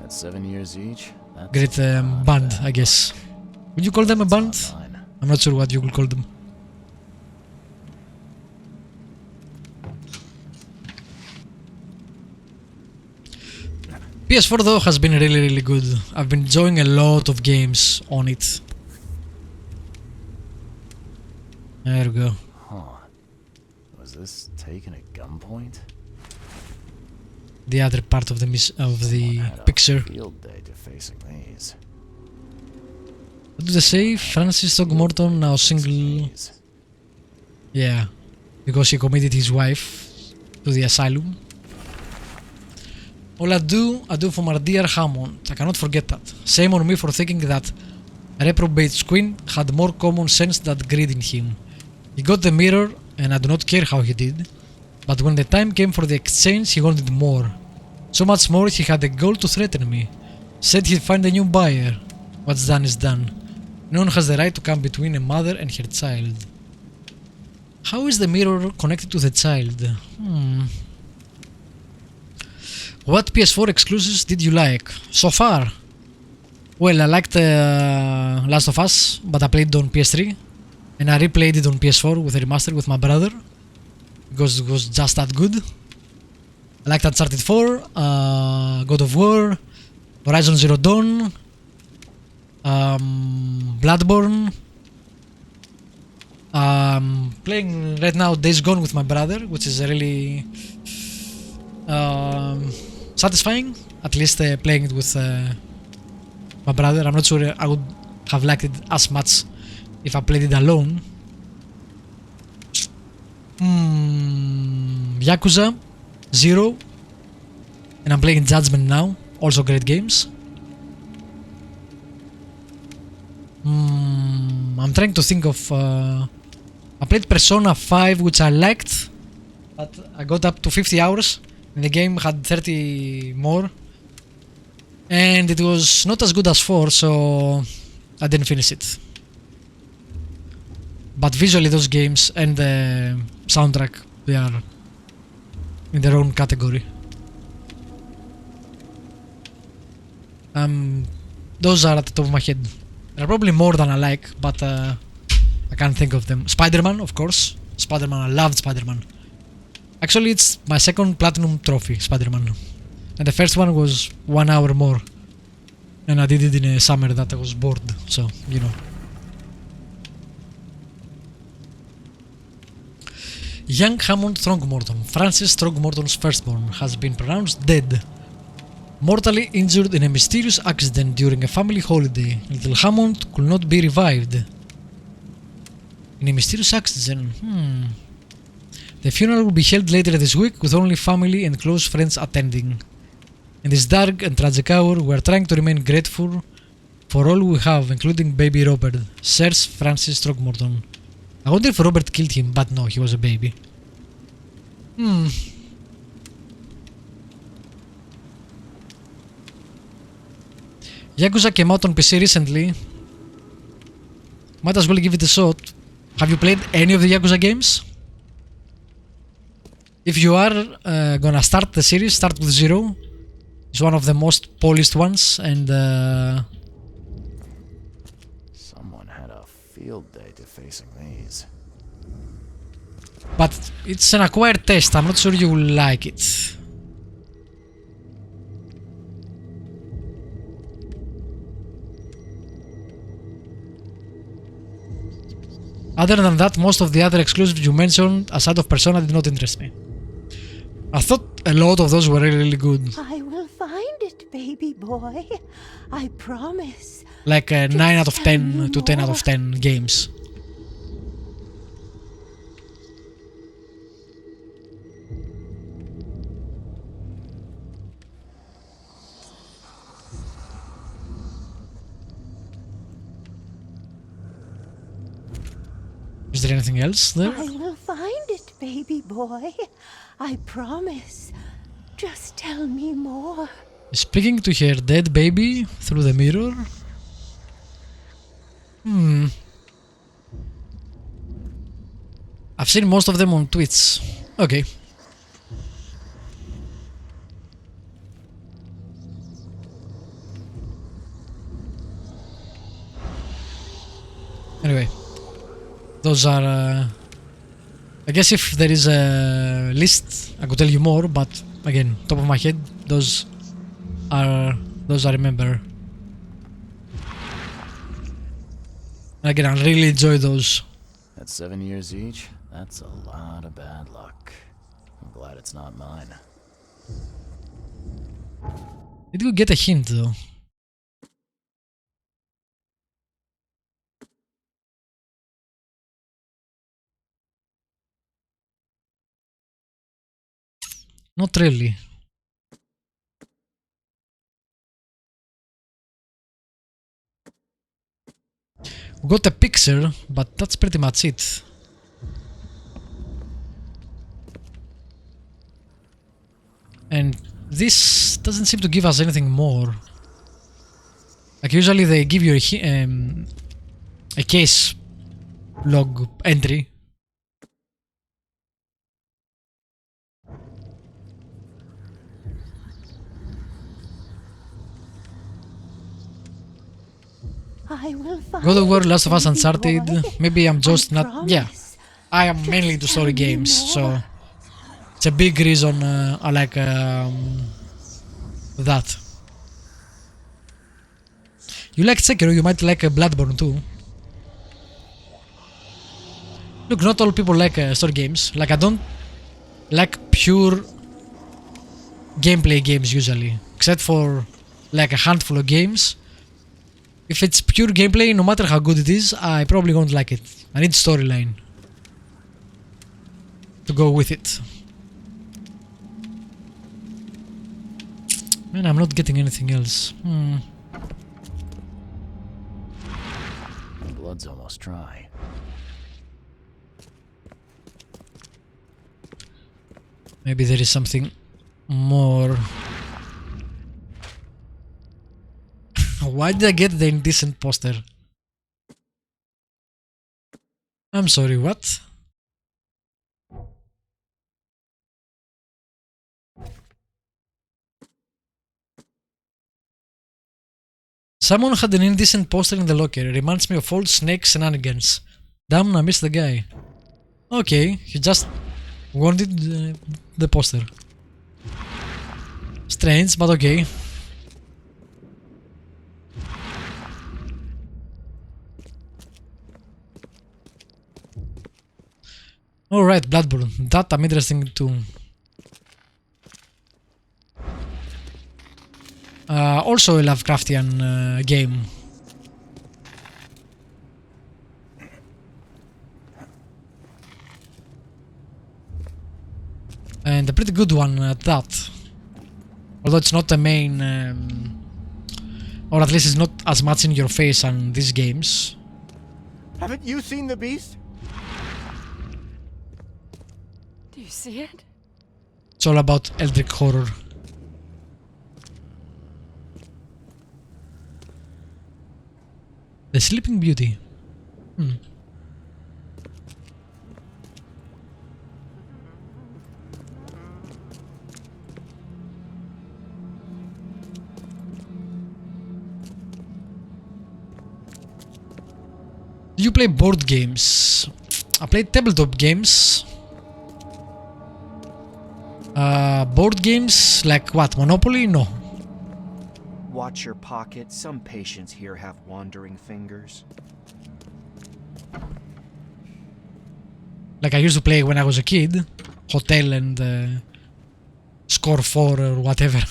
That's 7 years each? That's Great band, I guess. Would you call them a band? I'm not sure what you would call them. PS4 though has been really, really good. I've been enjoying a lot of games on it. There we go. Huh. Was this taken at gunpoint? The other part of the picture. Field day to facing these. What do they say? Francis Throgmorton now single. Yeah, because he committed his wife to the asylum. All I do for my dear Hammond. I cannot forget that. Shame on me for thinking that reprobate Queen had more common sense than greed in him. He got the mirror, and I do not care how he did. But when the time came for the exchange, he wanted more. So much more, he had a goal to threaten me. Said he'd find a new buyer. What's done is done. No one has the right to come between a mother and her child. How is the mirror connected to the child? What PS4 exclusives did you like? So far? Well, I liked Last of Us, but I played it on PS3. And I replayed it on PS4 with a remaster with my brother. Because it was just that good. I liked Uncharted 4, God of War, Horizon Zero Dawn, Bloodborne. Playing right now Days Gone with my brother, which is really satisfying. At least playing it with my brother. I'm not sure I would have liked it as much if I played it alone. Yakuza 0, and I'm playing Judgment now, also great games. I'm trying to think of I played Persona 5, which I liked, but I got up to 50 hours and the game had 30 more, and it was not as good as 4, so I didn't finish it. But visually those games and the soundtrack, they are in their own category. Those are at the top of my head. There are probably more than I like, but I can't think of them. Spider-Man, of course. Spider-Man, I loved Spider-Man. Actually, it's my second platinum trophy, Spider-Man. And the first one was 1 hour more. And I did it in a summer that I was bored, so, you know. Young Hammond Throgmorton, Francis Throgmorton's firstborn, has been pronounced dead. Mortally injured in a mysterious accident during a family holiday, little Hammond could not be revived. In a mysterious accident? The funeral will be held later this week with only family and close friends attending. In this dark and tragic hour, we are trying to remain grateful for all we have, including baby Robert, Sirs Francis Throgmorton. I wonder if Robert killed him, but no, he was a baby. Yakuza came out on PC recently. Might as well give it a shot. Have you played any of the Yakuza games? If you are gonna start the series, start with 0. It's one of the most polished ones, and Someone had a field day defacing these. but it's an acquired taste. I'm not sure you will like it. Other than that, most of the other exclusives you mentioned, aside of Persona, did not interest me. I thought a lot of those were really good. I will find it, baby boy. I promise. Like 9 out of 10 to 10 out of 10 games. Is there anything else there? I will find it, baby boy. I promise. Just tell me more. Speaking to her dead baby through the mirror? I've seen most of them on Twitch. Okay. Anyway. Those are... I guess if there is a list, I could tell you more, but again, top of my head, those I remember. And again, I really enjoy those. At 7 years each, that's a lot of bad luck. I'm glad it's not mine. Did you get a hint though? Not really. We got a picture, but that's pretty much it. And this doesn't seem to give us anything more. Like usually they give you a case log entry. I will find God of War, it, Last of Us, baby Uncharted. boy. Maybe I'm just I not. Yeah, promise. I am mainly into story games, so it's a big reason I like that. You like Sekiro, you might like Bloodborne too. Look, not all people like story games. Like I don't like pure gameplay games usually, except for like a handful of games. if it's pure gameplay, no matter how good it is, I probably won't like it. I need storyline to go with it. Man, I'm not getting anything else. Blood's almost dry. Maybe there is something more. Why did I get the indecent poster? I'm sorry, what? Someone had an indecent poster in the locker. It reminds me of old Snake shenanigans. Damn, I missed the guy. Okay, he just wanted the poster. Strange, but okay. Alright, Bloodborne. That I'm interested too. Also a Lovecraftian game. And a pretty good one at that. Although it's not the main, or at least it's not as much in your face on these games. Haven't you seen the beast? Do you see it? It's all about eldritch horror. The Sleeping Beauty. Do you play board games? I play tabletop games. Board games like what? Monopoly? No. Watch your pocket. Some patients here have wandering fingers. Like I used to play when I was a kid. Hotel and Score 4 or whatever.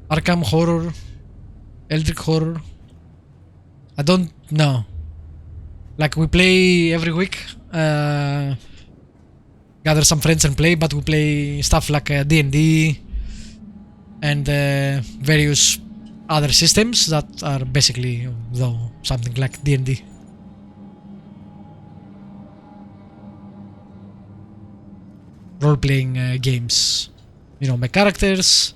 Arkham Horror. Eldritch Horror. I don't know. Like we play every week. Gather some friends and play, but we play stuff like D&D and various other systems that are basically, though, something like D&D. Role-playing games. You know, make characters,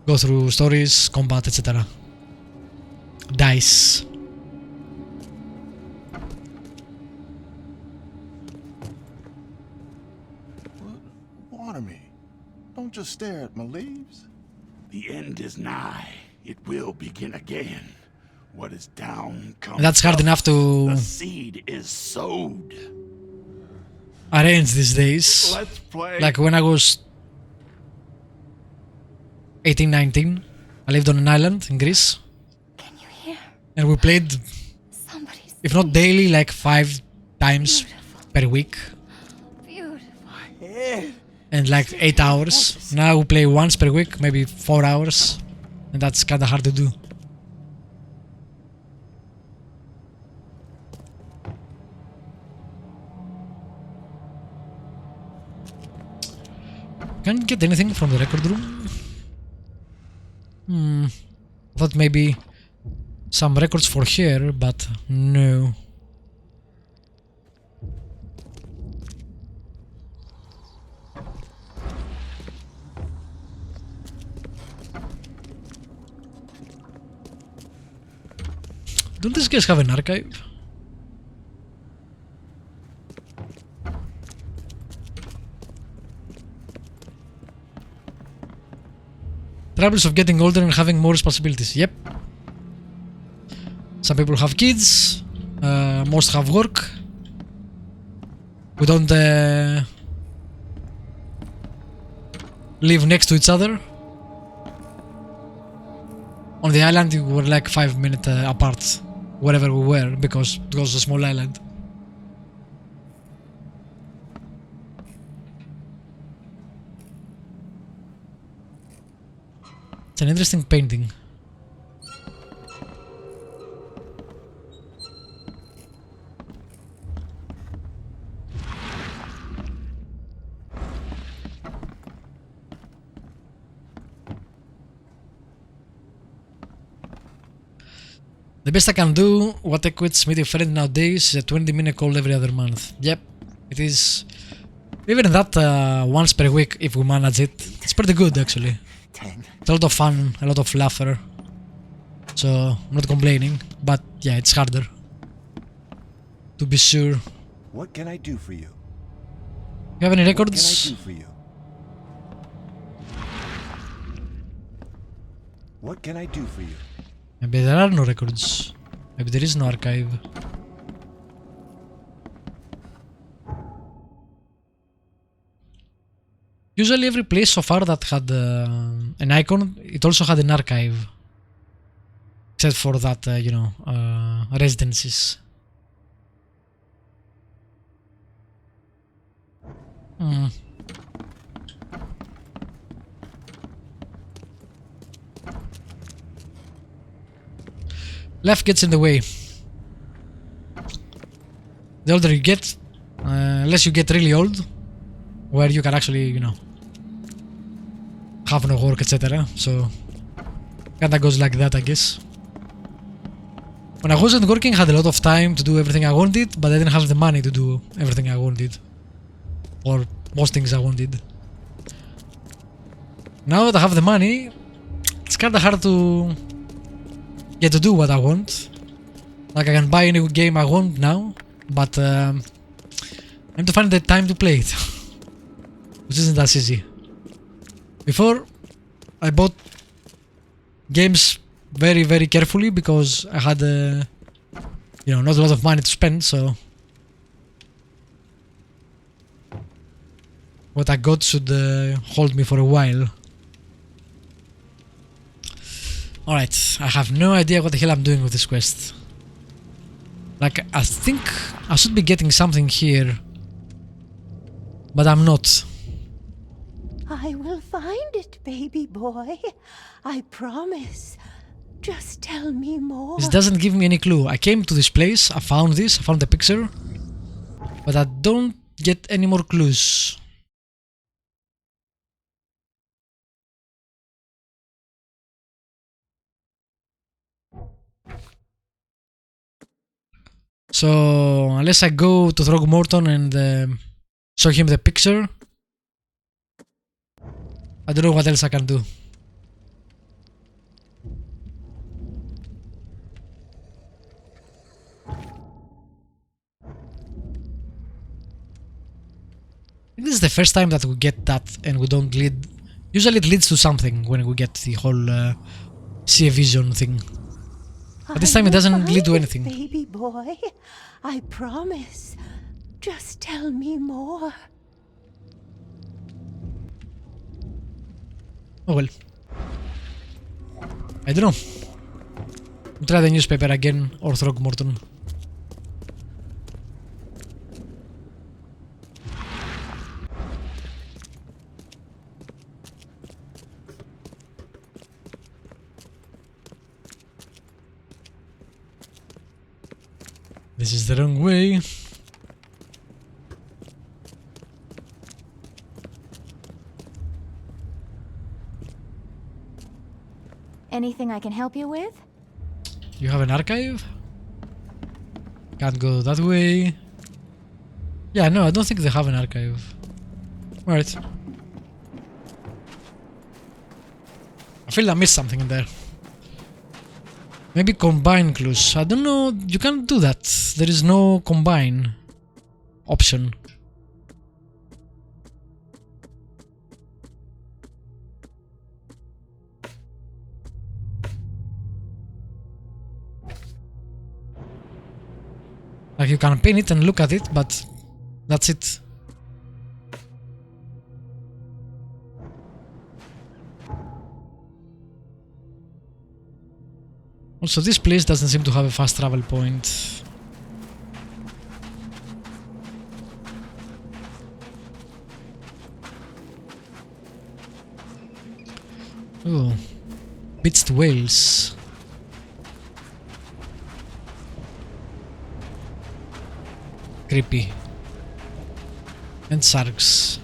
go through stories, combat, etc. Dice. Water me. Don't just stare at my leaves. The end is nigh. It will begin again. What is down comes That's hard up. enough to The seed is sowed. arrange these days. Let's play. Like when I was 18, 19, I lived on an island in Greece. Can you hear? And we played, Somebody's if not daily, like 5 times per week. beautiful. And like 8 hours. Now we play once per week, maybe 4 hours. And that's kinda hard to do. Can't get anything from the record room. Thought maybe some records for here, but no. Don't these guys have an archive? Troubles of getting older and having more responsibilities. Yep. Some people have kids. Most have work. We don't live next to each other. On the island we were like 5 minutes apart, wherever we were, because it was a small island. It's an interesting painting. The best I can do, what equates meeting a friend nowadays, is a 20-minute call every other month. Yep, it is. Even that once per week, if we manage it, it's pretty good actually. It's a lot of fun, a lot of laughter. So, I'm not complaining, but yeah, it's harder. To be sure. What can I do for you? You have any records? What can I do for you? Maybe there are no records. Maybe there is no archive. Usually every place so far that had an icon, it also had an archive. Except for that, you know, residences. Life gets in the way. The older you get, unless you get really old, where you can actually, you know, have no work, etc. So, kinda goes like that, I guess. When I wasn't working, I had a lot of time to do everything I wanted, but I didn't have the money to do everything I wanted. Or most things I wanted. Now that I have the money, it's kinda hard to get to do what I want. Like I can buy any game I want now, but I have to find the time to play it. Which isn't as easy. Before, I bought games very, very carefully because I had, you know, not a lot of money to spend, so what I got should hold me for a while. Alright, I have no idea what the hell I'm doing with this quest. Like, I think I should be getting something here, but I'm not. I will find it, baby boy. I promise. Just tell me more. This doesn't give me any clue. I came to this place, I found this, I found the picture, but I don't get any more clues. So, unless I go to Oakmont and show him the picture, I don't know what else I can do. This is the first time that we get that and we don't lead. Usually it leads to something when we get the whole see a vision thing. But this time it doesn't lead to anything. Baby boy, I promise. Just tell me more. Oh well. I don't know. We'll try the newspaper again or Throckmorton. This is the wrong way. Anything I can help you with? You have an archive? Can't go that way. Yeah, no, I don't think they have an archive. Alright. I feel I missed something in there. Maybe combine clues. I don't know. You can't do that. There is no combine option. Like you can pin it and look at it, but that's it. Also, this place doesn't seem to have a fast travel point. Ooh. Beached whales. Creepy. And sharks.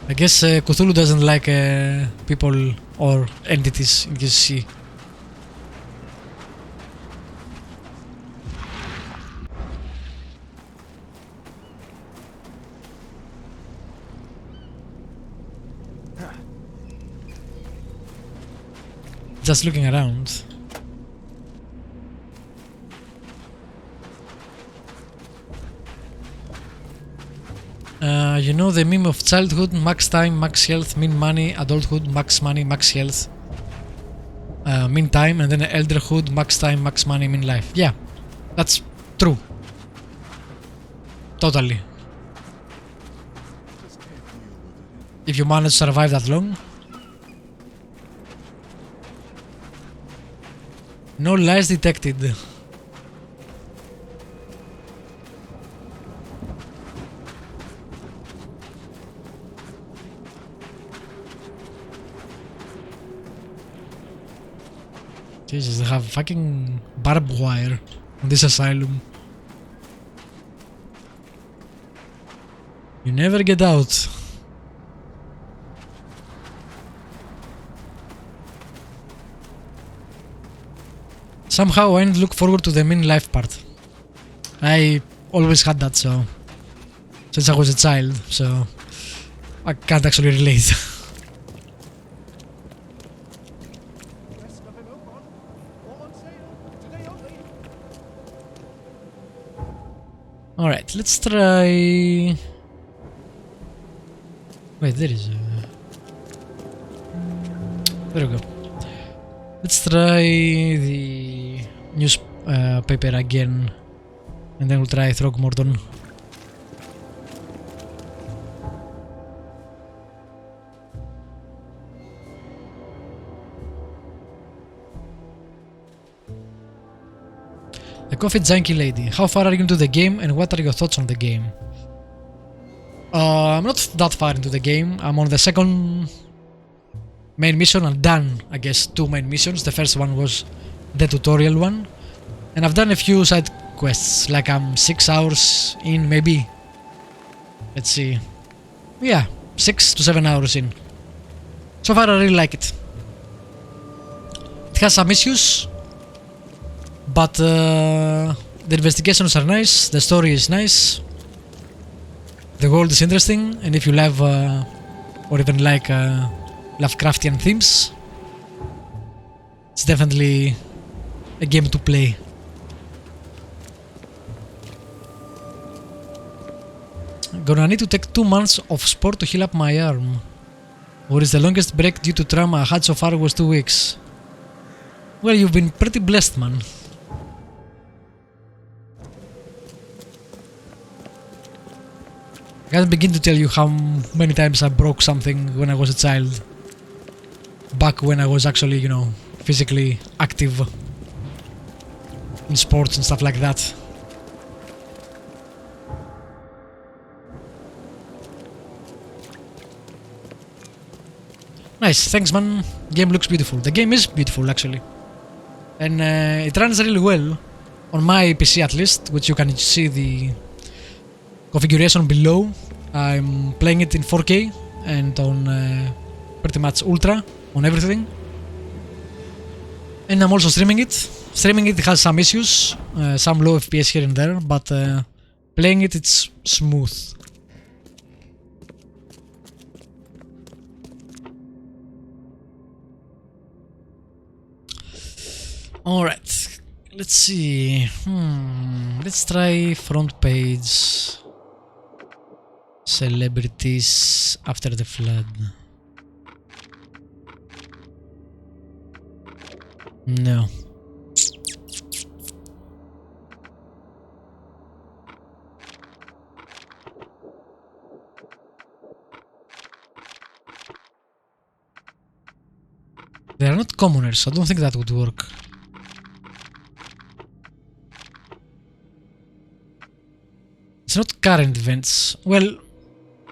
I guess Cthulhu doesn't like people or entities in his sea. Just looking around. You know the meme of childhood, max time, max health, min money, adulthood, max money, max health, min time, and then elderhood, max time, max money, min life. Yeah, that's true. Totally. If you manage to survive that long. No lies detected. Jesus, they have fucking barbed wire on this asylum. You never get out. Somehow I look forward to the main life part. I always had that, so since I was a child, so I can't actually relate. Alright, let's try... Wait, there is a... There we go. Let's try the newspaper again, and then we'll try Throckmorton. The coffee junkie lady. How far are you into the game, and what are your thoughts on the game? I'm not that far into the game. I'm on the second main mission. I've done, I guess, 2 main missions. The first one was the tutorial one, and I've done a few side quests. Like I'm 6 hours in, maybe. Let's see. Yeah, 6 to 7 hours in. So far, I really like it. It has some issues, but the investigations are nice. The story is nice. The world is interesting, and if you love or even like Lovecraftian themes, it's definitely a game to play. Gonna need to take 2 months of sport to heal up my arm. Or is the longest break due to trauma I had so far was 2 weeks? Well, you've been pretty blessed, man. I can't begin to tell you how many times I broke something when I was a child. Back when I was actually, you know, physically active in sports and stuff like that. Nice, thanks man. Game looks beautiful. The game is beautiful actually. And it runs really well on my PC at least, which you can see the configuration below. I'm playing it in 4K and on pretty much ultra on everything. And I'm also streaming it. Streaming it has some issues, some low FPS here and there, but playing it, it's smooth. Alright, let's see. Let's try front page. Celebrities after the flood. No. They are not commoners, so I don't think that would work. It's not current events. Well,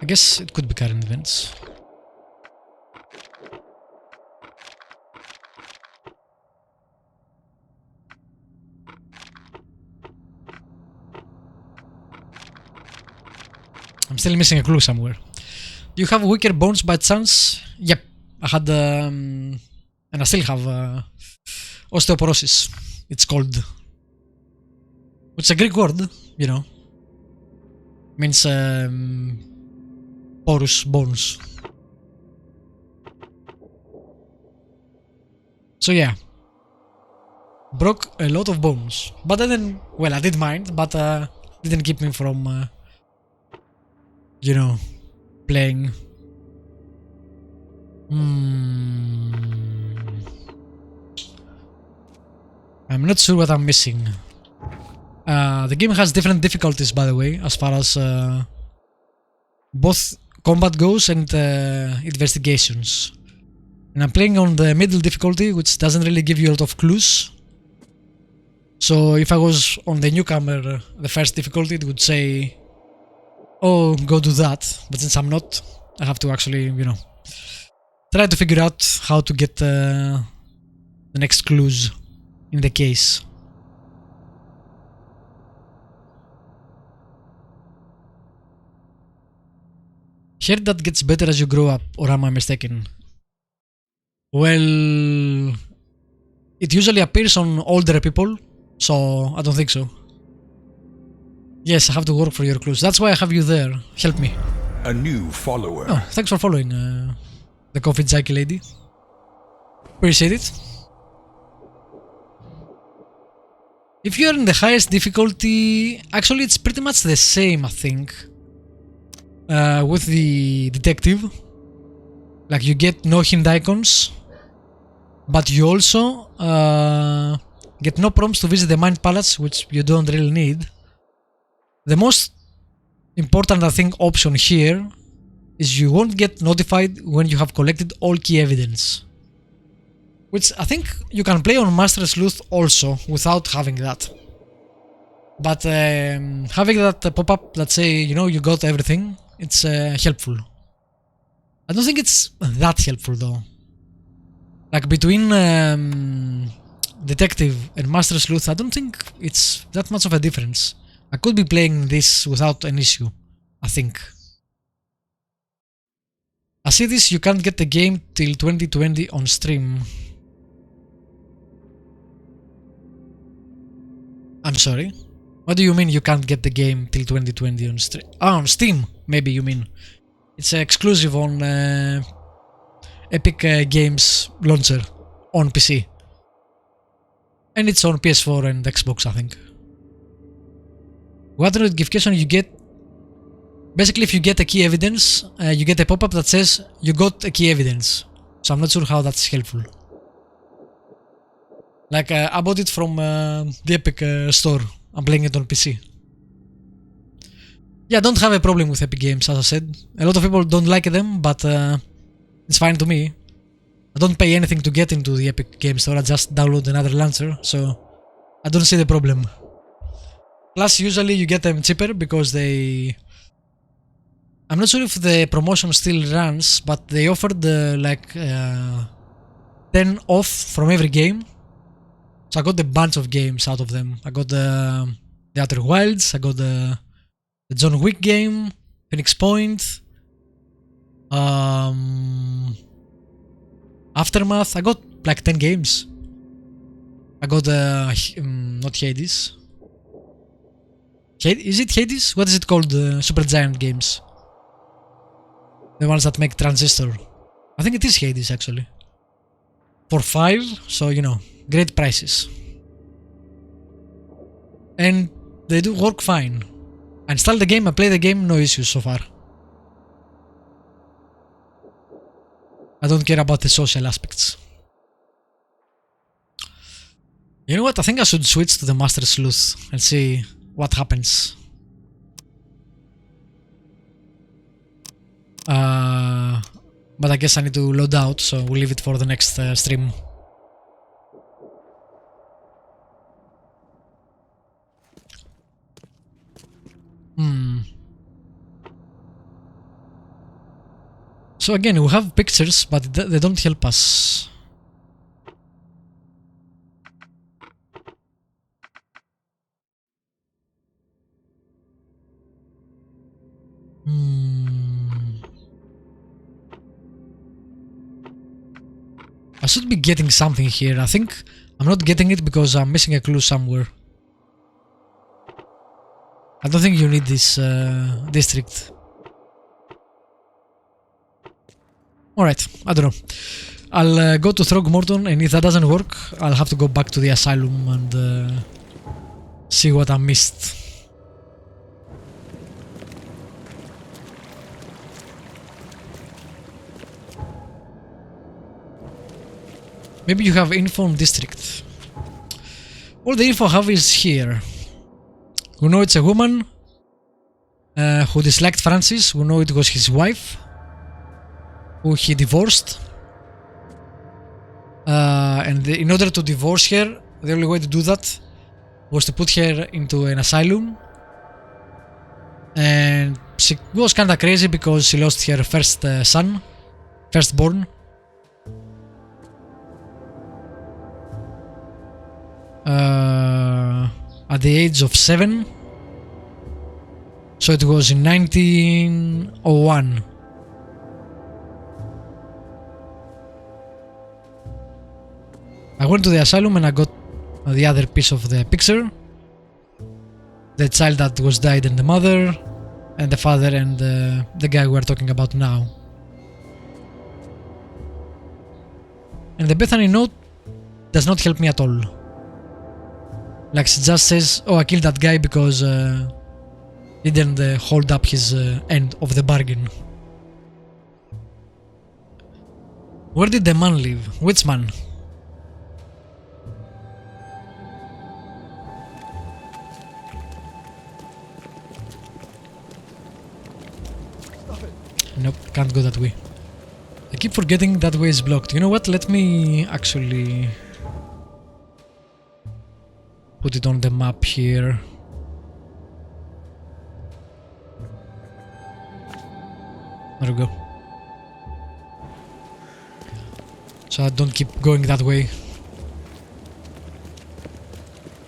I guess it could be current events. I'm still missing a clue somewhere. Do you have weaker bones by chance? Yep. I had, and I still have osteoporosis. It's called. Which is a Greek word, you know. Means porous bones. So yeah. Broke a lot of bones. But I didn't, well, I did mind, but didn't keep me from, you know, playing. I'm not sure what I'm missing. The game has different difficulties, by the way, as far as both combat goes and investigations. And I'm playing on the middle difficulty, which doesn't really give you a lot of clues. So if I was on the newcomer, the first difficulty, it would say, oh, go do that. But since I'm not, I have to actually, you know, try to figure out how to get the next clues in the case. Heard that gets better as you grow up, or am I mistaken? Well, it usually appears on older people, so I don't think so. Yes, I have to work for your clues. That's why I have you there. Help me. A new follower. Oh, thanks for following, the coffee junkie lady. Appreciate it. If you are in the highest difficulty, actually it's pretty much the same, I think. With the detective. Like you get no hint icons, but you also get no prompts to visit the Mind Palace, which you don't really need. The most important, I think, option here is you won't get notified when you have collected all key evidence. Which I think you can play on Master Sleuth also without having that. But having that pop-up that say, you know, you got everything, it's helpful. I don't think it's that helpful though. Like between Detective and Master Sleuth, I don't think it's that much of a difference. I could be playing this without an issue, I think. I see this, you can't get the game till 2020 on stream. I'm sorry? What do you mean you can't get the game till 2020 on stream? Ah, on Steam, maybe you mean. It's exclusive on Epic Games launcher on PC. And it's on PS4 and Xbox, I think. What notification you get? Basically, if you get a key evidence, you get a pop-up that says you got a key evidence. So I'm not sure how that's helpful. Like, I bought it from the Epic store. I'm playing it on PC. Yeah, I don't have a problem with Epic Games, as I said. A lot of people don't like them, but it's fine to me. I don't pay anything to get into the Epic Games Store, I just download another launcher, so I don't see the problem. Plus, usually you get them cheaper because they... I'm not sure if the promotion still runs, but they offered like 10 off from every game. So I got a bunch of games out of them. I got the Outer Wilds, I got the John Wick game, Phoenix Point, Aftermath. I got like 10 games. I got not Hades. Is it Hades? What is it called? Super Giant games. The ones that make Transistor. I think it is Hades actually. For 5, so you know, great prices. And they do work fine. I install the game, I play the game, no issues so far. I don't care about the social aspects. You know what, I think I should switch to the Master Sleuth and see what happens. But I guess I need to load out, so we'll leave it for the next stream. So again, we have pictures, but they don't help us. I should be getting something here. I think I'm not getting it because I'm missing a clue somewhere. I don't think you need this district. Alright, I don't know. I'll go to Throgmorton, and if that doesn't work, I'll have to go back to the asylum and see what I missed. Maybe you have info on district. All the info I have is here. We know it's a woman who disliked Francis. We know it was his wife who he divorced. And in order to divorce her, the only way to do that was to put her into an asylum. And she was kinda crazy because she lost her firstborn. At the age of 7. So it was in 1901. I went to the asylum and I got the other piece of the picture. The child that was died and the mother and the father and the guy we're talking about now. And the Bethany note does not help me at all. Like, she just says, oh, I killed that guy because he didn't hold up his end of the bargain. Where did the man live? Which man? Nope, can't go that way. I keep forgetting that way is blocked. You know what? Let me actually put it on the map here. There we go. So I don't keep going that way.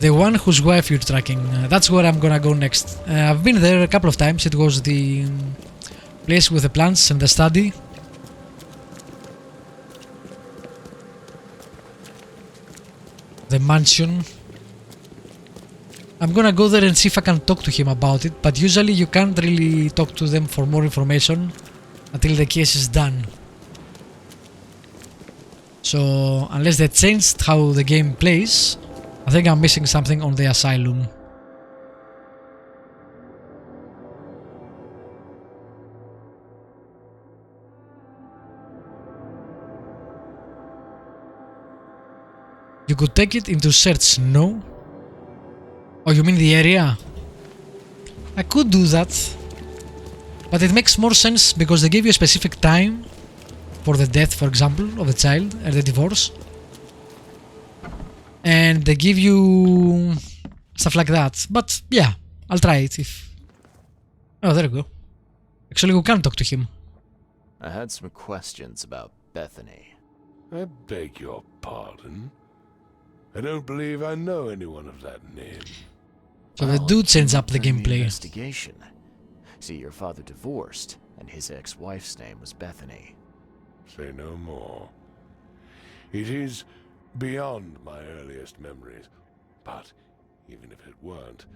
The one whose wife you're tracking, that's where I'm gonna go next. I've been there a couple of times. It was the place with the plants and the study. The mansion. I'm gonna go there and see if I can talk to him about it, but usually you can't really talk to them for more information until the case is done. So unless they changed how the game plays, I think I'm missing something on the asylum. You could take it into search, no? Oh, you mean the area? I could do that, but it makes more sense because they give you a specific time for the death, for example, of the child and the divorce, and they give you stuff like that. But yeah, I'll try it if... Oh, there you go. Actually, we can talk to him. I had some questions about Bethany. I beg your pardon? I don't believe I know anyone of that name. So they do change up the gameplay. Investigation. See, your father divorced, and his ex-wife's name was Bethany. Say no more. It is beyond my earliest memories, but even if it weren't,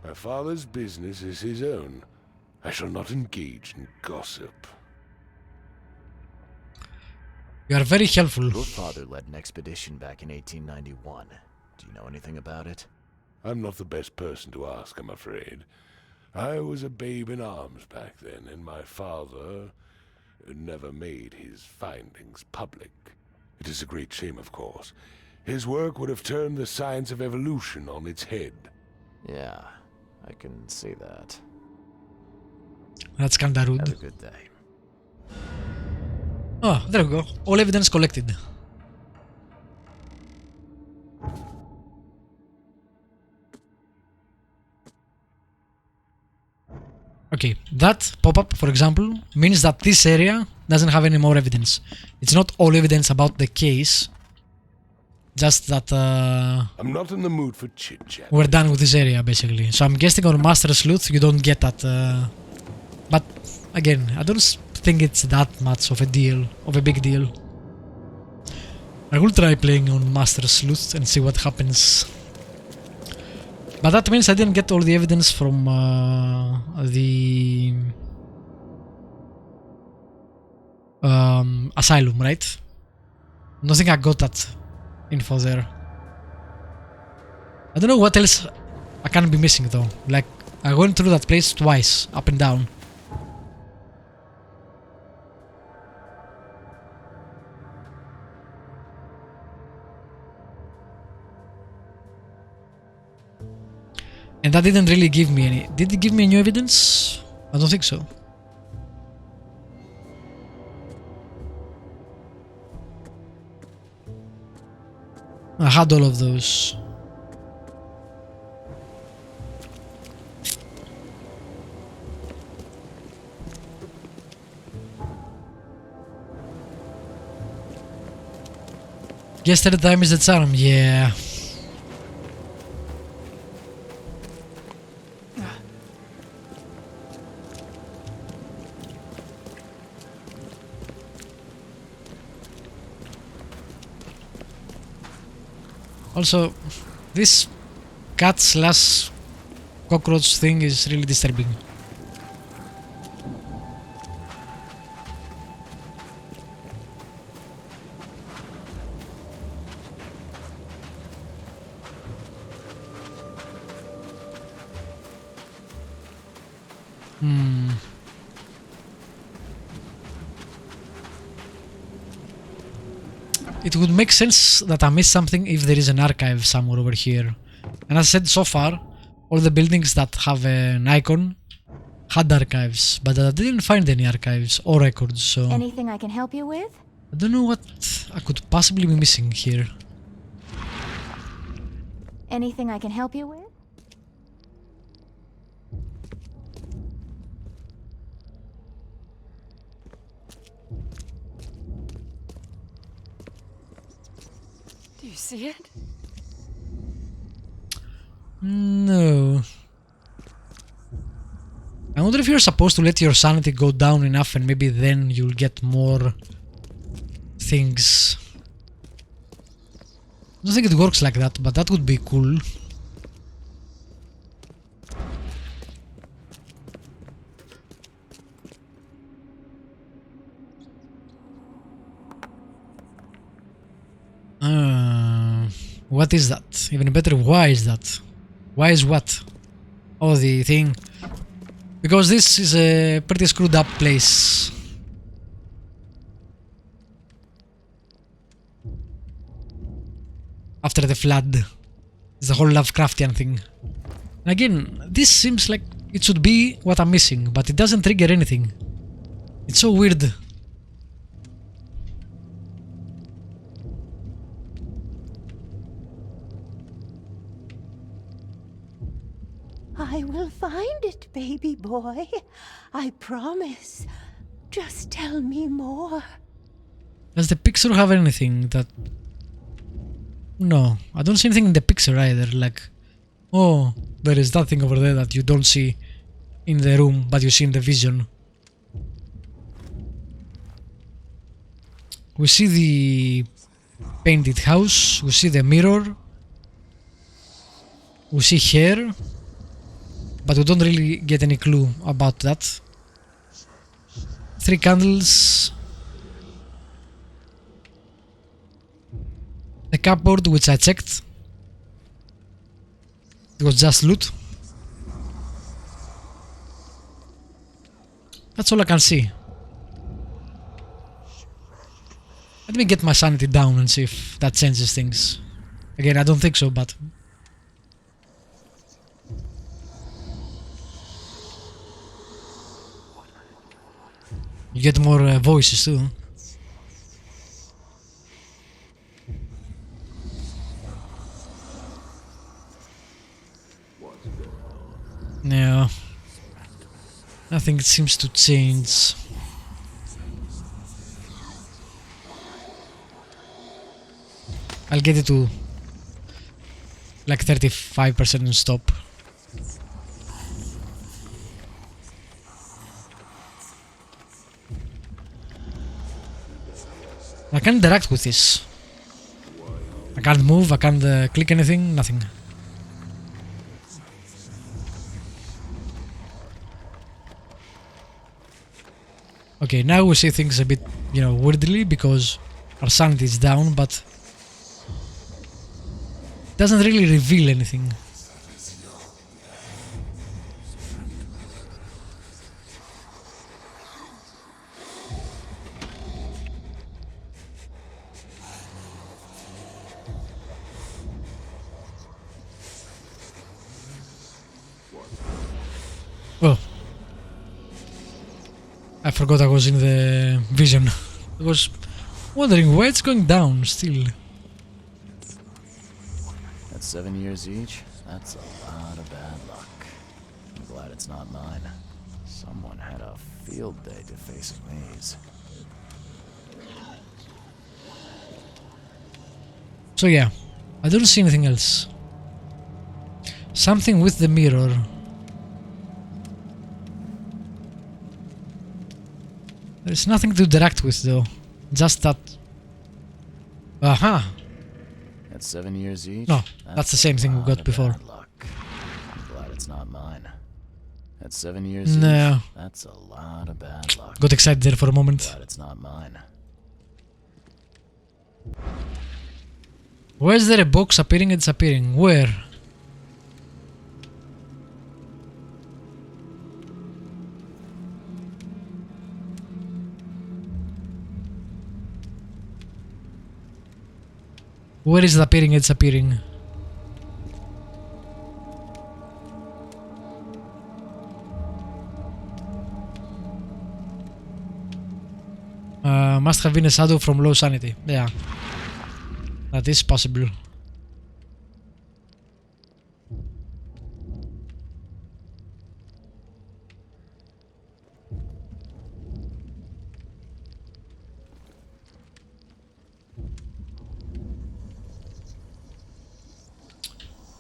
my father's business is his own. I shall not engage in gossip. You are very helpful. Your father led an expedition back in 1891. Do you know anything about it? I'm not the best person to ask, I'm afraid. I was a babe in arms back then, and my father never made his findings public. It is a great shame, of course. His work would have turned the science of evolution on its head. Yeah, I can see that. That's kinda rude. Have a good day. Oh, there we go. All evidence collected. Okay, that pop-up, for example, means that this area doesn't have any more evidence. It's not all evidence about the case, just that I'm not in the mood for chit-chat. we're done with this area, basically. So I'm guessing on Master Sleuth you don't get that But again, I don't think it's that much of a deal, of a big deal. I will try playing on Master Sleuth and see what happens. But that means I didn't get all the evidence from the asylum, right? I don't think I got that info there. I don't know what else I can be missing though. Like, I went through that place twice, up and down. And that didn't really give me any. Did it give me new evidence? I don't think so. I had all of those. Yesterday time is the charm, yeah. Also, this cat/cockroach thing is really disturbing. It would make sense that I missed something if there is an archive somewhere over here. And as I said, so far, all the buildings that have an icon had archives, but I didn't find any archives or records, so... Anything I can help you with? I don't know what I could possibly be missing here. Anything I can help you with? Do you see it? No. I wonder if you're supposed to let your sanity go down enough and maybe then you'll get more things. I don't think it works like that, but that would be cool. What is that? Even better, why is that? Why is what? Oh, the thing. Because this is a pretty screwed up place. After the flood. It's the whole Lovecraftian thing. And again, this seems like it should be what I'm missing, but it doesn't trigger anything. It's so weird. I will find it, baby boy. I promise. Just tell me more. Does the picture have anything that... No, I don't see anything in the picture either, like... Oh, there is that thing over there that you don't see in the room, but you see in the vision. We see the painted house, we see the mirror, we see hair, but we don't really get any clue about that. 3 candles. The cupboard, which I checked. It was just loot. That's all I can see. Let me get my sanity down and see if that changes things. Again, I don't think so, but... You get more voices too. Yeah. Nothing seems to change. I'll get it to like 35% and stop. can't interact with this. I can't move, I can't click anything, nothing. Okay, now we see things a bit, weirdly because our sanity is down, but it doesn't really reveal anything. Oh. I forgot I was in the vision. I was wondering why it's going down still. That's 7 years each? That's a lot of bad luck. I'm glad it's not mine. Someone had a field day to face a maze. So yeah, I don't see anything else. Something with the mirror. There's nothing to interact with though. Just that. Aha! That's 7 years each? No, that's the same thing we got before. Luck. I'm glad it's not mine. That's 7 years No. each? That's a lot of bad luck. Got excited there for a moment. Glad it's not mine. Where is there a box appearing and disappearing? Where? Where is it appearing and disappearing? Must have been a shadow from low sanity. Yeah. That is possible.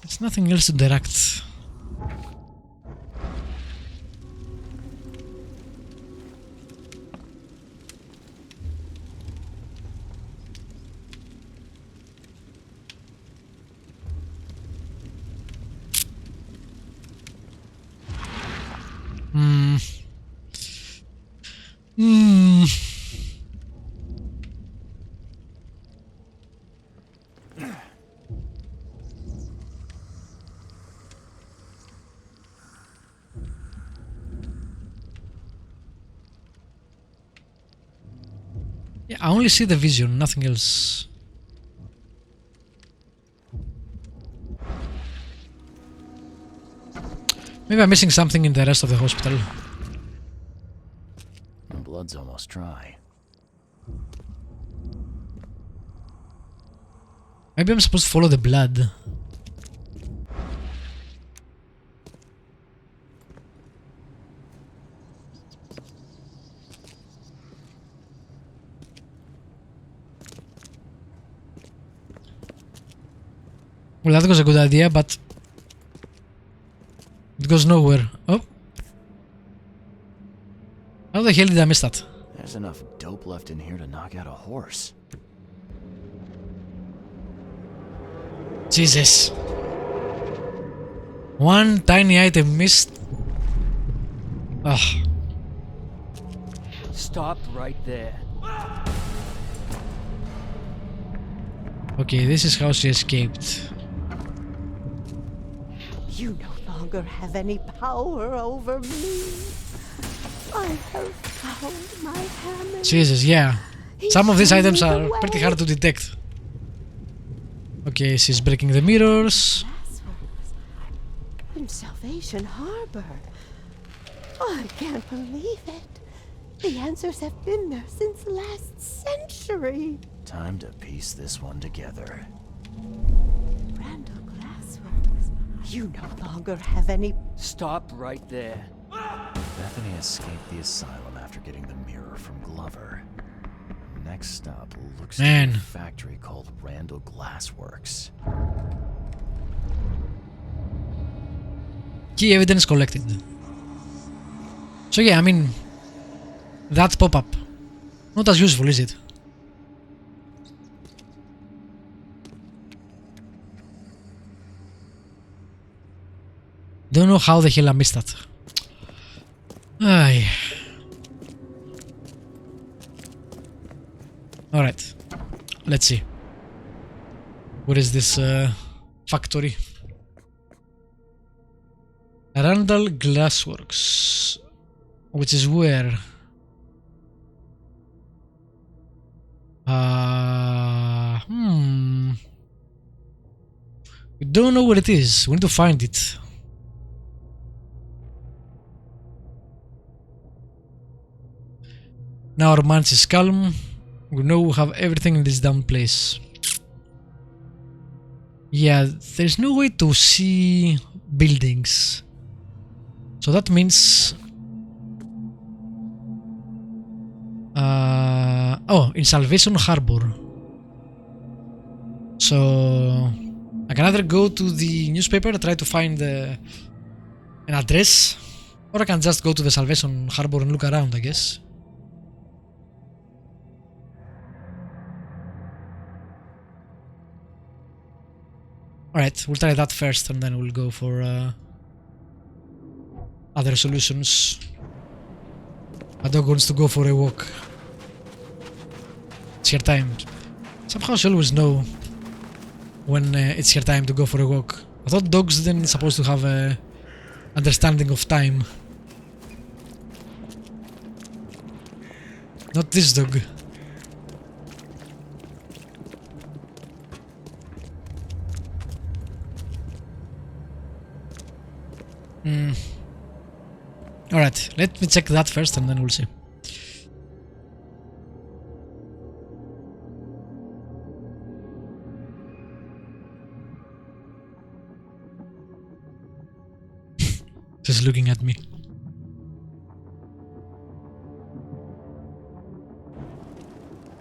There's nothing else to direct. Yeah, I only see the vision, nothing else. Maybe I'm missing something in the rest of the hospital. My blood's almost dry. Maybe I'm supposed to follow the blood. Well, that was a good idea, but it goes nowhere. Oh. How the hell did I miss that? There's enough dope left in here to knock out a horse. Jesus. One tiny item missed. Ugh. Stop right there. Okay, this is how she escaped. You no longer have any power over me. I have found my hammer. Jesus, yeah. Some of these items are pretty hard to detect. Okay, she's breaking the mirrors. In Salvation Harbor. I can't believe it. The answers have been there since last century. Time to piece this one together. Randall Glassworks. You no longer have any... Stop right there. Bethany escaped the asylum after getting the mirror from Glover. Next stop looks to be a factory called Randall Glassworks. Key evidence collected. So yeah, I mean, that pop-up. Not as useful, is it? Don't know how the hell I missed that. Aye. Alright. Let's see. What is this factory? Randall Glassworks. Which is where? We don't know where it is. We need to find it. Now our mind is calm. We know we have everything in this damn place. Yeah, there's no way to see buildings. So that means... oh, in Salvation Harbor. So... I can either go to the newspaper and try to find an address, or I can just go to the Salvation Harbor and look around, I guess. Alright, we'll try that first and then we'll go for other solutions. My dog wants to go for a walk. It's her time. Somehow she always know when it's her time to go for a walk. I thought dogs didn't supposed to have a understanding of time. Not this dog. Alright, let me check that first and then we'll see. Just looking at me.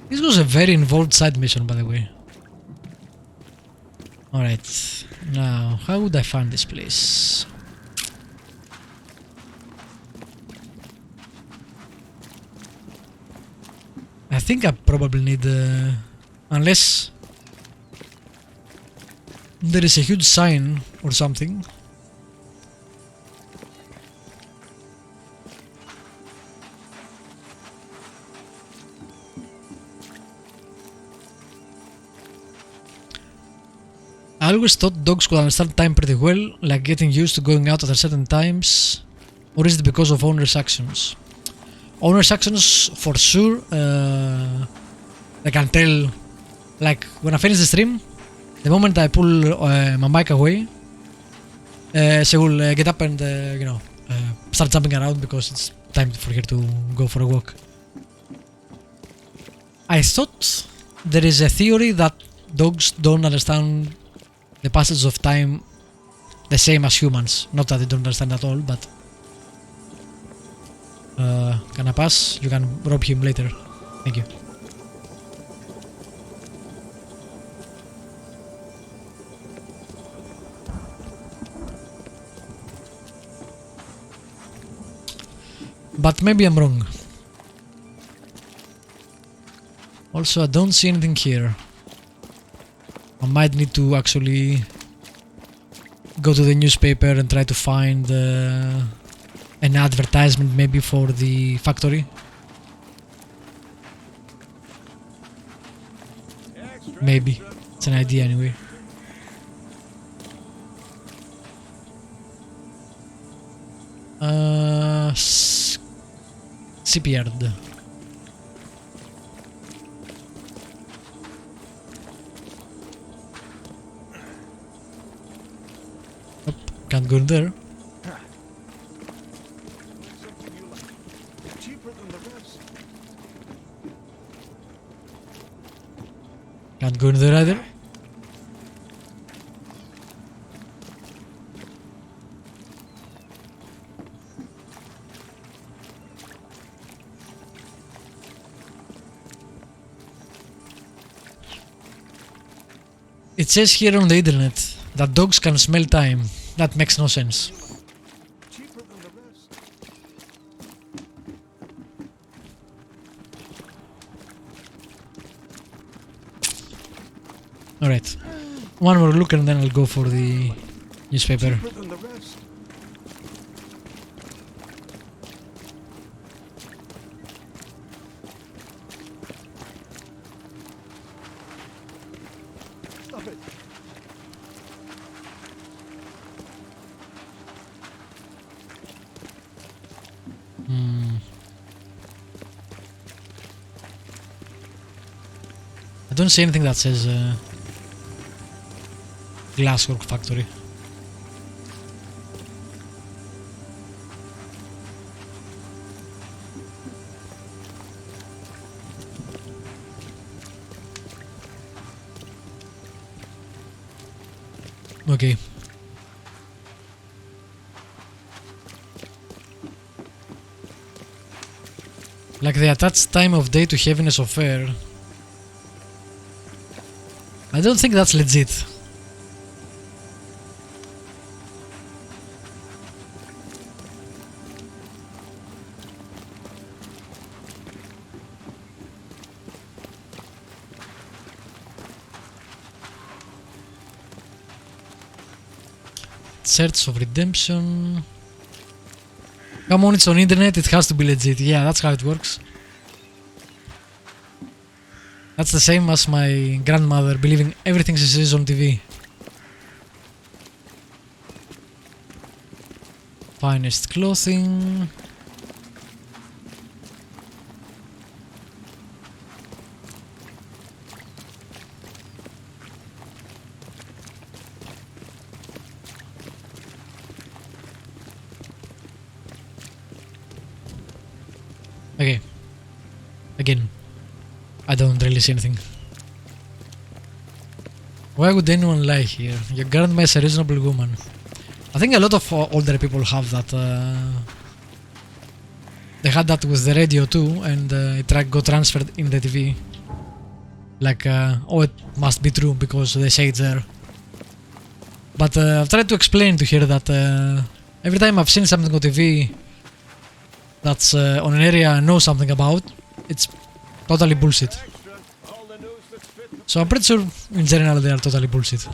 This was a very involved side mission, by the way. Alright, now how would I find this place? I think I probably need, unless there is a huge sign or something. I always thought dogs could understand time pretty well, like getting used to going out at certain times, or is it because of owner's actions? Owner's actions, for sure, I can tell, like, when I finish the stream, the moment I pull my mic away, she will get up and, you know, start jumping around because it's time for her to go for a walk. I thought there is a theory that dogs don't understand the passage of time the same as humans. Not that they don't understand at all, but... can I pass? You can rob him later. Thank you. But maybe I'm wrong. Also, I don't see anything here. I might need to actually go to the newspaper and try to find an advertisement maybe for the factory. Maybe. It's an idea anyway. Shipyard. Nope, can't go in there. Can't go in there either. It says here on the internet that dogs can smell time. That makes no sense. Alright. One more look and then I'll go for the newspaper. I don't see anything that says glasswork factory. Okay. Like the attached time of day to heaviness of air. I don't think that's legit. Search of redemption. Come on, it's on internet, it has to be legit. Yeah, that's how it works. That's the same as my grandmother believing everything she sees on TV. Finest clothing. Okay. Again, I don't really see anything. Why would anyone lie here? Your grandma is a reasonable woman. I think a lot of older people have that. They had that with the radio too, and it got transferred in the TV. Like, oh, it must be true because they say it there. But I've tried to explain to her that every time I've seen something on TV that's on an area I know something about, it's totally bullshit. So I'm pretty sure in general they are totally bullshit.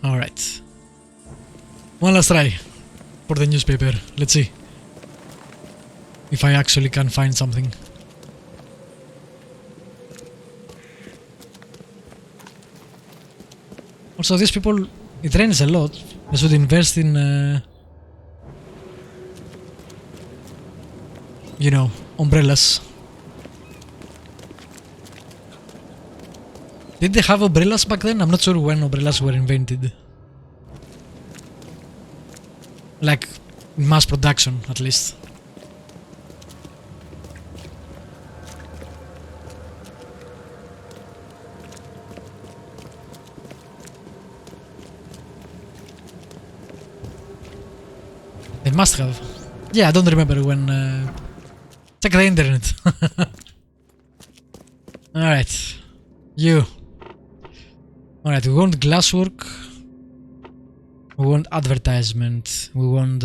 Alright. One last try for the newspaper. Let's see if I actually can find something. Also, these people, it rains a lot. They should invest in, you know, umbrellas. Did they have umbrellas back then? I'm not sure when umbrellas were invented. Like, mass production, at least. They must have. Yeah, I don't remember when. Check the internet. Alright. You. Alright, we want glasswork. We want advertisement. We want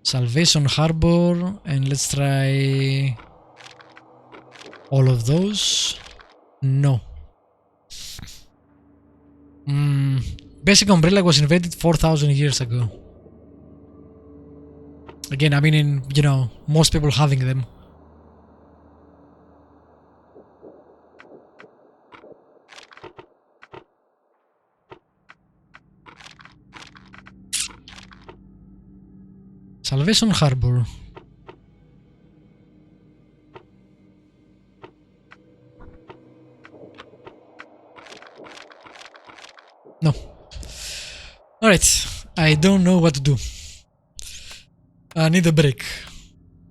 Salvation Harbor. And let's try all of those. No. Basic umbrella was invented 4,000 years ago. Again, I mean, in, you know, most people having them. Salvation Harbor. No. Alright, I don't know what to do. I need a break.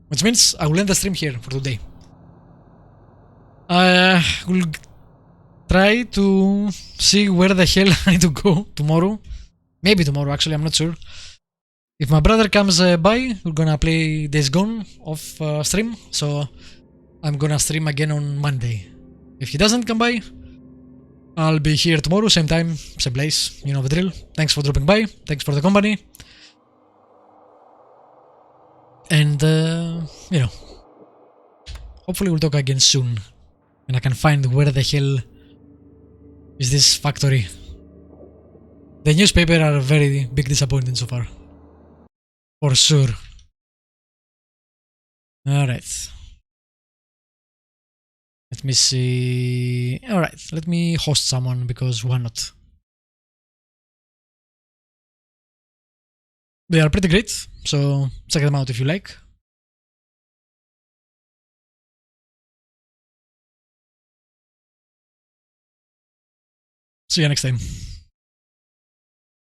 Which means I will end the stream here for today. I will try to see where the hell I need to go tomorrow. Maybe tomorrow, actually, I'm not sure. If my brother comes by, we're gonna play Days Gone off stream. So I'm gonna stream again on Monday. If he doesn't come by, I'll be here tomorrow, same time, same place. You know the drill. Thanks for dropping by. Thanks for the company. And, you know, hopefully we'll talk again soon. And I can find where the hell is this factory. The newspaper are a very big disappointment so far. For sure. Alright. Let me see. Alright, let me host someone because why not? They are pretty great, so check them out if you like. See you next time.